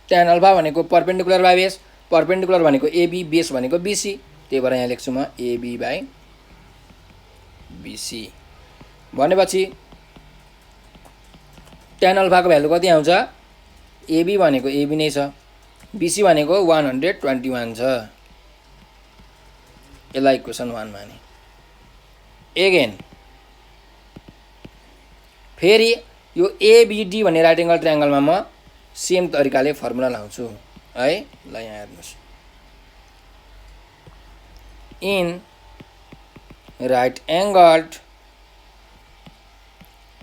Speaker 1: tan अल्फा भनेको परपेंडिकुलर बाइ बेस, परपेंडिकुलर भनेको एबी बेस भनेको बीसी, त्यही भएर यहाँ लेख्छु म एबी बाइ बीसी भनेपछि tan अल्फा को भ्यालु कति आउँछ एबी भनेको एबी नै छ, बीसी भनेको 121 छ। यसलाई इक्वेसन 1 माने। एगेन फेरि यो एबीडी भन्ने राइट एंगल ट्रायंगलमा म सेम तरिकाले फर्मुला लाउँछु है। ल यहाँ हेर्नुस् in right angle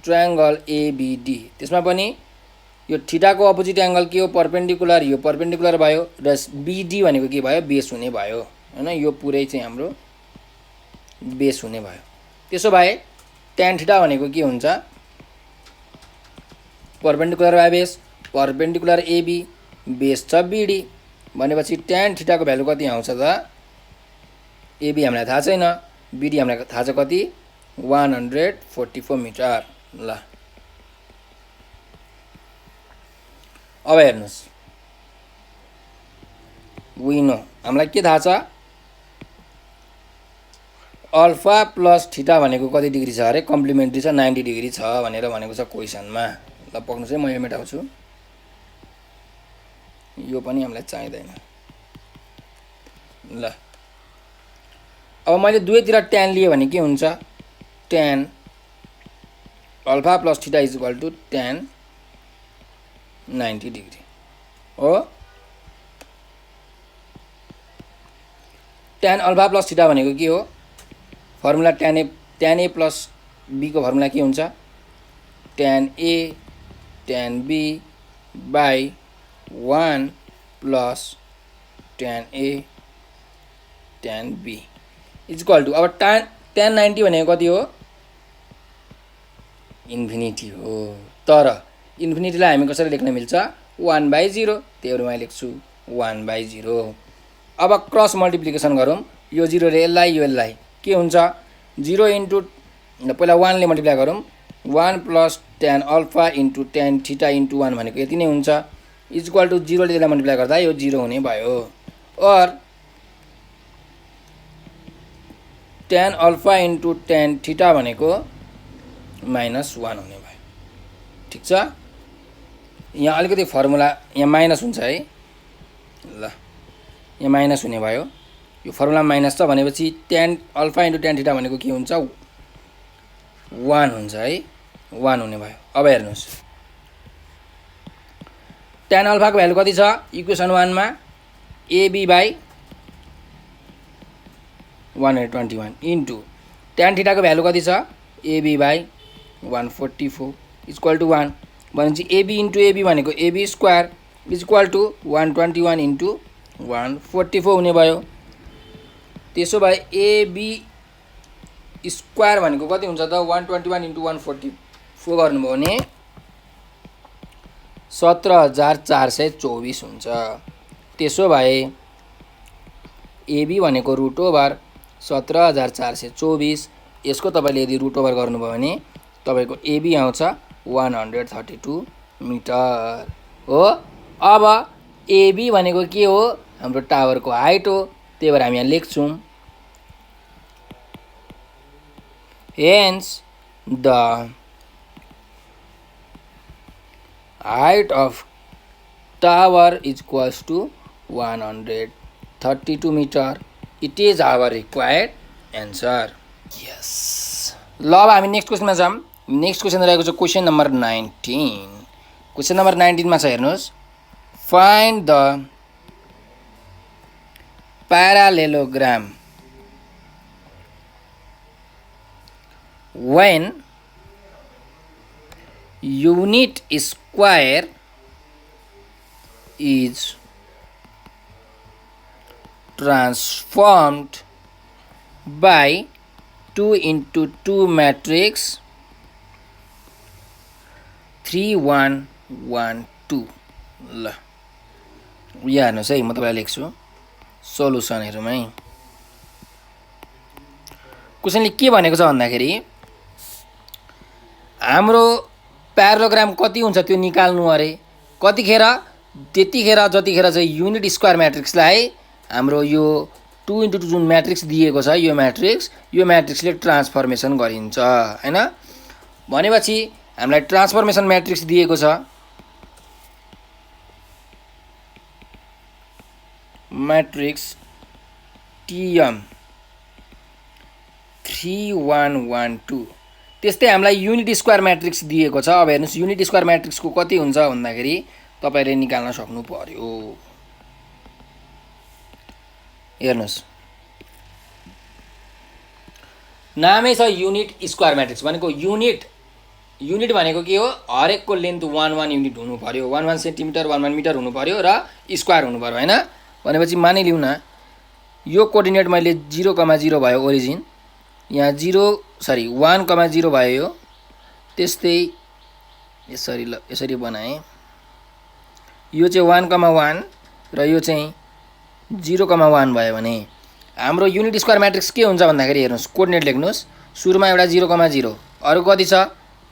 Speaker 1: triangle ABD त्यसमा पनि यो थीटा को अपोजिट एंगल के हो परपेंडिकुलर, यो परपेंडिकुलर भयो र बीडी भनेको के भयो बेस हुने भयो हैन। यो पुरै चाहिँ हाम्रो बेस हुने भयो। त्यसो भए tan थीटा भनेको के हुन्छ perpendicular by base, perpendicular AB base छ बीडी भनेपछि tan थीटा को भ्यालु कति आउँछ त एबी हामीलाई थाहा छैन, बीडी हामीलाई थाहा छ कति 144 मिटर। ल अब हेर्नुस् विनो हामीलाई के थाहा छ अल्फा प्लस थीटा भनेको कति डिग्री छ अरे कम्प्लिमेन्ट्री छ 90 डिग्री छ भनेर भनेको छ क्वेशनमा। ल पक्नु चाहिँ म यो मेटाउँछु, यो पनि हामीलाई चाहिदैन। ल अब मैले दुवैतिर tan लिए भने के हुन्छ tan alpha plus theta is equal to tan 90 degree हो। tan अल्फा प्लस थीटा भनेको के हो formula tan a plus b को फर्मुला के हुन्छ tan a tan b by 1 plus tan a tan b is equal to अब tan 90 भनेको कति हो इन्फिनिटी हो। तर इन्फिनिटीलाई हामी कसरी लेख्न मिल्छ 1/0, त्यही भएर म लेख्छु 1/0। अब क्रस मल्टिप्लिकेसन गरौँ यो 0 र यसलाई के हुन्छ 0 इन्टु पहिला 1 ले मल्टिप्लाई गरौँ 1 plus tan alpha into tan theta into 1 भनेको यति नै हुन्छ इज इक्वल टु 0 ले यसलाई मल्टिप्लाई गर्दा यो 0 हुने भयो। और tan alpha into tan theta भनेको -1 हुने भयो। ठीक छ यहाँ अलिकति फर्मुला यहाँ माइनस हुन्छ है। ल यहाँ माइनस हुने भयो, यो फर्मुला माइनस छ भनेपछि tan alpha into tan theta भनेको के हुन्छ 1 हुन्छ है 1 हुने भयो। अब हेर्नुस् tan अल्फा को भ्यालु कति छ इक्वेसन 1 मा AB by 121 into tan theta को भ्यालु कति छ एबी बाइ 144 इक्वल टु 1 भनेपछि एबी इन्टु एबी भनेको AB square is equal to 121 into 144 हुने भयो। त्यसो भए एबी स्क्वायर भनेको कति हुन्छ त 121 × 144 गर्नुभयो भने 17,424 हुन्छ। त्यसो भए एबी भनेको रुट ओभर 17,424, यसको तपाईँले यदि रुट ओभर गर्नुभयो भने तपाईँको एबी आउँछ 132 मिटर हो। अब एबी भनेको के हो? हाम्रो टावरको हाइट हो, त्यही भएर हामी यहाँ लेख्छौँ hence the height of tower is equals to 132 meter. It is our required answer. Yes. ल अब हामी नेक्स्ट क्वेसनमा जाऊँ। नेक्स्ट क्वेसन रहेको छ क्वेसन नम्बर 19। क्वेसन नम्बर 19 मा छ हेर्नुहोस्, find the parallelogram when unit square is transformed by 2 into 2 matrix 3 1 1 2। ल यहाँ हेर्नुहोस् है, म तपाईँलाई लेख्छु सोलुसनहरुमै। क्वेसनले के भनेको छ भन्दाखेरि हाम्रो प्यारालोग्राम कति हुन्छ त्यो निकाल्नु अरे। कतिखेर? त्यतिखेर जतिखेर चाहिँ युनिट स्क्वायर म्याट्रिक्सलाई हाम्रो यो 2 × 2 जुन म्याट्रिक्स दिएको छ, यो म्याट्रिक्सले ट्रान्सफर्मेसन गरिन्छ हैन। भनेपछि हामीलाई ट्रान्सफर्मेसन म्याट्रिक्स दिएको छ, म्याट्रिक्स टिएम 3 1 1 2। त्यस्तै हामीलाई युनिट स्क्वायर म्याट्रिक्स दिएको छ। अब हेर्नुस् युनिट स्क्वायर म्याट्रिक्सको कति हुन्छ भन्दाखेरि तपाईले निकाल्न सक्नु पर्यो। हेर्नुस् नामै छ युनिट स्क्वायर म्याट्रिक्स भनेको युनिट भनेको के हो? हरेकको लेन्थ 1 1 युनिट हुनु पर्यो, 1 1 सेन्टिमिटर 1 1 मिटर हुनु पर्यो र स्क्वायर हुनु पर्यो हैन। भनेपछि मानिलिउँ न यो कोअर्डिनेट मैले 0, 0 भयो ओरिजिन, यहाँ 1, 0 भयो यो, त्यस्तै यसरी बनाएँ। यो चाहिँ 1, 1 र यो चाहिँ 0, 1 भयो भने हाम्रो युनिट स्क्वायर म्याट्रिक्स के हुन्छ भन्दाखेरि हेर्नुस् कोअर्डिनेट लेख्नुस्। सुरुमा एउटा 0, 0, अर्को कति छ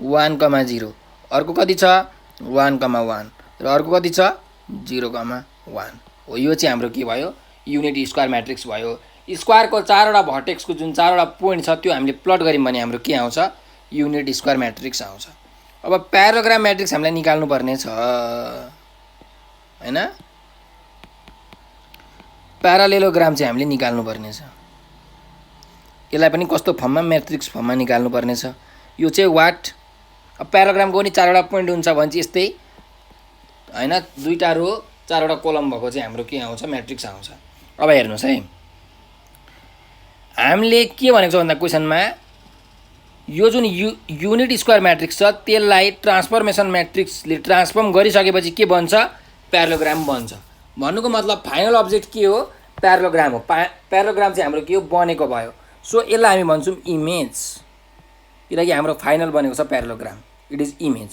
Speaker 1: 1, 0, अर्को कति छ 1, 1 र अर्को कति छ 0, 1 हो। यो चाहिँ हाम्रो के भयो? युनिट स्क्वायर म्याट्रिक्स भयो। स्क्वायरको 4वटा भर्टेक्सको जुन 4वटा पोइन्ट छ त्यो हामीले प्लट गर्यौं भने हाम्रो के आउँछ? युनिट स्क्वायर म्याट्रिक्स आउँछ। अब प्यारालोग्राम म्याट्रिक्स हामीलाई निकाल्नु पर्ने छ हैन। प्यारालेलोग्राम चाहिँ हामीले निकाल्नु पर्ने छ। यसलाई पनि कस्तो फर्ममा? म्याट्रिक्स फर्ममा निकाल्नु पर्ने छ। यो चाहिँ वाट। अब प्याराग्रामको पनि 4वटा पोइन्ट हुन्छ भने चाहिँ यस्तै हैन, 2टा रो 4वटा कलम भएको चाहिँ हाम्रो के आउँछ? म्याट्रिक्स आउँछ। अब हेर्नुस् है, हामीले के भनेको छ भन्दा क्वेसनमा यो जुन युनिट स्क्वायर म्याट्रिक्स छ त्यसलाई ट्रान्सफर्मेसन म्याट्रिक्सले ट्रान्सफर्म गरिसकेपछि के बन्छ? प्यारालोग्राम बन्छ। भन्नुको मतलब फाइनल अब्जेक्ट के हो? प्यारालोग्राम हो। प्यारालोग्राम चाहिँ हाम्रो के हो? बनेको भयो। सो यसलाई हामी भन्छौँ इमेज, किनकि हाम्रो फाइनल बनेको छ प्यारालोग्राम, इट इज इमेज।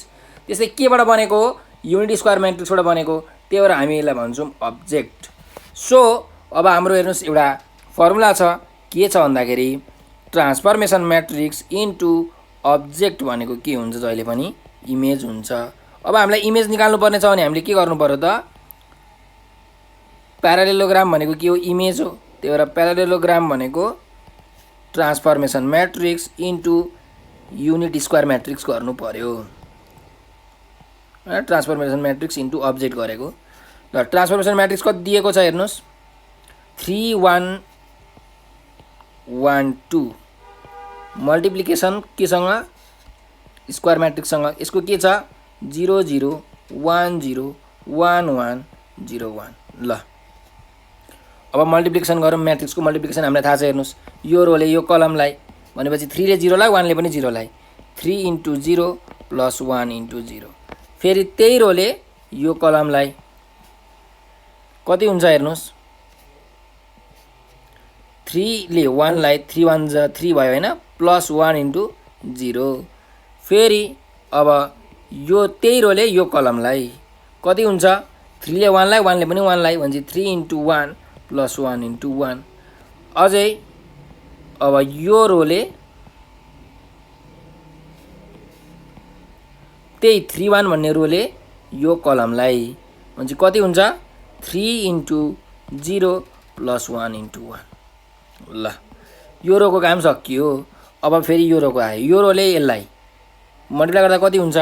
Speaker 1: त्यसै केबाट बनेको हो? युनिट स्क्वायर म्याट्रिक्सबाट बनेको, त्यही भएर हामी यसलाई भन्छौँ अब्जेक्ट। सो अब हाम्रो हेर्नुस् एउटा फर्मुला छ, के छ भन्दाखेरि ट्रान्सफर्मेसन म्याट्रिक्स इन्टु अब्जेक्ट भनेको के हुन्छ? जहिले पनि इमेज हुन्छ। अब हामीलाई इमेज निकाल्नु पर्ने छ भने हामीले के गर्नु पर्यो त? प्यारालेलोग्राम भनेको के हो? इमेज हो। त्यही भएर प्यारालेलोग्राम भनेको transformation matrix into unit square matrix गर्नु पर्यो। ट्रान्सफर्मेसन म्याट्रिक्स इन्टु अब्जेक्ट गरेको। ल ट्रान्सफर्मेसन म्याट्रिक्स कति दिएको छ हेर्नुस्, 3 1 1 2 मल्टिप्लिकेसन केसँग? स्क्वायर म्याट्रिक्ससँग। यसको के छ? 0 0 1 0 1 1 0 1। ल अब मल्टिप्लिकेसन गरौँ। म्याट्रिक्सको मल्टिप्लिकेसन हामीलाई थाहा छ। हेर्नुस् यो रोले यो कलमलाई भनेपछि 3 ले 0 लाई, 1 ले पनि 0 लाई, 3 × 0 + 1 × 0। फेरि त्यही रोले यो कलमलाई कति हुन्छ हेर्नुस्, 3ले 1लाई 3 1 जा 3 भयो हैन प्लस 1 इन्टु 0 फेरि अब यो त्यही रोले यो कलमलाई कति हुन्छ 3ले 1लाई 1ले पनि 1लाई भनेपछि 3 इन्टु 1 प्लस 1 इन्टु 1 अझै अब यो रोले त्यही 3 1 भन्ने रोले यो कलमलाई भनेपछि कति हुन्छ 3 इन्टु 0 प्लस 1 इन्टु 1 ल यो रोको काम सकियो अब फेरि यो रोको आयो यो रोले यसलाई मल्टिप्लाई गर्दा कति हुन्छ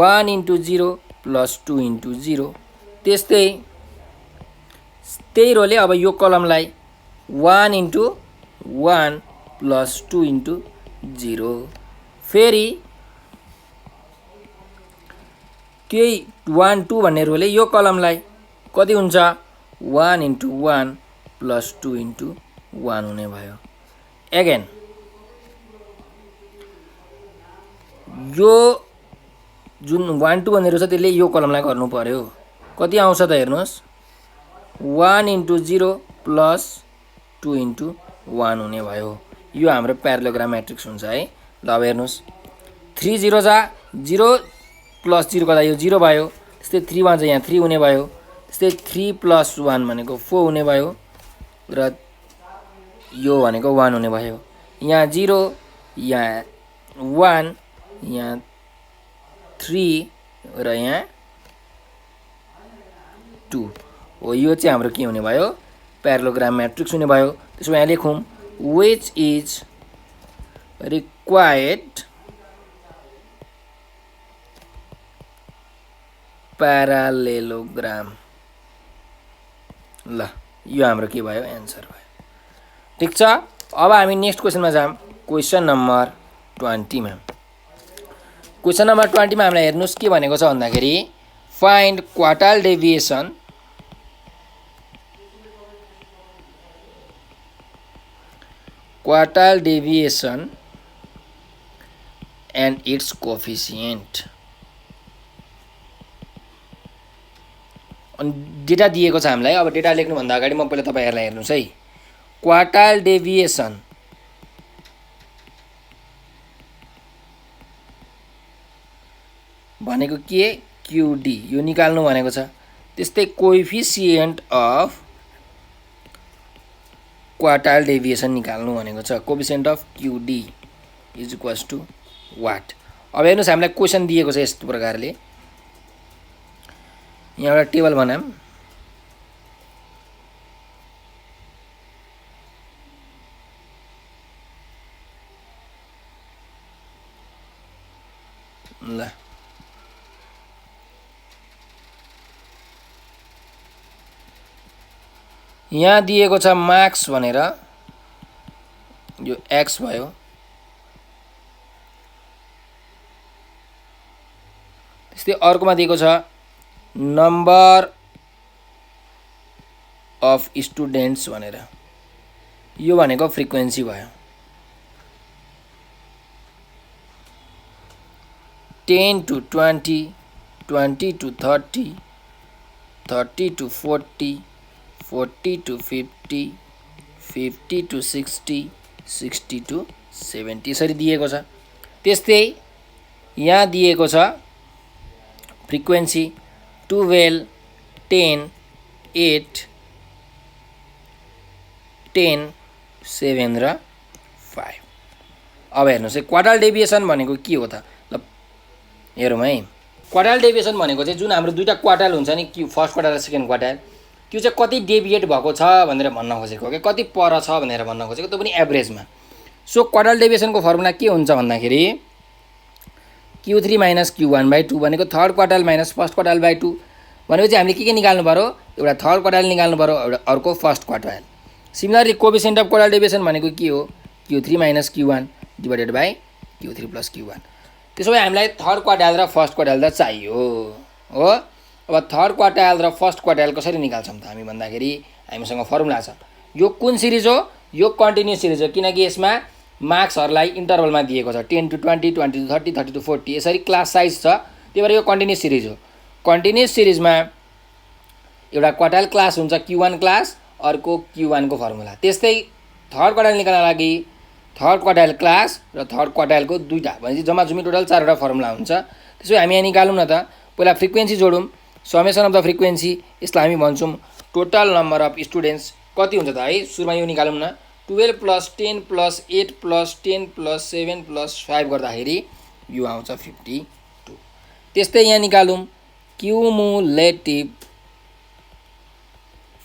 Speaker 1: 1 इन्टु 0 प्लस 2 इन्टु 0 त्यस्तै त्यही रोले अब यो कलमलाई 1 इन्टु 1 प्लस 2 इन्टु 0 फेरि त्यही 1 2 भन्ने रोले यो कलमलाई कति हुन्छ 1 इन्टु 1 प्लस 2 इन्टु 1 हुने भयो एगेन यो जुन 1 2 भन्ने रो छ त्यसले यो कलमलाई गर्नु पर्यो कति आउँछ त हेर्नुहोस् 1 इन्टु 0 प्लस 2 इन्टु 1 हुने भयो यो हाम्रो प्यारालोग्राम म्याट्रिक्स हुन्छ है ल अब हेर्नुहोस् 3 0 जा 0 प्लस 0 गर्दा यो 0 भयो त्यस्तै 3 1 चाहिँ यहाँ 3 हुने भयो त्यस्तै 3 प्लस 1 भनेको 4 हुने भयो र यो भनेको 1 हुने भयो यहाँ 0 यहाँ 1 यहाँ 3 र यहाँ 2 हो यो चाहिँ हाम्रो के हुने भयो प्यारालोग्राम म्याट्रिक्स हुने भयो त्यसो यहाँ लेखौँ which is required parallelogram ल यो हाम्रो के भयो एन्सर भयो ठीक छ अब हामी नेक्स्ट क्वेशनमा जाम क्वेशन नम्बर 20 मा क्वेशन नम्बर 20 मा हामीलाई हेर्नुस् के भनेको छ भन्दाखेरि find quartile deviation and its coefficient data दिएको छ हामीलाई अब डेटा लेख्नु भन्दा अगाडि म पहिला तपाईहरुलाई हेर्नुस् है क्वार्टाइल डेभिएसन भनेको के क्यूडी यो निकाल्नु भनेको छ त्यस्तै कोएफिसिएन्ट अफ क्वार्टाइल डेभिएसन निकाल्नु भनेको छ coefficient of QD is equals to what अब हेर्नुस् हामीलाई क्वेशन दिएको छ यस्तो प्रकारले यहाँ एउटा टेबल बनाम ल यहाँ दिएको छ मार्क्स भनेर यो x भयो त्यस्तै अर्कोमा दिएको छ नम्बर अफ स्टुडेन्ट्स भनेर यो भनेको फ्रिक्वेन्सी भयो 10 to 20 20 to 30 30 to 40 40 to 50 50 to 60 60 to 70 यसरी दिएको छ त्यस्तै यहाँ दिएको छ फ्रिक्वेन्सी 12 10 8 10 7 र 5 अब हेर्नुस् है क्वार्टाइल डेभिएसन भनेको के हो त ल हेरौँ है क्वार्टाइल डेभिएसन भनेको चाहिँ जुन हाम्रो दुईटा क्वार्टाइल हुन्छ नि क्यू फर्स्ट क्वार्टाइल र सेकेन्ड क्वार्टाइल त्यो चाहिँ कति डेभिएट भएको छ भनेर भन्न खोजेको हो के कति पर छ भनेर भन्न खोजेको त्यो पनि एभरेजमा सो क्वार्टाइल डेभिएसनको फर्मुला के हुन्छ भन्दाखेरि Q3 minus Q1 by 2 भनेको third quartile minus first quartile by 2 भनेको चाहिँ हामीले के निकाल्नु पर्यो एउटा थर्ड क्वार्टाइल निकाल्नु पर्यो एउटा अर्को first quartile similarly coefficient of quartile deviation भनेको के हो Q3 minus Q1 divided by Q3 plus Q1 त्यसो भए हामीलाई थर्ड क्वार्टाइल र फर्स्ट क्वार्टाइल त चाहियो हो अब थर्ड क्वार्टाइल र फर्स्ट क्वार्टाइल कसरी निकाल्छौं त हामी भन्दाखेरि हामीसँग फर्मुला छ यो कुन सिरिज हो यो कन्टिन्युअस सिरिज हो किनकि यसमा मार्क्सहरुलाई इन्टरभलमा दिएको छ 10 to 20 20 to 30 30 to 40 यसरी क्लास साइज छ त्यही भएर यो कन्टिन्युअस सिरिज हो कन्टिन्युअस सिरिजमा एउटा क्वार्टाइल क्लास हुन्छ Q1 क्लास अर्को Q1 को फर्मुला। त्यस्तै थर्ड क्वार्टाइल निकाल्न लागि थर्ड क्वार्टाइल क्लास र थर्ड क्वार्टाइलको दुईटा भनेपछि जम्मा जुमी टोटल 4 वटा फर्मुला हुन्छ। त्यसो हामी यहाँ निकालौँ न त। पहिला फ्रिक्वेन्सी जोडौँ, समेसन अफ द फ्रिक्वेन्सी। यसलाई हामी भन्छौँ टोटल नम्बर अफ स्टुडेन्ट्स कति हुन्छ त है। सुरुमा यो निकालौँ न, 12 + 10 + 8 + 10 + 7 + 5 गर्दाखेरि यो आउँछ 52। त्यस्तै यहाँ निकालौँ क्युमुलेटिभ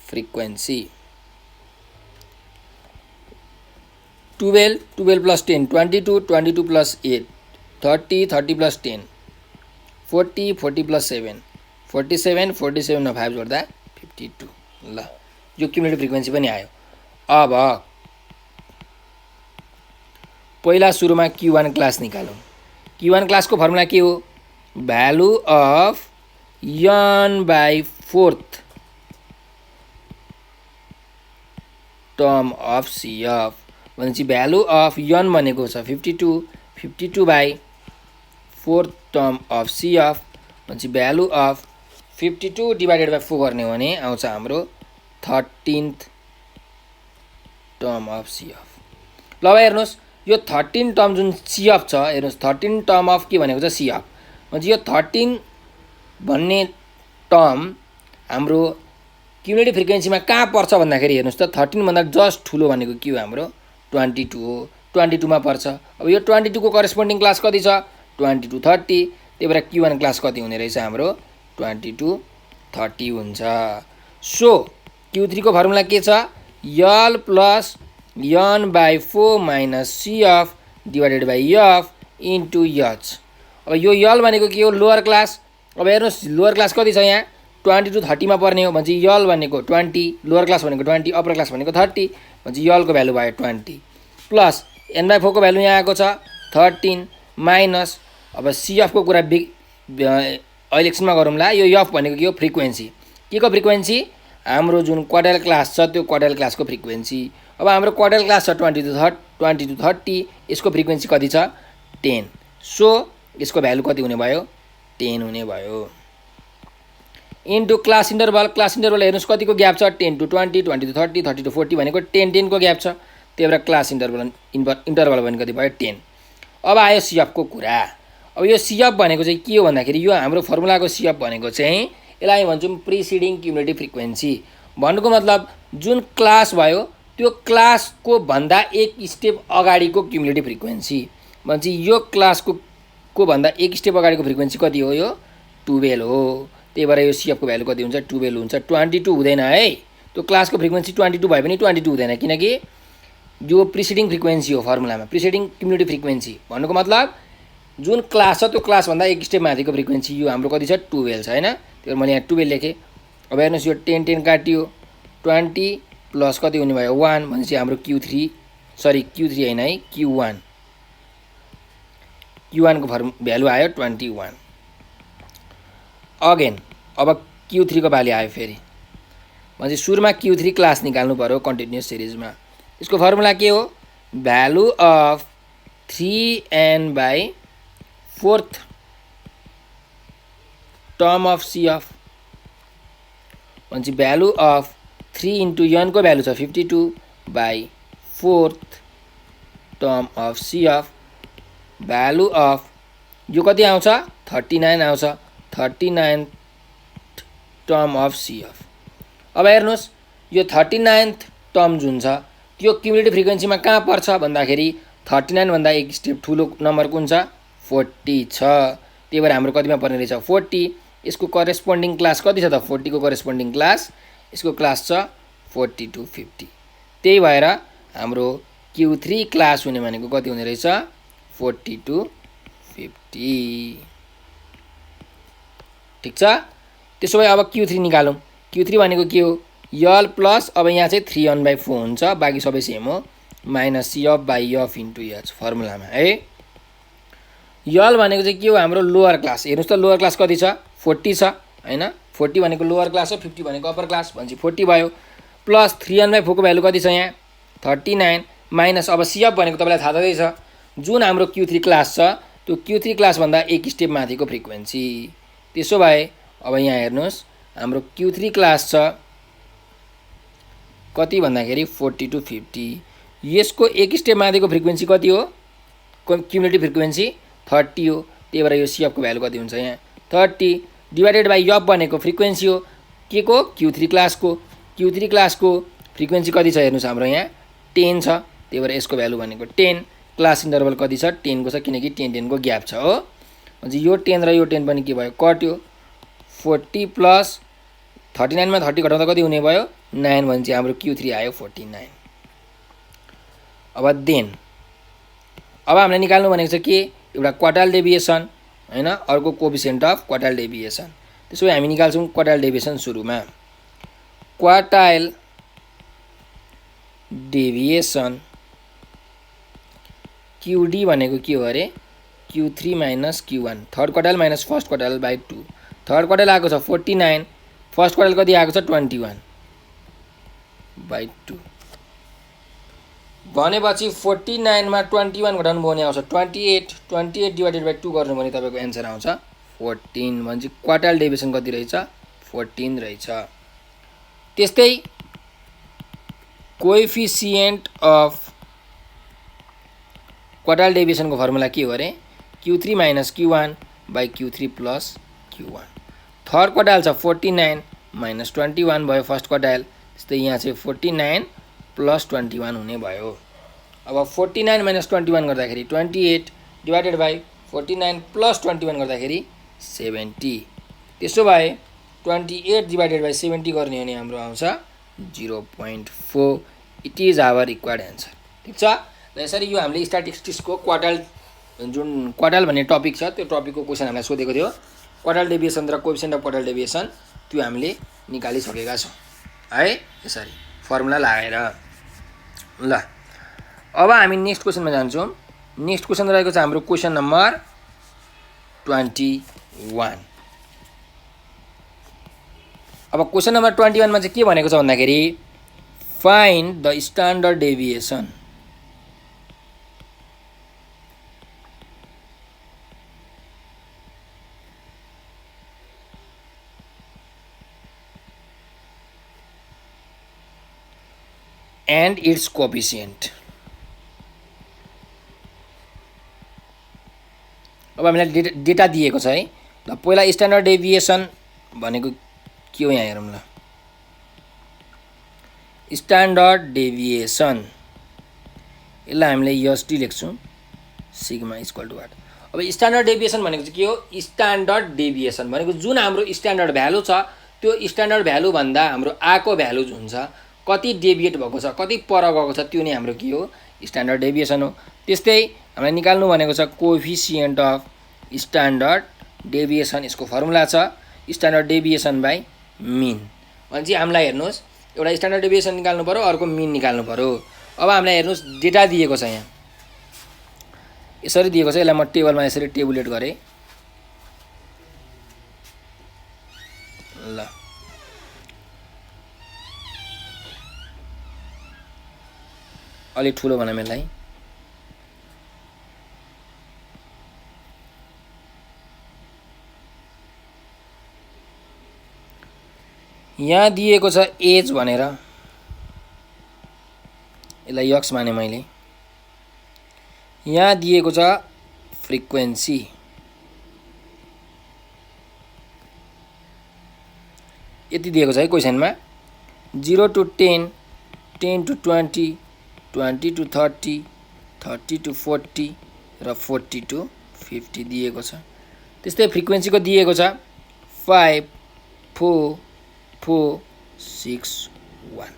Speaker 1: फ्रिक्वेन्सी। 12 + 10 22 22 + 8 30 30 + 10 40 40 + 7 47 47 मा 5 जोड्दा 52। ल यो क्युमुलेटिभ फ्रिक्वेन्सी पनि आयो। अब पहिला सुरुमा Q1 क्लास निकालौँ। Q1 क्लासको फर्मुला के हो? Value of n/4 term of CF भनेपछि भ्यालु अफ n भनेको छ 52, 52/4 टर्म अफ CF भनेपछि भ्यालु अफ 52 / 4 गर्ने हो भने आउँछ हाम्रो 13th टर्म अफ CF। ल अब हेर्नुहोस् यो 13 टर्म जुन CF छ, हेर्नुहोस् 13 टर्म अफ के भनेको छ CF भनेपछि यो 13 भन्ने टर्म हाम्रो क्युमुलेटिभ फ्रिक्वेन्सीमा कहाँ पर्छ भन्दाखेरि हेर्नुहोस् त 13 भन्दा जस्ट ठुलो भनेको के हो? हाम्रो 22 हो। 22 मा पर्छ। अब यो 22 को करेस्पोन्डिङ क्लास कति छ? 22 30। त्यही भएर Q1 क्लास कति हुने रहेछ? हाम्रो 22 30 हुन्छ। सो Q3 को फर्मुला के छ? L + n/4 - CF / F into H। अब यो L भनेको के हो? Lower class. अब हेर्नुहोस् लोअर क्लास कति छ यहाँ? 22 30 मा पर्ने हो भनेपछि L भनेको 20, लोअर क्लास भनेको 20, अप्पर क्लास भनेको 30 भनेपछि L को भ्यालु भयो 20 प्लस n/4 को भ्यालु यहाँ आएको छ 13 माइनस अब CF को कुरा अहिले एकछिनमा गरौँला। यो F भनेको के हो? फ्रिक्वेन्सी। के को फ्रिक्वेन्सी? हाम्रो जुन क्वार्टाइल क्लास छ त्यो क्वार्टाइल क्लासको फ्रिक्वेन्सी। अब हाम्रो क्वार्टाइल क्लास छ 22 30, यसको फ्रिक्वेन्सी कति छ? 10। सो यसको भ्यालु कति हुने भयो? 10 हुने भयो। Into class interval. Class interval हेर्नुहोस् कतिको ग्याप छ? 10 to 20, 20 to 30, 30 to 40 भनेको 10 10 को ग्याप छ। त्यही भएर क्लास इन्टरभल भनेको कति भयो? 10। अब आयो CF को कुरा। अब यो CF भनेको चाहिँ के हो भन्दाखेरि यो हाम्रो फर्मुलाको CF भनेको चाहिँ यसलाई भन्छौँ प्रिसिडिङ क्युमुलेटिभ फ्रिक्वेन्सी। भन्नुको मतलब जुन क्लास भयो त्यो क्लासको भन्दा एक स्टेप अगाडिको क्युमुलेटिभ फ्रिक्वेन्सी भनेपछि यो क्लासको भन्दा एक स्टेप अगाडिको फ्रिक्वेन्सी कति हो? यो 12 हो। त्यही भएर यो CF को भ्यालु कति हुन्छ? 12 हुन्छ। 22 हुँदैन है। त्यो क्लासको फ्रिक्वेन्सी 22 भए पनि 22 हुँदैन किनकि यो प्रिसिडिङ फ्रिक्वेन्सी हो फर्मुलामा, प्रिसिडिङ क्युमुलेटिभ फ्रिक्वेन्सी। भन्नुको मतलब जुन क्लास छ त्यो क्लासभन्दा एक स्टेप माथिको फ्रिक्वेन्सी यो हाम्रो कति छ? 12 छ हैन। त्यही भएर मैले यहाँ 12 लेखेँ। अब हेर्नुहोस् यो 10 10 काटियो 20 प्लस कति हुने भयो? 1 भनेपछि हाम्रो Q3 हैन है Q1 को भ्यालु आयो 21। अगेन अब Q3 को भ्यालु आयो फेरि भनेपछि सुरुमा Q3 क्लास निकाल्नु पर्यो कन्टिन्युअस सिरिजमा। यसको फर्मुला के हो? Value of 3n/4 term of CF भनेपछि भ्यालु अफ 3 इन्टु n को भ्यालु छ 52/4 term of CF value of यो कति आउँछ? 39 आउँछ। 39th term of CF। अब हेर्नुहोस् यो 39th टर्म जुन छ त्यो क्युमुलेटिभ फ्रिक्वेन्सीमा कहाँ पर्छ भन्दाखेरि 39 भन्दा एक स्टेप ठुलो नम्बर कुन छ? 40 छ। त्यही भएर हाम्रो कतिमा पर्ने रहेछ? 40। यसको करेस्पोन्डिङ क्लास कति छ त? 40 को करेस्पोन्डिङ क्लास यसको क्लास छ 40 to 50। त्यही भएर हाम्रो Q3 क्लास हुने भनेको कति हुने रहेछ? 40 to 50। ठीक छ। त्यसो भए अब Q3 निकालौँ। Q3 भनेको के हो? L प्लस अब यहाँ चाहिँ 3n/4 हुन्छ, बाँकी सबै सेम हो, माइनस CF/F इन्टु H फर्मुलामा है। L भनेको चाहिँ के हो? हाम्रो लोअर क्लास। हेर्नुहोस् त लोअर क्लास कति छ? 40 छ हैन। 40 भनेको लोअर क्लास हो, 50 भनेको अप्पर क्लास भनेपछि 40 भयो प्लस 3n/4 को भ्यालु कति छ यहाँ? 39 माइनस अब CF भनेको तपाईँलाई थाहा छँदै छ जुन हाम्रो Q3 क्लास छ त्यो Q3 क्लासभन्दा एक स्टेप माथिको फ्रिक्वेन्सी। त्यसो भए अब यहाँ हेर्नुहोस् हाम्रो Q3 क्लास छ कति भन्दाखेरि 40 to 50। यसको एक स्टेपमा दिएको फ्रिक्वेन्सी कति हो? क्युमुलेटिभ फ्रिक्वेन्सी 30 हो। त्यही भएर यो सिएफको भ्यालु कति हुन्छ यहाँ 30 डिभाइडेड बाई एफ भनेको फ्रिक्वेन्सी हो के को? Q3 क्लासको। Q3 क्लासको फ्रिक्वेन्सी कति छ हेर्नुस् हाम्रो यहाँ 10 छ। त्यही भएर यसको भ्यालु भनेको 10। क्लास इन्टरभल कति छ? 10 को छ किनकि 10 को ग्याप छ हो। अनि यो 10 र यो 10 पनि के भयो? कट्यो। 40 प्लस 39 मा 30 घटाउँदा कति हुने भयो? 9 भने चाहिँ हाम्रो Q3 आयो 49। अब देन अब हामीले निकाल्नु भनेको छ के? एउटा क्वार्टाइल डेभिएसन हैन, अर्को कोएफिसिएन्ट अफ क्वार्टाइल डेभिएसन। त्यसो भए हामी निकाल्छौँ क्वार्टाइल डेभिएसन सुरुमा। क्वार्टाइल डेभिएसन QD भनेको के हो अरे? Q3 minus Q1 third quartile minus first quartile by 2। Third quartile आएको छ 49, फर्स्ट क्वार्टाइल कति आएको छ 21 बाई 2 भनेपछि 49 मा 21 घटाउनु भयो भने आउँछ 28। 28 डिभाइडेड बाई 2 गर्नु भने तपाईको एन्सर आउँछ 14। भने चाहिँ क्वार्टाइल डेभिएसन कति रहेछ? 14 रहेछ। त्यस्तै कोएफिसिएन्ट अफ क्वार्टाइल डेभिएसन को फर्मुला के हो अरे? Q3 minus Q1 by Q3 plus Q1। Third quartile छ 49 माइनस 21 भयो फर्स्ट क्वार्टाइल। त्यस्तै यहाँ चाहिँ 49 प्लस 21 हुने भयो। अब 49 माइनस 21 गर्दाखेरि 28 डिभाइडेड बाई 49 प्लस 21 गर्दाखेरि 70। त्यसो भए 28 डिभाइडेड बाई 70 गर्ने हो भने हाम्रो आउँछ 0.4। It is our required answer. ठिक छ। र यसरी यो हामीले स्ट्याटिस्टिक्सको क्वार्टाइल जुन क्वार्टाइल भन्ने टपिक छ त्यो टपिकको क्वेसन हामीलाई सोधेको थियो। क्वार्टाइल डेभिएसन र कोएफिसिएन्ट अफ क्वार्टाइल डेभिएसन त्यो हामीले निकालिसकेका छौँ है यसरी फर्मुला लगाएर। ल अब हामी नेक्स्ट क्वेसनमा जान्छौँ। नेक्स्ट क्वेसन रहेको छ हाम्रो क्वेसन नम्बर 21। अब क्वेसन नम्बर 21 मा चाहिँ के भनेको छ भन्दाखेरि find the standard deviation and its coefficient। अब हामीलाई डेटा दिएको छ है। ल पहिला स्ट्यान्डर्ड डेभिएसन भनेको के हो यहाँ हेरौँ। ल स्ट्यान्डर्ड डेभिएसन यसलाई हामीले एसडी लेख्छौँ सिग्मा इक्वल टु वाट। अब स्ट्यान्डर्ड डेभिएसन भनेको चाहिँ के हो? स्ट्यान्डर्ड डेभिएसन भनेको जुन हाम्रो स्ट्यान्डर्ड भ्यालु छ त्यो स्ट्यान्डर्ड भ्यालु भन्दा हाम्रो आको भ्यालु जुन छ कति डेभिएट भएको छ कति पर गएको छ त्यो नै हाम्रो के हो? स्ट्यान्डर्ड डेभिएसन हो। त्यस्तै हामीलाई निकाल्नु भनेको छ कोएफिसिएन्ट अफ स्ट्यान्डर्ड डेभिएसन। यसको फर्मुला छ स्ट्यान्डर्ड डेभिएसन बाई मिन। भने चाहिँ हामीलाई हेर्नुहोस् एउटा स्ट्यान्डर्ड डेभिएसन निकाल्नु पर्यो अर्को मिन निकाल्नु पर्यो। अब हामीलाई हेर्नुहोस् डेटा दिएको छ यहाँ यसरी दिएको छ। यसलाई म टेबलमा यसरी टेबुलेट गरेँ। ल अलि ठुलो बनाऊँ यसलाई। यहाँ दिएको छ एज भनेर यसलाई यक्स माने मैले। यहाँ दिएको छ फ्रिक्वेन्सी यति दिएको छ है क्वेसनमा 0 to 10, 10 to 20, 20 to 30, 30 to 40 र 40 to 50 दिएको छ। त्यस्तै फ्रिक्वेन्सीको दिएको छ 5, 4, 4, 6, 1।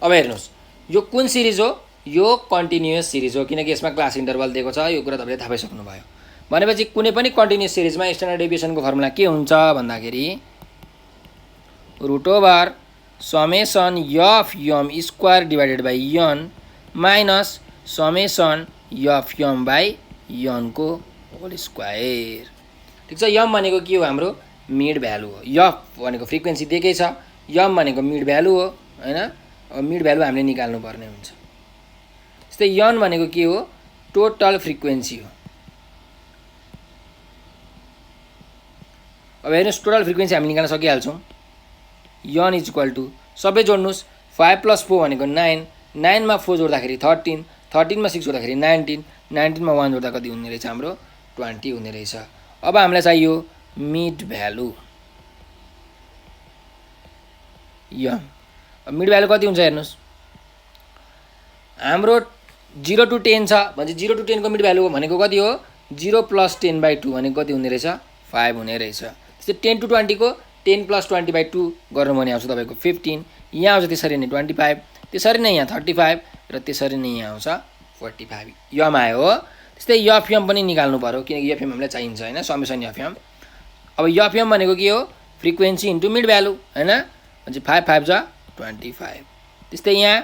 Speaker 1: अब हेर्नुहोस् यो कुन सिरिज हो? यो कन्टिन्युअस सिरिज हो किनकि यसमा क्लास इन्टरभल दिएको छ। यो कुरा तपाईले थाहा पाइसक्नुभयो। भनेपछि कुनै पनि कन्टिन्युअस सिरिजमा स्ट्यान्डर्ड डेभिएसनको फर्मुला के हुन्छ भन्दाखेरि root over summation f m square divided by n minus summation f m by n को होल स्क्वायर। ठिक छ। एम भनेको के हो? हाम्रो मिड भ्यालु हो। एफ भनेको फ्रिक्वेन्सी दिएकै छ। एम भनेको मिड भ्यालु हो हैन। अब मिड भ्यालु हामीले निकाल्नु पर्ने हुन्छ। त्यस्तै एन भनेको के हो? टोटल फ्रिक्वेन्सी हो। अब हेर्नुहोस् टोटल फ्रिक्वेन्सी हामी निकाल्न सकिहाल्छौँ। एन इज इक्वल टु सबै जोड्नुहोस् 5 + 4 भनेको 9 9 मा 4 जोड्दाखेरि 13 13 मा 6 जोड्दाखेरि 19 19 मा 1 जोड्दा कति हुने रहेछ हाम्रो 20 हुने रहेछ। अब हामीलाई चाहियो मिड भ्यालु यम। मिड भ्यालु कति हुन्छ हेर्नुहोस् हाम्रो 0 to 10 छ भने 0 to 10 को मिड भ्यालु भनेको कति हो 0 + 10/2 भनेको कति हुने रहेछ 5 हुने रहेछ। त्यस्तै 10 to 20 को 10 + 20/2 गर्नु भने आउँछ तपाईको 15 यहाँ आउँछ त्यसरी नै 25 त्यसरी नै यहाँ 35 र त्यसरी नै यहाँ आउँछ 45 यम आयो हो। त्यस्तै एफएम पनि निकाल्नु पर्यो किनकि एफएम हामीलाई चाहिन्छ हैन समेसन एफएम। अब एफएम भनेको के हो फ्रिक्वेन्सी इन्टु मिड भ्यालु हैन भने 5 5 जा 25। त्यस्तै यहाँ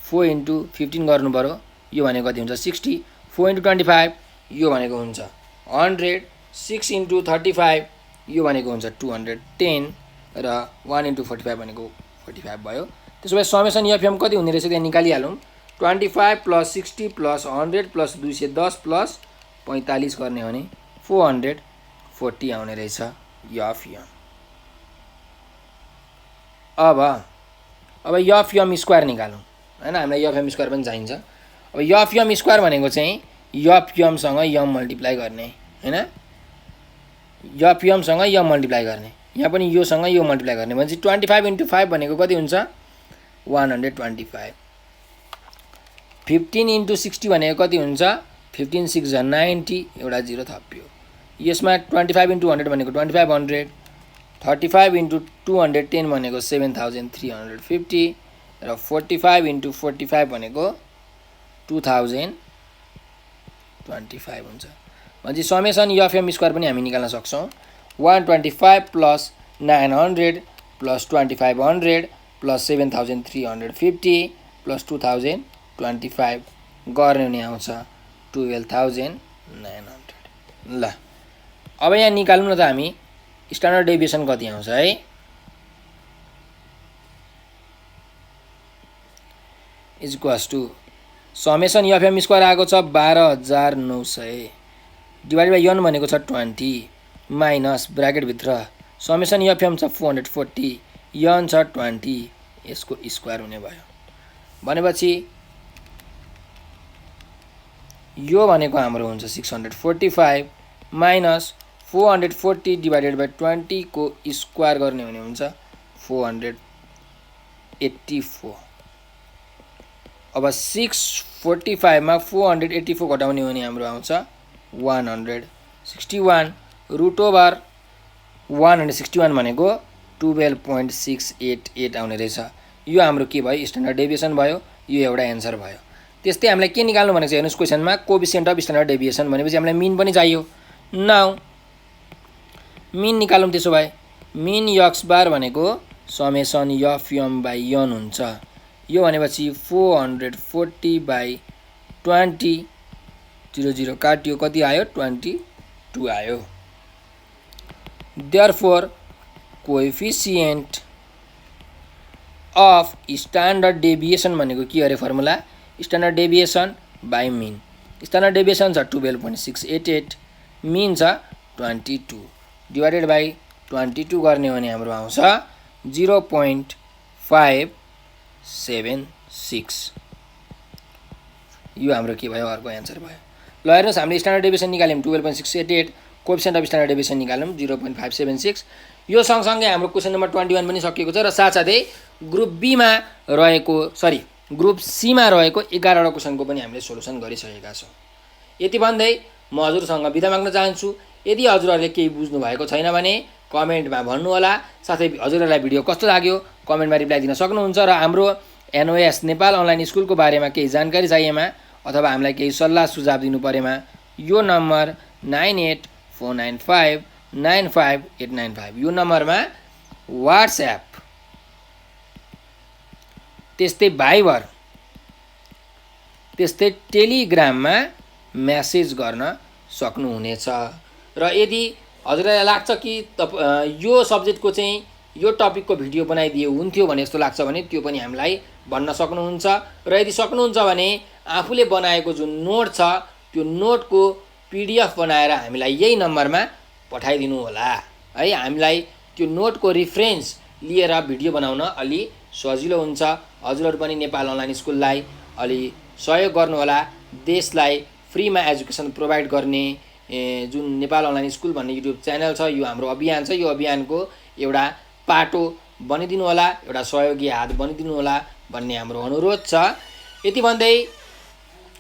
Speaker 1: 4 * 15 गर्नु पर्यो यो भनेको कति हुन्छ 60 4 * 25 यो भनेको हुन्छ 100 6 * 35 यो भनेको हुन्छ 210 र 1 * 45 भनेको 45 भयो। त्यसो भए समेसन एफएम कति हुने रहेछ त्यहाँ निकालिहालौँ 25 + 60 + 100 + 210 + 45 गर्ने हो भने 440 आउने रहेछ एफएम। अब एफएम स्क्वायर निकालौँ हैन हामीलाई एफएम स्क्वायर पनि चाहिन्छ। अब एफएम स्क्वायर भनेको चाहिँ एफएम सँग एम मल्टिप्लाई गर्ने हैन एफएम सँग एम मल्टिप्लाई गर्ने यहाँ पनि यो सँग यो मल्टिप्लाई गर्ने भने 25 * 5 भनेको कति हुन्छ 125 15 * 60 भनेको कति हुन्छ 15 6 जा 90 एउटा 0 थप्यो यसमा 25 * 100 भनेको 2500 35 * 210 भनेको 7350 र 45 * 45 भनेको 2025 हुन्छ। भने समेसन एफएम स्क्वायर पनि हामी निकाल्न सक्छौं 125 + 900 + 2500 + 7350 + 2025 गर्ने हुने आउँछ 12900। ल अब यहाँ निकालौँ न त हामी स्ट्यान्डर्ड डेभिएसन कति आउँछ है = समेसन एफएम स्क्वायर आएको छ 12900 डिवाइडेड बाइ n भनेको छ 20 माइनस ब्र्याकेट भित्र समेसन एफएम छ 440 n छ 20 यसको स्क्वायर हुने भयो भनेपछि यो भनेको हाम्रो हुन्छ 645 माइनस 440 डिवाइडेड बाइ 20 को स्क्वायर गर्ने हुने हुन्छ 484। अब 645 मा 484 घटाउने हो भने हाम्रो आउँछ 161 √161 भनेको 12.688 आउने रहेछ। यो हाम्रो के भयो स्ट्यान्डर्ड डेभिएसन भयो यो एउटा एन्सर भयो। त्यस्तै हामीलाई के निकाल्नु भनेको छ हेर्नुस् क्वेशनमा कोएफिसिएन्ट अफ स्ट्यान्डर्ड डेभिएसन भनेपछि हामीलाई मिन पनि चाहियो। नाउ मिन निकालौँ त्यसो भए मिन x बार भनेको समेसन एफएम बाइ n हुन्छ यो भनेपछि 440/20 0 0 काट्यो कति आयो 22 आयो। Therefore coefficient of standard deviation भनेको के अरे formula standard deviation by mean standard deviation छ 12.688 मिन छ 22 डिवाइडेड बाइ 22 गर्ने हो भने हाम्रो आउँछ 0.576 यो हाम्रो के भयो अर्को एन्सर भयो। ल हेर्नुस् हामीले स्ट्यान्डर्ड डेभिएसन निकाल्यौं 12.688 कोएफिसिएन्ट अफ स्ट्यान्डर्ड डेभिएसन निकाल्यौं 0.576 यो सँगसँगै हाम्रो क्वेशन नम्बर 21 पनि सकिएको छ र साथसाथै ग्रुप बी मा रहेको ग्रुप सी मा रहेको 11 वटा क्वेशनको पनि हामीले सोलुसन गरिसकेका छौं। यति भन्दै म हजुरसँग बिदा माग्न चाहन्छु। यदि हजुरहरूले केही बुझ्नु भएको छैन भने कमेन्टमा भन्नु होला। साथै हजुरहरूलाई भिडियो कस्तो लाग्यो कमेन्टमा रिप्लाई दिन सक्नुहुन्छ र हाम्रो एनओएस नेपाल अनलाइन स्कुलको बारेमा केही जानकारी चाहिएमा अथवा हामीलाई केही सल्लाह सुझाव दिनु परेमा यो नम्बर 9849595895 यो नम्बरमा व्हाट्सएप त्यस्तै भाइबर त्यस्तै टेलिग्राममा मेसेज गर्न सक्नुहुनेछ। र यदि हजुरलाई लाग्छ कि यो सब्जेक्टको चाहिँ यो टपिकको भिडियो बनाइदिए हुन्थ्यो भने जस्तो लाग्छ भने त्यो पनि हामीलाई भन्न सक्नुहुन्छ। र यदि सक्नुहुन्छ भने आफूले बनाएको जुन नोट छ त्यो नोटको पीडीएफ बनाएर हामीलाई यही नम्बरमा पठाइदिनु होला है। हामीलाई त्यो नोटको रेफरेन्स लिएर भिडियो बनाउन अलि सजिलो हुन्छ। हजुरहरू पनि नेपाल अनलाइन स्कुललाई अलि सहयोग गर्नुहोला। देशलाई फ्रीमा एजुकेसन प्रोभाइड गर्ने जुन नेपाल अनलाइन स्कुल भन्ने युट्युब च्यानल छ, यो हाम्रो अभियान छ। यो अभियानको एउटा पाटो बनिदिनु होला, एउटा सहयोगी हात बनिदिनु होला भन्ने हाम्रो अनुरोध छ। यति भन्दै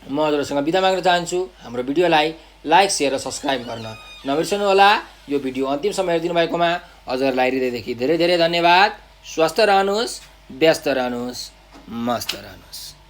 Speaker 1: म हजुरहरूसँग बिदा माग्न चाहन्छु। हाम्रो भिडियोलाई लाइक, सेयर र सब्सक्राइब गर्न नबिर्सनु होला। यो भिडियो अन्तिमसम्म हेरिदिनु भएकोमा हजुरहरूलाई हृदयदेखि धेरै धेरै धन्यवाद। स्वस्थ रहनुहोस्, व्यस्त रहनुहोस्, मस्त रहनुहोस्।